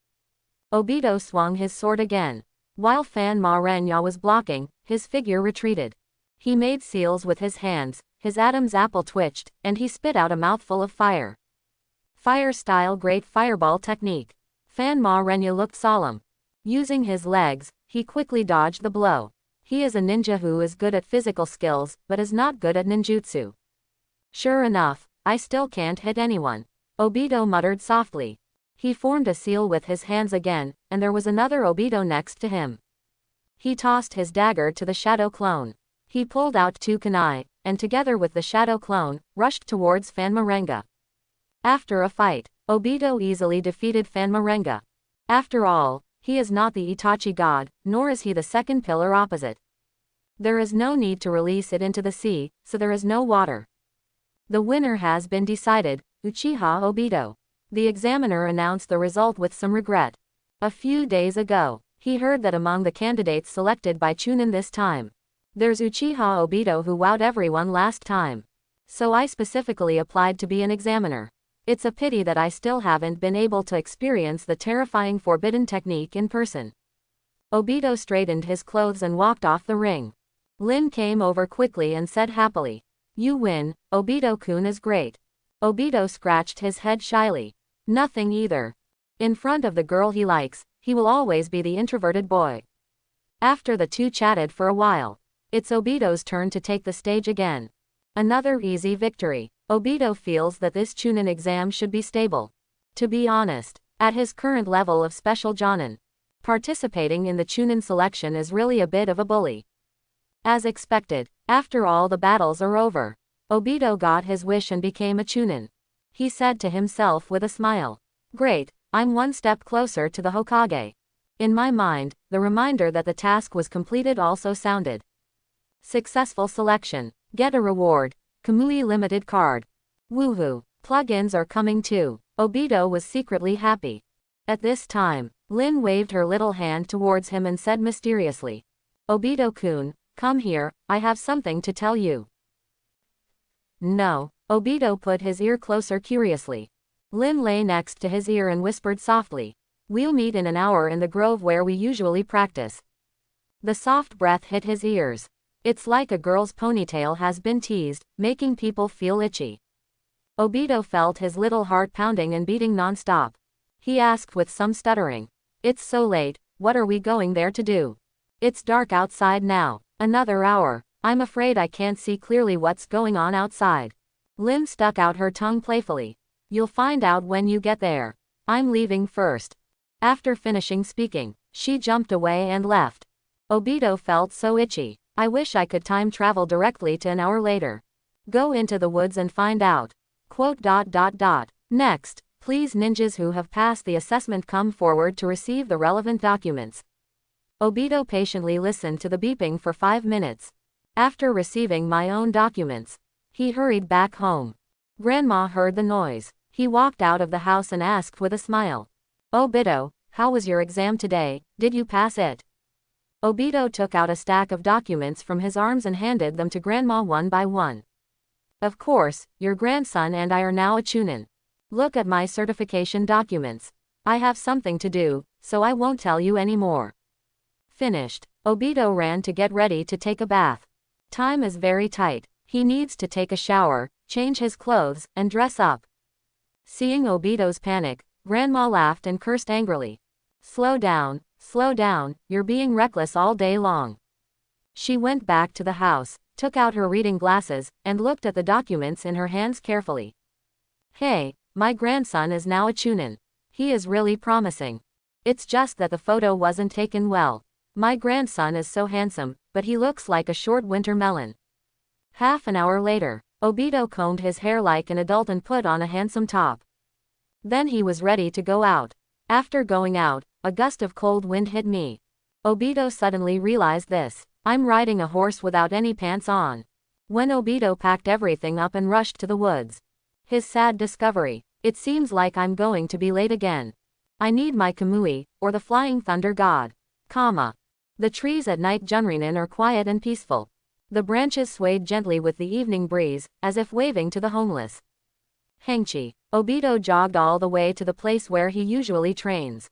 Obito swung his sword again. While Fan Ma Renya was blocking, his figure retreated. He made seals with his hands, his Adam's apple twitched, and he spit out a mouthful of fire. Fire-style great fireball technique. Fan Ma Renya looked solemn. Using his legs, he quickly dodged the blow. He is a ninja who is good at physical skills, but is not good at ninjutsu. Sure enough, I still can't hit anyone. Obito muttered softly. He formed a seal with his hands again, and there was another Obito next to him. He tossed his dagger to the shadow clone. He pulled out 2 kunai, and together with the shadow clone, rushed towards Fan Ma Renya. After a fight, Obito easily defeated Fan Ma Renya. After all, he is not the Itachi god, nor is he the second pillar opposite. There is no need to release it into the sea, so there is no water. The winner has been decided, Uchiha Obito. The examiner announced the result with some regret. A few days ago, he heard that among the candidates selected by Chunin this time, there's Uchiha Obito who wowed everyone last time. So I specifically applied to be an examiner. It's a pity that I still haven't been able to experience the terrifying forbidden technique in person. Obito straightened his clothes and walked off the ring. Lin came over quickly and said happily, "You win, Obito-kun is great." Obito scratched his head shyly. Nothing either. In front of the girl he likes, he will always be the introverted boy. After the two chatted for a while, It's Obito's turn to take the stage again. Another easy victory. Obito feels that this Chunin exam should be stable. To be honest, at his current level of special Jonin, participating in the Chunin selection is really a bit of a bully. As expected, after all the battles are over, Obito got his wish and became a Chunin. He said to himself with a smile, "Great, I'm one step closer to the Hokage." In my mind, the reminder that the task was completed also sounded. Successful selection. Get a reward. Kamui limited card. Woohoo. Plugins are coming too. Obito was secretly happy. At this time, Lin waved her little hand towards him and said mysteriously, "Obito-kun, come here, I have something to tell you." No. Obito put his ear closer curiously. Lin lay next to his ear and whispered softly, "We'll meet in an hour in the grove where we usually practice." The soft breath hit his ears. It's like a girl's ponytail has been teased, making people feel itchy. Obito felt his little heart pounding and beating non-stop. He asked with some stuttering, "It's so late, what are we going there to do? It's dark outside now. Another hour. I'm afraid I can't see clearly what's going on outside." Lin stuck out her tongue playfully. "You'll find out when you get there. I'm leaving first." After finishing speaking, she jumped away and left. Obito felt so itchy. I wish I could time travel directly to an hour later. Go into the woods and find out. Next, please ninjas who have passed the assessment come forward to receive the relevant documents. Obito patiently listened to the beeping for 5 minutes. After receiving my own documents, he hurried back home. Grandma heard the noise. He walked out of the house and asked with a smile, "Obito, how was your exam today, did you pass it?" Obito took out a stack of documents from his arms and handed them to Grandma one by one. "Of course, your grandson and I are now a Chunin. Look at my certification documents. I have something to do, so I won't tell you any more." Finished, Obito ran to get ready to take a bath. Time is very tight. He needs to take a shower, change his clothes, and dress up. Seeing Obito's panic, Grandma laughed and cursed angrily. Slow down, you're being reckless all day long." She went back to the house, took out her reading glasses, and looked at the documents in her hands carefully. "Hey, my grandson is now a Chunin. He is really promising. It's just that the photo wasn't taken well. My grandson is so handsome, but he looks like a short winter melon." Half an hour later, Obito combed his hair like an adult and put on a handsome top. Then he was ready to go out. After going out, a gust of cold wind hit me. Obito suddenly realized this. I'm riding a horse without any pants on. When Obito packed everything up and rushed to the woods. His sad discovery. It seems like I'm going to be late again. I need my Kamui, or the flying thunder god. The trees at night Junrinin are quiet and peaceful. The branches swayed gently with the evening breeze, as if waving to the homeless. Hengchi. Obito jogged all the way to the place where he usually trains.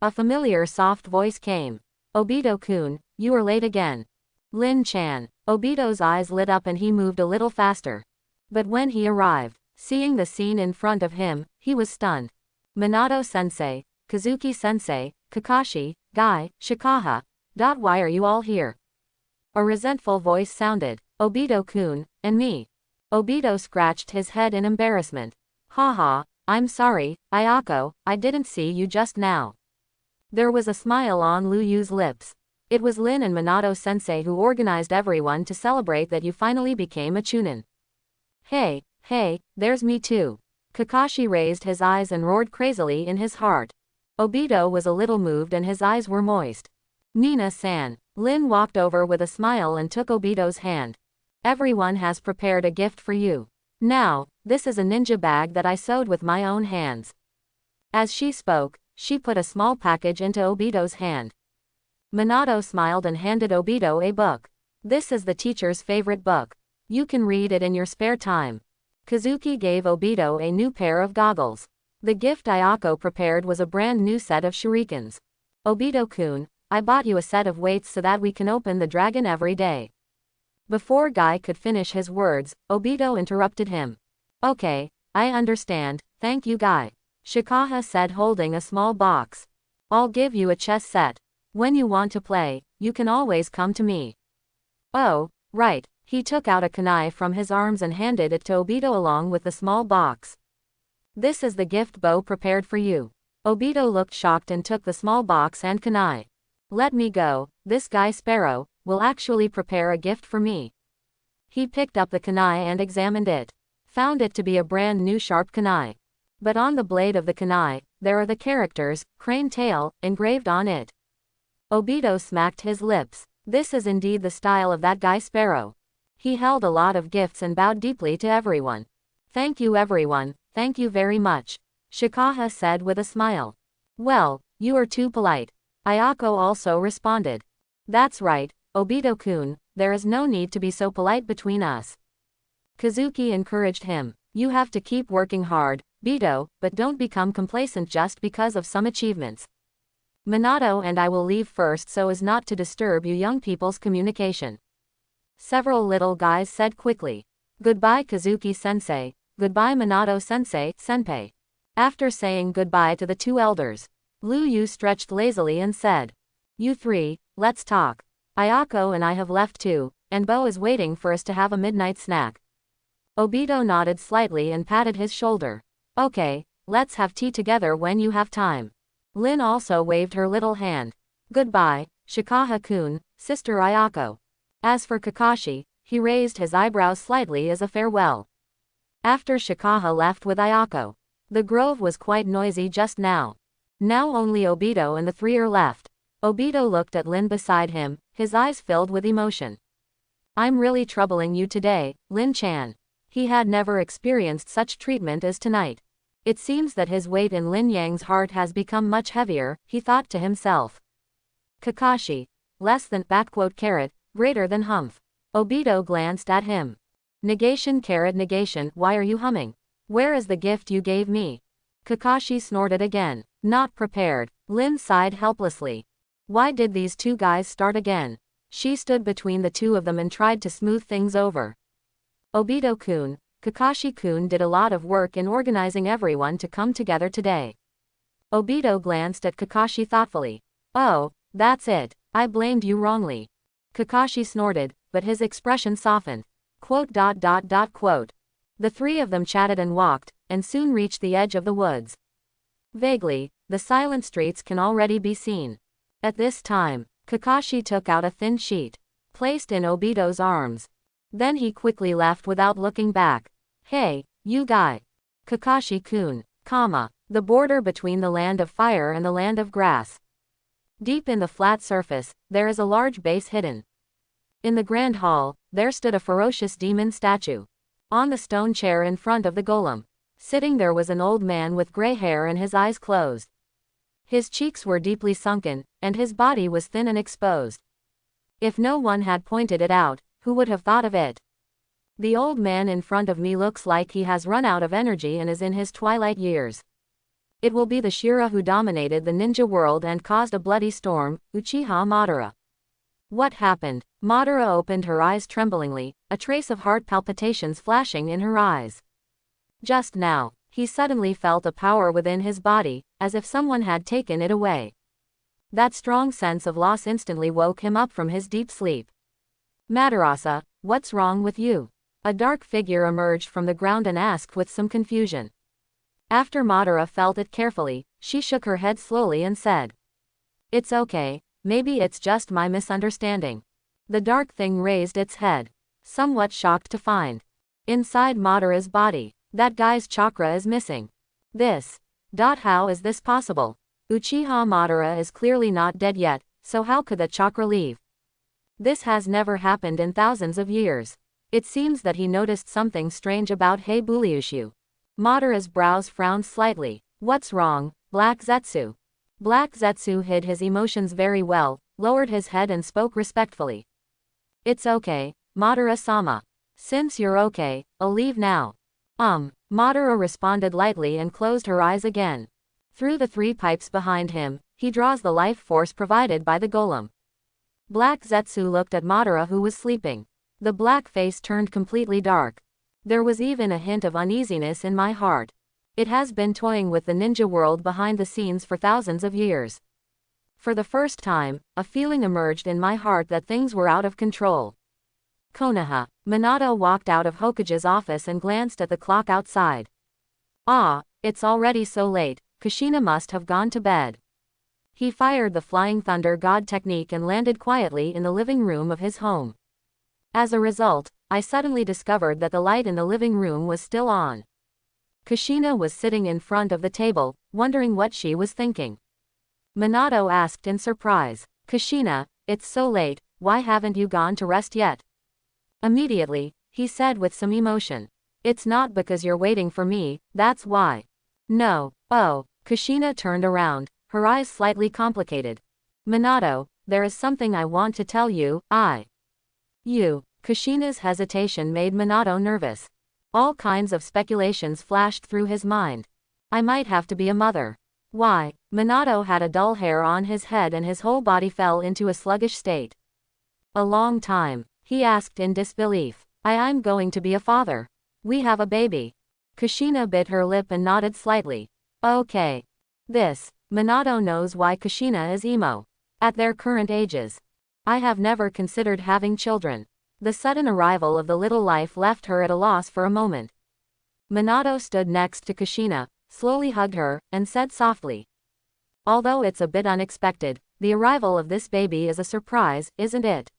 A familiar soft voice came. "Obito-kun, you are late again." Lin-chan. Obito's eyes lit up and he moved a little faster. But when he arrived, seeing the scene in front of him, he was stunned. Minato-sensei, Kazuki-sensei, Kakashi, Guy, Shikaha. Why are you all here? A resentful voice sounded. "Obito-kun, and me." Obito scratched his head in embarrassment. "Haha, I'm sorry, Ayako, I didn't see you just now." There was a smile on Liu Yu's lips. It was Lin and Minato-sensei who organized everyone to celebrate that you finally became a Chunin. Hey, there's me too." Kakashi raised his eyes and roared crazily in his heart. Obito was a little moved and his eyes were moist. "Nina-san." Lin walked over with a smile and took Obito's hand. "Everyone has prepared a gift for you. Now, this is a ninja bag that I sewed with my own hands." As she spoke, she put a small package into Obito's hand. Minato smiled and handed Obito a book. "This is the teacher's favorite book. You can read it in your spare time." Kazuki gave Obito a new pair of goggles. The gift Ayako prepared was a brand new set of shurikens. "Obito-kun, I bought you a set of weights so that we can open the dragon every day." Before Guy could finish his words, Obito interrupted him. "Okay, I understand, thank you Guy," Shikaha said holding a small box. "I'll give you a chess set. When you want to play, you can always come to me." Oh, right. He took out a kunai from his arms and handed it to Obito along with the small box. This is the gift Bo prepared for you. Obito looked shocked and took the small box and kunai. Let me go, this guy Sparrow will actually prepare a gift for me. He picked up the kunai and examined it. Found it to be a brand new sharp kunai. But on the blade of the kunai, there are the characters, crane tail, engraved on it. Obito smacked his lips. This is indeed the style of that guy Sparrow. He held a lot of gifts and bowed deeply to everyone. Thank you everyone, thank you very much, Shikaha said with a smile. Well, you are too polite. Ayako also responded. That's right, Obito-kun, there is no need to be so polite between us. Kazuki encouraged him. You have to keep working hard, Bito, but don't become complacent just because of some achievements. Minato and I will leave first so as not to disturb you young people's communication. Several little guys said quickly. Goodbye Kazuki-sensei, goodbye Minato-sensei, senpai. After saying goodbye to the two elders, Liu Yu stretched lazily and said, You three, let's talk. Ayako and I have left too, and Bo is waiting for us to have a midnight snack. Obito nodded slightly and patted his shoulder. Okay, let's have tea together when you have time. Lin also waved her little hand. Goodbye, Shikaha-kun, Sister Ayako. As for Kakashi, he raised his eyebrows slightly as a farewell. After Shikaha left with Ayako, the grove was quite noisy just now. Now only Obito and the three are left. Obito looked at Lin beside him, his eyes filled with emotion. I'm really troubling you today, Lin-chan. He had never experienced such treatment as tonight. It seems that his weight in Lin Yang's heart has become much heavier, he thought to himself. Kakashi. Less than caret, greater than humph. Obito glanced at him. Negation caret negation, why are you humming? Where is the gift you gave me? Kakashi snorted again. Not prepared. Lin sighed helplessly. Why did these two guys start again? She stood between the two of them and tried to smooth things over. Obito-kun, Kakashi-kun did a lot of work in organizing everyone to come together today. Obito glanced at Kakashi thoughtfully. Oh, that's it. I blamed you wrongly. Kakashi snorted, but his expression softened. Quote. The three of them chatted and walked, and soon reached the edge of the woods. Vaguely, the silent streets can already be seen. At this time, Kakashi took out a thin sheet, placed in Obito's arms. Then he quickly left without looking back. Hey, you guy. Kakashi-kun, the border between the land of fire and the land of grass. Deep in the flat surface, there is a large base hidden. In the grand hall, there stood a ferocious demon statue. On the stone chair in front of the golem, sitting there was an old man with gray hair and his eyes closed. His cheeks were deeply sunken, and his body was thin and exposed. If no one had pointed it out, who would have thought of it? The old man in front of me looks like he has run out of energy and is in his twilight years. It will be the Shira who dominated the ninja world and caused a bloody storm, Uchiha Madara. What happened? Madara opened her eyes tremblingly, a trace of heart palpitations flashing in her eyes. Just now, he suddenly felt a power within his body, as if someone had taken it away. That strong sense of loss instantly woke him up from his deep sleep. Madarasa, what's wrong with you? A dark figure emerged from the ground and asked with some confusion. After Madara felt it carefully, she shook her head slowly and said, It's okay, maybe it's just my misunderstanding. The dark thing raised its head, somewhat shocked to find. Inside Madara's body, that guy's chakra is missing. How is this possible? Uchiha Madara is clearly not dead yet, so how could the chakra leave? This has never happened in thousands of years. It seems that he noticed something strange about Heibuliushu. Madara's brows frowned slightly. What's wrong, Black Zetsu? Black Zetsu hid his emotions very well, lowered his head and spoke respectfully. It's okay, Madara-sama. Since you're okay, I'll leave now. Madara responded lightly and closed her eyes again. Through the three pipes behind him, he draws the life force provided by the golem. Black Zetsu looked at Madara who was sleeping. The black face turned completely dark. There was even a hint of uneasiness in my heart. It has been toying with the ninja world behind the scenes for thousands of years. For the first time, a feeling emerged in my heart that things were out of control. Konoha. Minato walked out of Hokage's office and glanced at the clock outside. Ah, it's already so late, Kushina must have gone to bed. He fired the Flying Thunder God technique and landed quietly in the living room of his home. As a result, I suddenly discovered that the light in the living room was still on. Kushina was sitting in front of the table, wondering what she was thinking. Minato asked in surprise, Kushina, it's so late, why haven't you gone to rest yet? Immediately, he said with some emotion. It's not because you're waiting for me, that's why. No. Oh, Kushina turned around, her eyes slightly complicated. Minato, there is something I want to tell you, You. Kushina's hesitation made Minato nervous. All kinds of speculations flashed through his mind. I might have to be a mother. Why? Minato had a dull hair on his head and his whole body fell into a sluggish state. A long time, he asked in disbelief. I'm going to be a father. We have a baby. Kushina bit her lip and nodded slightly. Okay. Minato knows why Kushina is emo. At their current ages. I have never considered having children. The sudden arrival of the little life left her at a loss for a moment. Minato stood next to Kushina, slowly hugged her, and said softly. Although it's a bit unexpected, the arrival of this baby is a surprise, isn't it?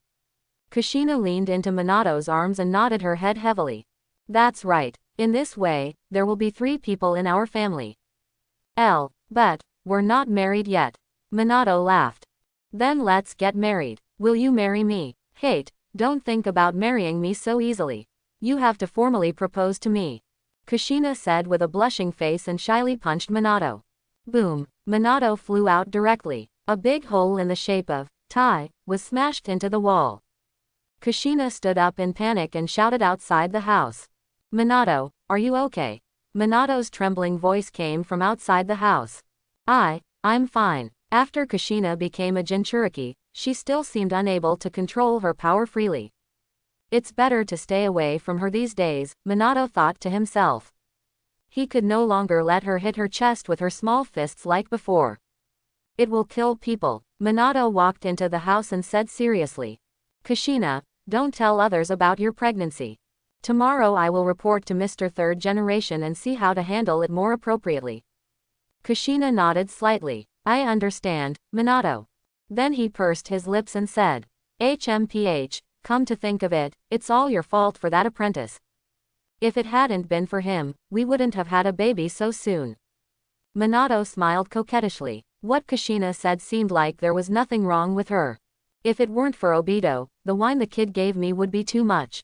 Kushina leaned into Minato's arms and nodded her head heavily. That's right. In this way, there will be 3 people in our family. But, we're not married yet. Minato laughed. Then let's get married. Will you marry me? Don't think about marrying me so easily. You have to formally propose to me. Kushina said with a blushing face and shyly punched Minato. Boom. Minato flew out directly. A big hole in the shape of tie was smashed into the wall. Kushina stood up in panic and shouted outside the house. Minato, are you okay? Minato's trembling voice came from outside the house. I'm fine. After Kushina became a Jinchuriki, she still seemed unable to control her power freely. It's better to stay away from her these days, Minato thought to himself. He could no longer let her hit her chest with her small fists like before. It will kill people. Minato walked into the house and said seriously. Kushina, don't tell others about your pregnancy. Tomorrow I will report to Mr. Third Generation and see how to handle it more appropriately. Kushina nodded slightly. I understand, Minato. Then he pursed his lips and said. HMPH, come to think of it, it's all your fault for that apprentice. If it hadn't been for him, we wouldn't have had a baby so soon. Minato smiled coquettishly. What Kushina said seemed like there was nothing wrong with her. If it weren't for Obito, the wine the kid gave me would be too much.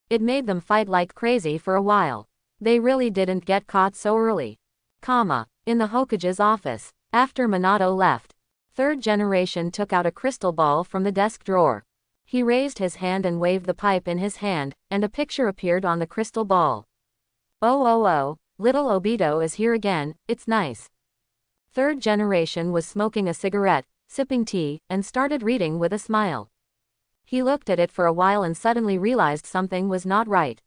It made them fight like crazy for a while. They really didn't get caught so early. In the Hokage's office. After Minato left, Third Generation took out a crystal ball from the desk drawer. He raised his hand and waved the pipe in his hand, and a picture appeared on the crystal ball. Oh, little Obito is here again, it's nice. Third Generation was smoking a cigarette, sipping tea, and started reading with a smile. He looked at it for a while and suddenly realized something was not right.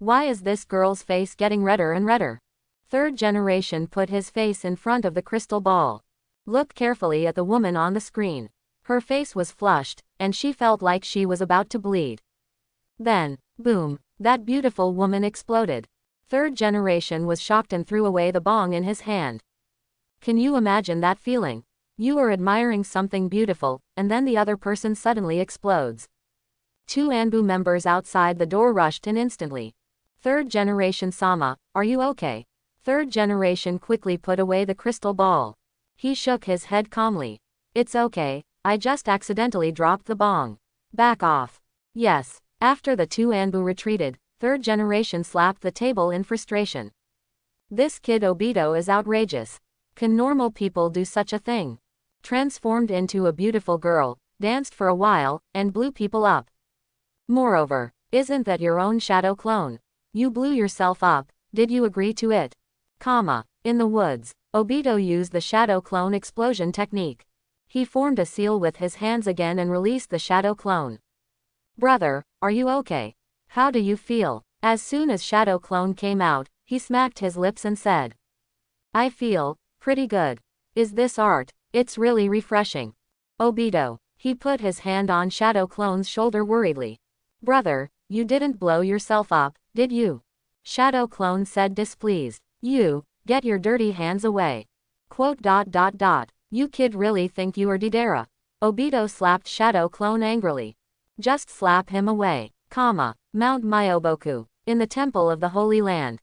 Why is this girl's face getting redder and redder? Third Generation put his face in front of the crystal ball. Looked carefully at the woman on the screen. Her face was flushed, and she felt like she was about to bleed. Then, boom, that beautiful woman exploded. Third Generation was shocked and threw away the bong in his hand. Can you imagine that feeling? You are admiring something beautiful, and then the other person suddenly explodes. 2 Anbu members outside the door rushed in instantly. Third Generation Sama, are you okay? Third Generation quickly put away the crystal ball. He shook his head calmly. It's okay, I just accidentally dropped the bong. Back off. Yes. After the 2 Anbu retreated, Third Generation slapped the table in frustration. This kid Obito is outrageous. Can normal people do such a thing? Transformed into a beautiful girl, danced for a while, and blew people up. Moreover, isn't that your own shadow clone? You blew yourself up, did you agree to it? In the woods, Obito used the shadow clone explosion technique. He formed a seal with his hands again and released the shadow clone. Brother, are you okay? How do you feel? As soon as shadow clone came out, he smacked his lips and said. I feel pretty good. Is this art? It's really refreshing. Obito. He put his hand on shadow clone's shoulder worriedly. Brother, you didn't blow yourself up, did you? Shadow Clone said displeased. You, get your dirty hands away. Quote. You kid really think you are Deidara? Obito slapped Shadow Clone angrily. Just slap him away. Mount Myoboku. In the temple of the Holy Land.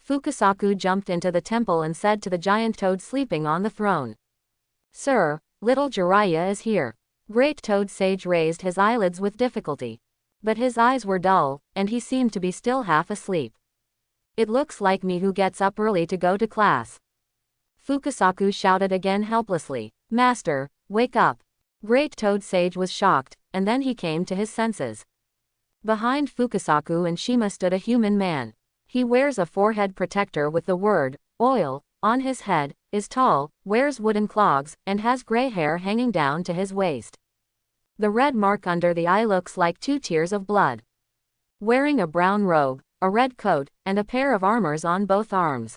Fukasaku jumped into the temple and said to the giant toad sleeping on the throne. Sir, little Jiraiya is here. Great Toad Sage raised his eyelids with difficulty. But his eyes were dull, and he seemed to be still half asleep. It looks like me who gets up early to go to class. Fukasaku shouted again helplessly. Master, wake up. Great Toad Sage was shocked, and then he came to his senses. Behind Fukasaku and Shima stood a human man. He wears a forehead protector with the word, oil, on his head, is tall, wears wooden clogs, and has gray hair hanging down to his waist. The red mark under the eye looks like 2 tears of blood. Wearing a brown robe, a red coat, and a pair of armors on both arms.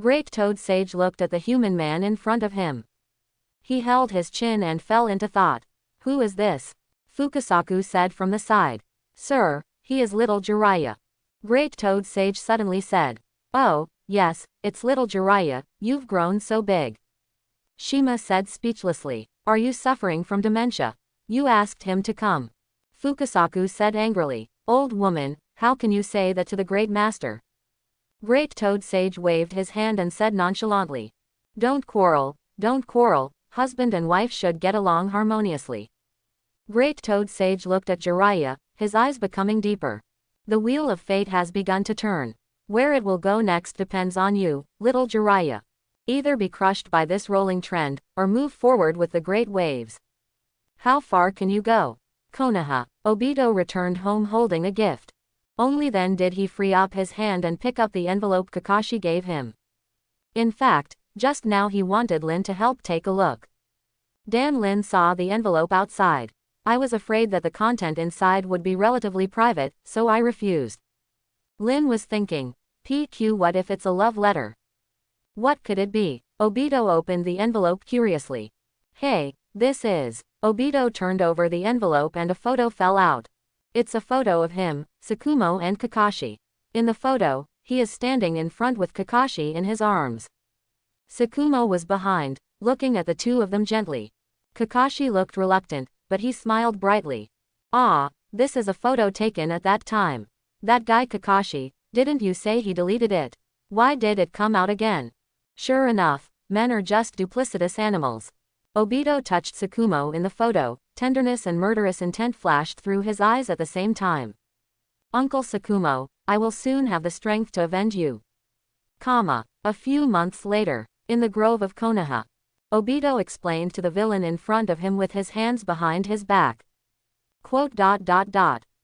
Great Toad Sage looked at the human man in front of him. He held his chin and fell into thought. Who is this? Fukasaku said from the side. Sir, he is little Jiraiya. Great Toad Sage suddenly said. Oh, yes, it's little Jiraiya, you've grown so big. Shima said speechlessly. Are you suffering from dementia? You asked him to come. Fukasaku said angrily. Old woman, how can you say that to the great master? Great Toad Sage waved his hand and said nonchalantly. Don't quarrel, husband and wife should get along harmoniously. Great Toad Sage looked at Jiraiya, his eyes becoming deeper. The wheel of fate has begun to turn. Where it will go next depends on you, little Jiraiya. Either be crushed by this rolling trend, or move forward with the great waves. How far can you go? Konoha. Obito returned home holding a gift. Only then did he free up his hand and pick up the envelope Kakashi gave him. In fact, just now he wanted Lin to help take a look. Dan Lin saw the envelope outside. I was afraid that the content inside would be relatively private, so I refused. Lin was thinking, PQ, what if it's a love letter? What could it be? Obito opened the envelope curiously. Hey, this is. Obito turned over the envelope and a photo fell out. It's a photo of him, Tsukumo and Kakashi. In the photo, he is standing in front with Kakashi in his arms. Tsukumo was behind, looking at the two of them gently. Kakashi looked reluctant, but he smiled brightly. Ah, this is a photo taken at that time. That guy Kakashi, didn't you say he deleted it? Why did it come out again? Sure enough, men are just duplicitous animals. Obito touched Tsukumo in the photo, tenderness and murderous intent flashed through his eyes at the same time. Uncle Tsukumo, I will soon have the strength to avenge you. A few months later, in the grove of Konoha. Obito explained to the villain in front of him with his hands behind his back. Quote.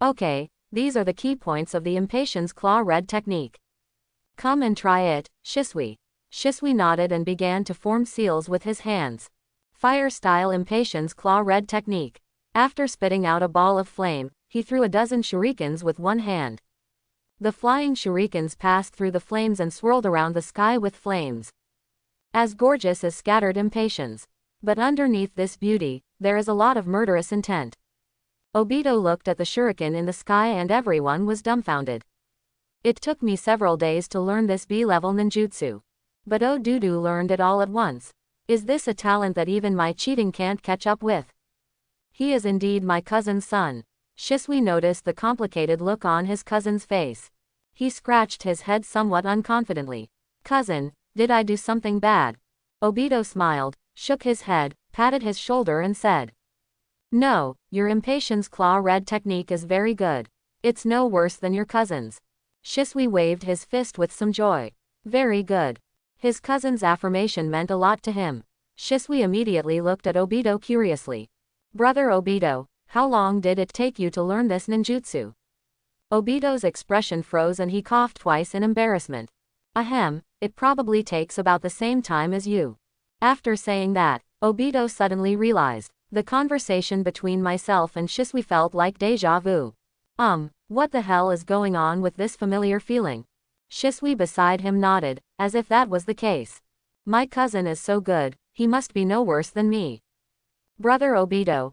Okay, these are the key points of the Impatience Claw Red technique. Come and try it, Shisui. Shisui nodded and began to form seals with his hands. Fire-style Impatience Claw Red technique. After spitting out a ball of flame, he threw a dozen shurikens with one hand. The flying shurikens passed through the flames and swirled around the sky with flames. As gorgeous as scattered impatience. But underneath this beauty, there is a lot of murderous intent. Obito looked at the shuriken in the sky and everyone was dumbfounded. It took me several days to learn this B-level ninjutsu. But Odudu learned it all at once. Is this a talent that even my cheating can't catch up with? He is indeed my cousin's son. Shisui noticed the complicated look on his cousin's face. He scratched his head somewhat unconfidently. Cousin, did I do something bad? Obito smiled, shook his head, patted his shoulder and said. No, your Impatience Claw Red technique is very good. It's no worse than your cousin's. Shisui waved his fist with some joy. Very good. His cousin's affirmation meant a lot to him. Shisui immediately looked at Obito curiously. Brother Obito, how long did it take you to learn this ninjutsu? Obito's expression froze and he coughed twice in embarrassment. Ahem, it probably takes about the same time as you. After saying that, Obito suddenly realized, the conversation between myself and Shisui felt like deja vu. What the hell is going on with this familiar feeling? Shisui beside him nodded, as if that was the case. My cousin is so good, he must be no worse than me. Brother Obito,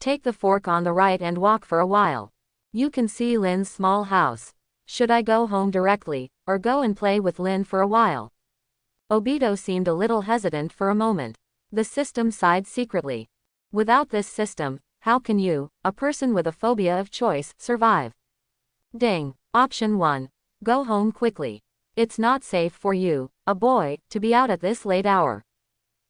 Take the fork on the right and walk for a while. You can see Lin's small house. Should I go home directly, or go and play with Lin for a while? Obito seemed a little hesitant for a moment. The system sighed secretly. Without this system, how can you, a person with a phobia of choice, survive? Ding. Option 1. Go home quickly. It's not safe for you, a boy, to be out at this late hour.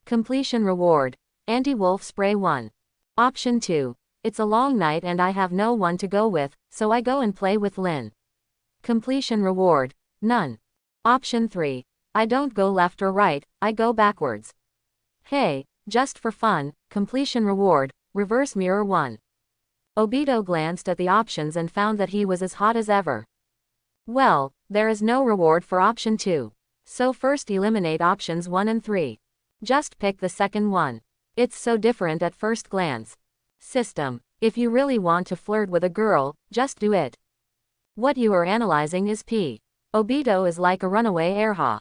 Completion reward. Anti-wolf spray 1. Option 2. It's a long night and I have no one to go with, so I go and play with Lin. Completion reward. None. Option 3. I don't go left or right, I go backwards. Hey, just for fun, completion reward, reverse mirror 1. Obito glanced at the options and found that he was as hot as ever. Well, there is no reward for option 2. So first eliminate options 1 and 3. Just pick the second one. It's so different at first glance. System. If you really want to flirt with a girl, just do it. What you are analyzing is P. Obito is like a runaway airha.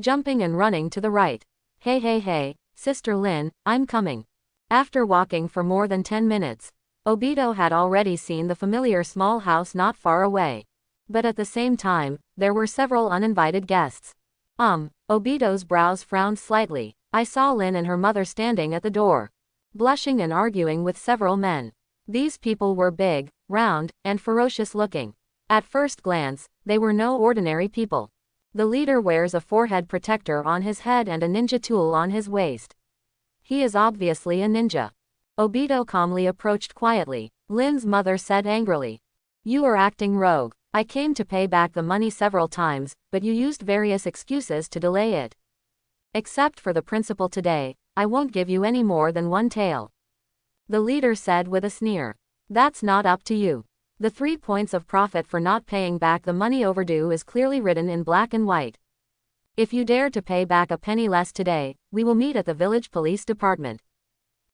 Jumping and running to the right. Hey hey hey, Sister Lin, I'm coming. After walking for more than 10 minutes, Obito had already seen the familiar small house not far away. But at the same time, there were several uninvited guests. Obito's brows frowned slightly. I saw Lin and her mother standing at the door, blushing and arguing with several men. These people were big, round, and ferocious looking. At first glance, they were no ordinary people. The leader wears a forehead protector on his head and a ninja tool on his waist. He is obviously a ninja. Obito calmly approached quietly. Lin's mother said angrily, "You are acting rogue. I came to pay back the money several times, but you used various excuses to delay it. Except for the principal today, I won't give you any more than one tael." The leader said with a sneer. "That's not up to you. The 3 points of profit for not paying back the money overdue is clearly written in black and white. If you dare to pay back a penny less today, we will meet at the village police department."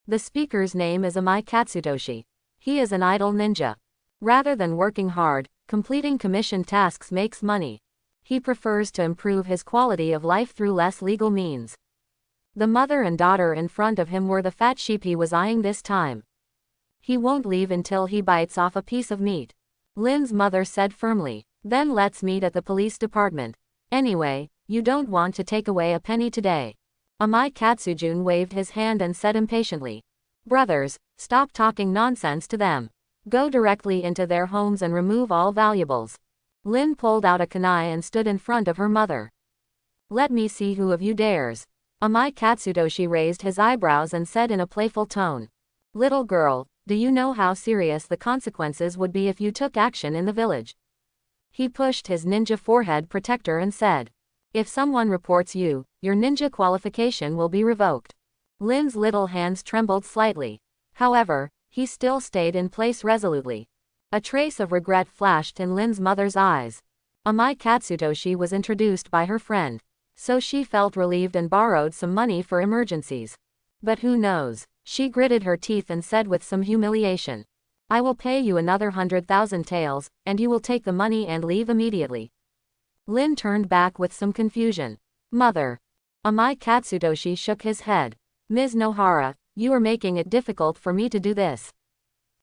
The speaker's name is Amai Katsutoshi. He is an idle ninja. Rather than working hard, completing commissioned tasks makes money. He prefers to improve his quality of life through less legal means. The mother and daughter in front of him were the fat sheep he was eyeing this time. He won't leave until he bites off a piece of meat. Lin's mother said firmly. Then let's meet at the police department. Anyway, you don't want to take away a penny today. Amai Katsujun waved his hand and said impatiently. Brothers, stop talking nonsense to them. Go directly into their homes and remove all valuables. Lin pulled out a kunai and stood in front of her mother. Let me see who of you dares. Amai Katsutoshi raised his eyebrows and said in a playful tone. Little girl, do you know how serious the consequences would be if you took action in the village? He pushed his ninja forehead protector and said. If someone reports you, your ninja qualification will be revoked. Lin's little hands trembled slightly. However, he still stayed in place resolutely. A trace of regret flashed in Lin's mother's eyes. Amai Katsutoshi was introduced by her friend, so she felt relieved and borrowed some money for emergencies. But who knows? She gritted her teeth and said with some humiliation. I will pay you another 100,000 taels, and you will take the money and leave immediately. Lin turned back with some confusion. Mother. Amai Katsutoshi shook his head. Ms. Nohara, you are making it difficult for me to do this.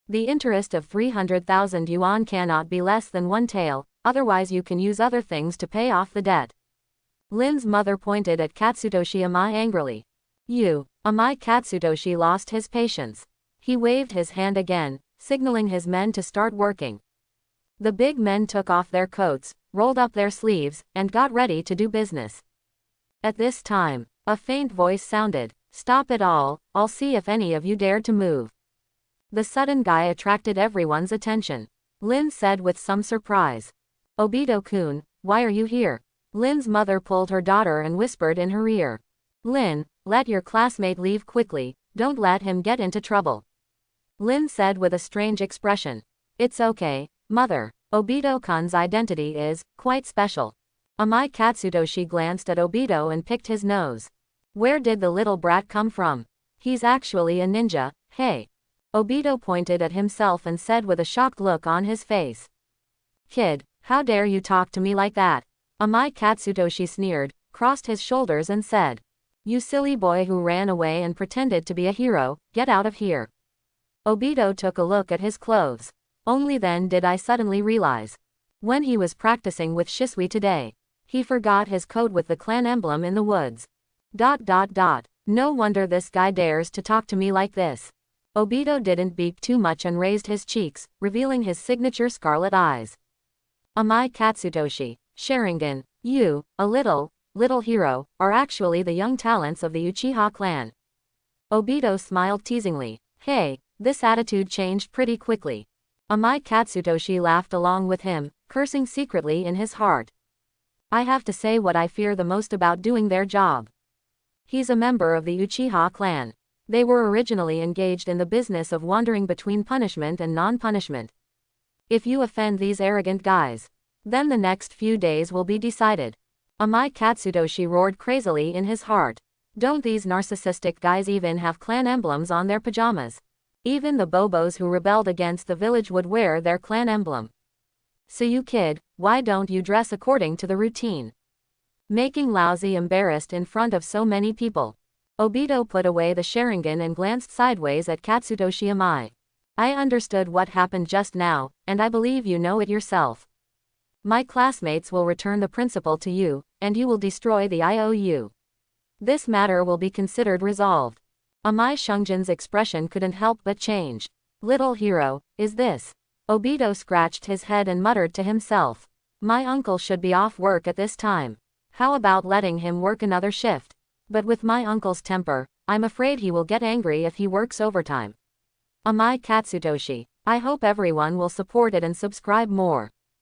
The interest of 300,000 yuan cannot be less than one tael, otherwise you can use other things to pay off the debt. Lin's mother pointed at Katsutoshi Amai angrily. You. Amai Katsutoshi lost his patience. He waved his hand again, signaling his men to start working. The big men took off their coats, rolled up their sleeves, and got ready to do business. At this time, a faint voice sounded. Stop it all, I'll see if any of you dare to move. The sudden guy attracted everyone's attention. Lin said with some surprise. Obito-kun, why are you here? Lin's mother pulled her daughter and whispered in her ear. Lin, let your classmate leave quickly, don't let him get into trouble. Lin said with a strange expression. It's okay, mother. Obito-kun's identity is quite special. Amai Katsutoshi glanced at Obito and picked his nose. Where did the little brat come from? He's actually a ninja, hey. Obito pointed at himself and said with a shocked look on his face. Kid, how dare you talk to me like that? Amai Katsutoshi sneered, crossed his shoulders and said. You silly boy who ran away and pretended to be a hero, get out of here. Obito took a look at his clothes. Only then did I suddenly realize. When he was practicing with Shisui today, he forgot his coat with the clan emblem in the woods. No wonder this guy dares to talk to me like this. Obito didn't beep too much and raised his cheeks, revealing his signature scarlet eyes. Amai Katsutoshi, Sharingan, you, a little hero, are actually the young talents of the Uchiha clan. Obito smiled teasingly. Hey, this attitude changed pretty quickly. Amai Katsutoshi laughed along with him, cursing secretly in his heart. I have to say what I fear the most about doing their job. He's a member of the Uchiha clan. They were originally engaged in the business of wandering between punishment and non-punishment. If you offend these arrogant guys, then the next few days will be decided. Amai Katsutoshi roared crazily in his heart. Don't these narcissistic guys even have clan emblems on their pajamas? Even the bobos who rebelled against the village would wear their clan emblem. So you kid, why don't you dress according to the routine? Making lousy embarrassed in front of so many people. Obito put away the Sharingan and glanced sideways at Katsutoshi Amai. I understood what happened just now, and I believe you know it yourself. My classmates will return the principal to you, and you will destroy the IOU. This matter will be considered resolved. Amai Shungjin's expression couldn't help but change. Little hero, is this? Obito scratched his head and muttered to himself. My uncle should be off work at this time. How about letting him work another shift? But with my uncle's temper, I'm afraid he will get angry if he works overtime. Amai Katsutoshi, I hope everyone will support it and subscribe more.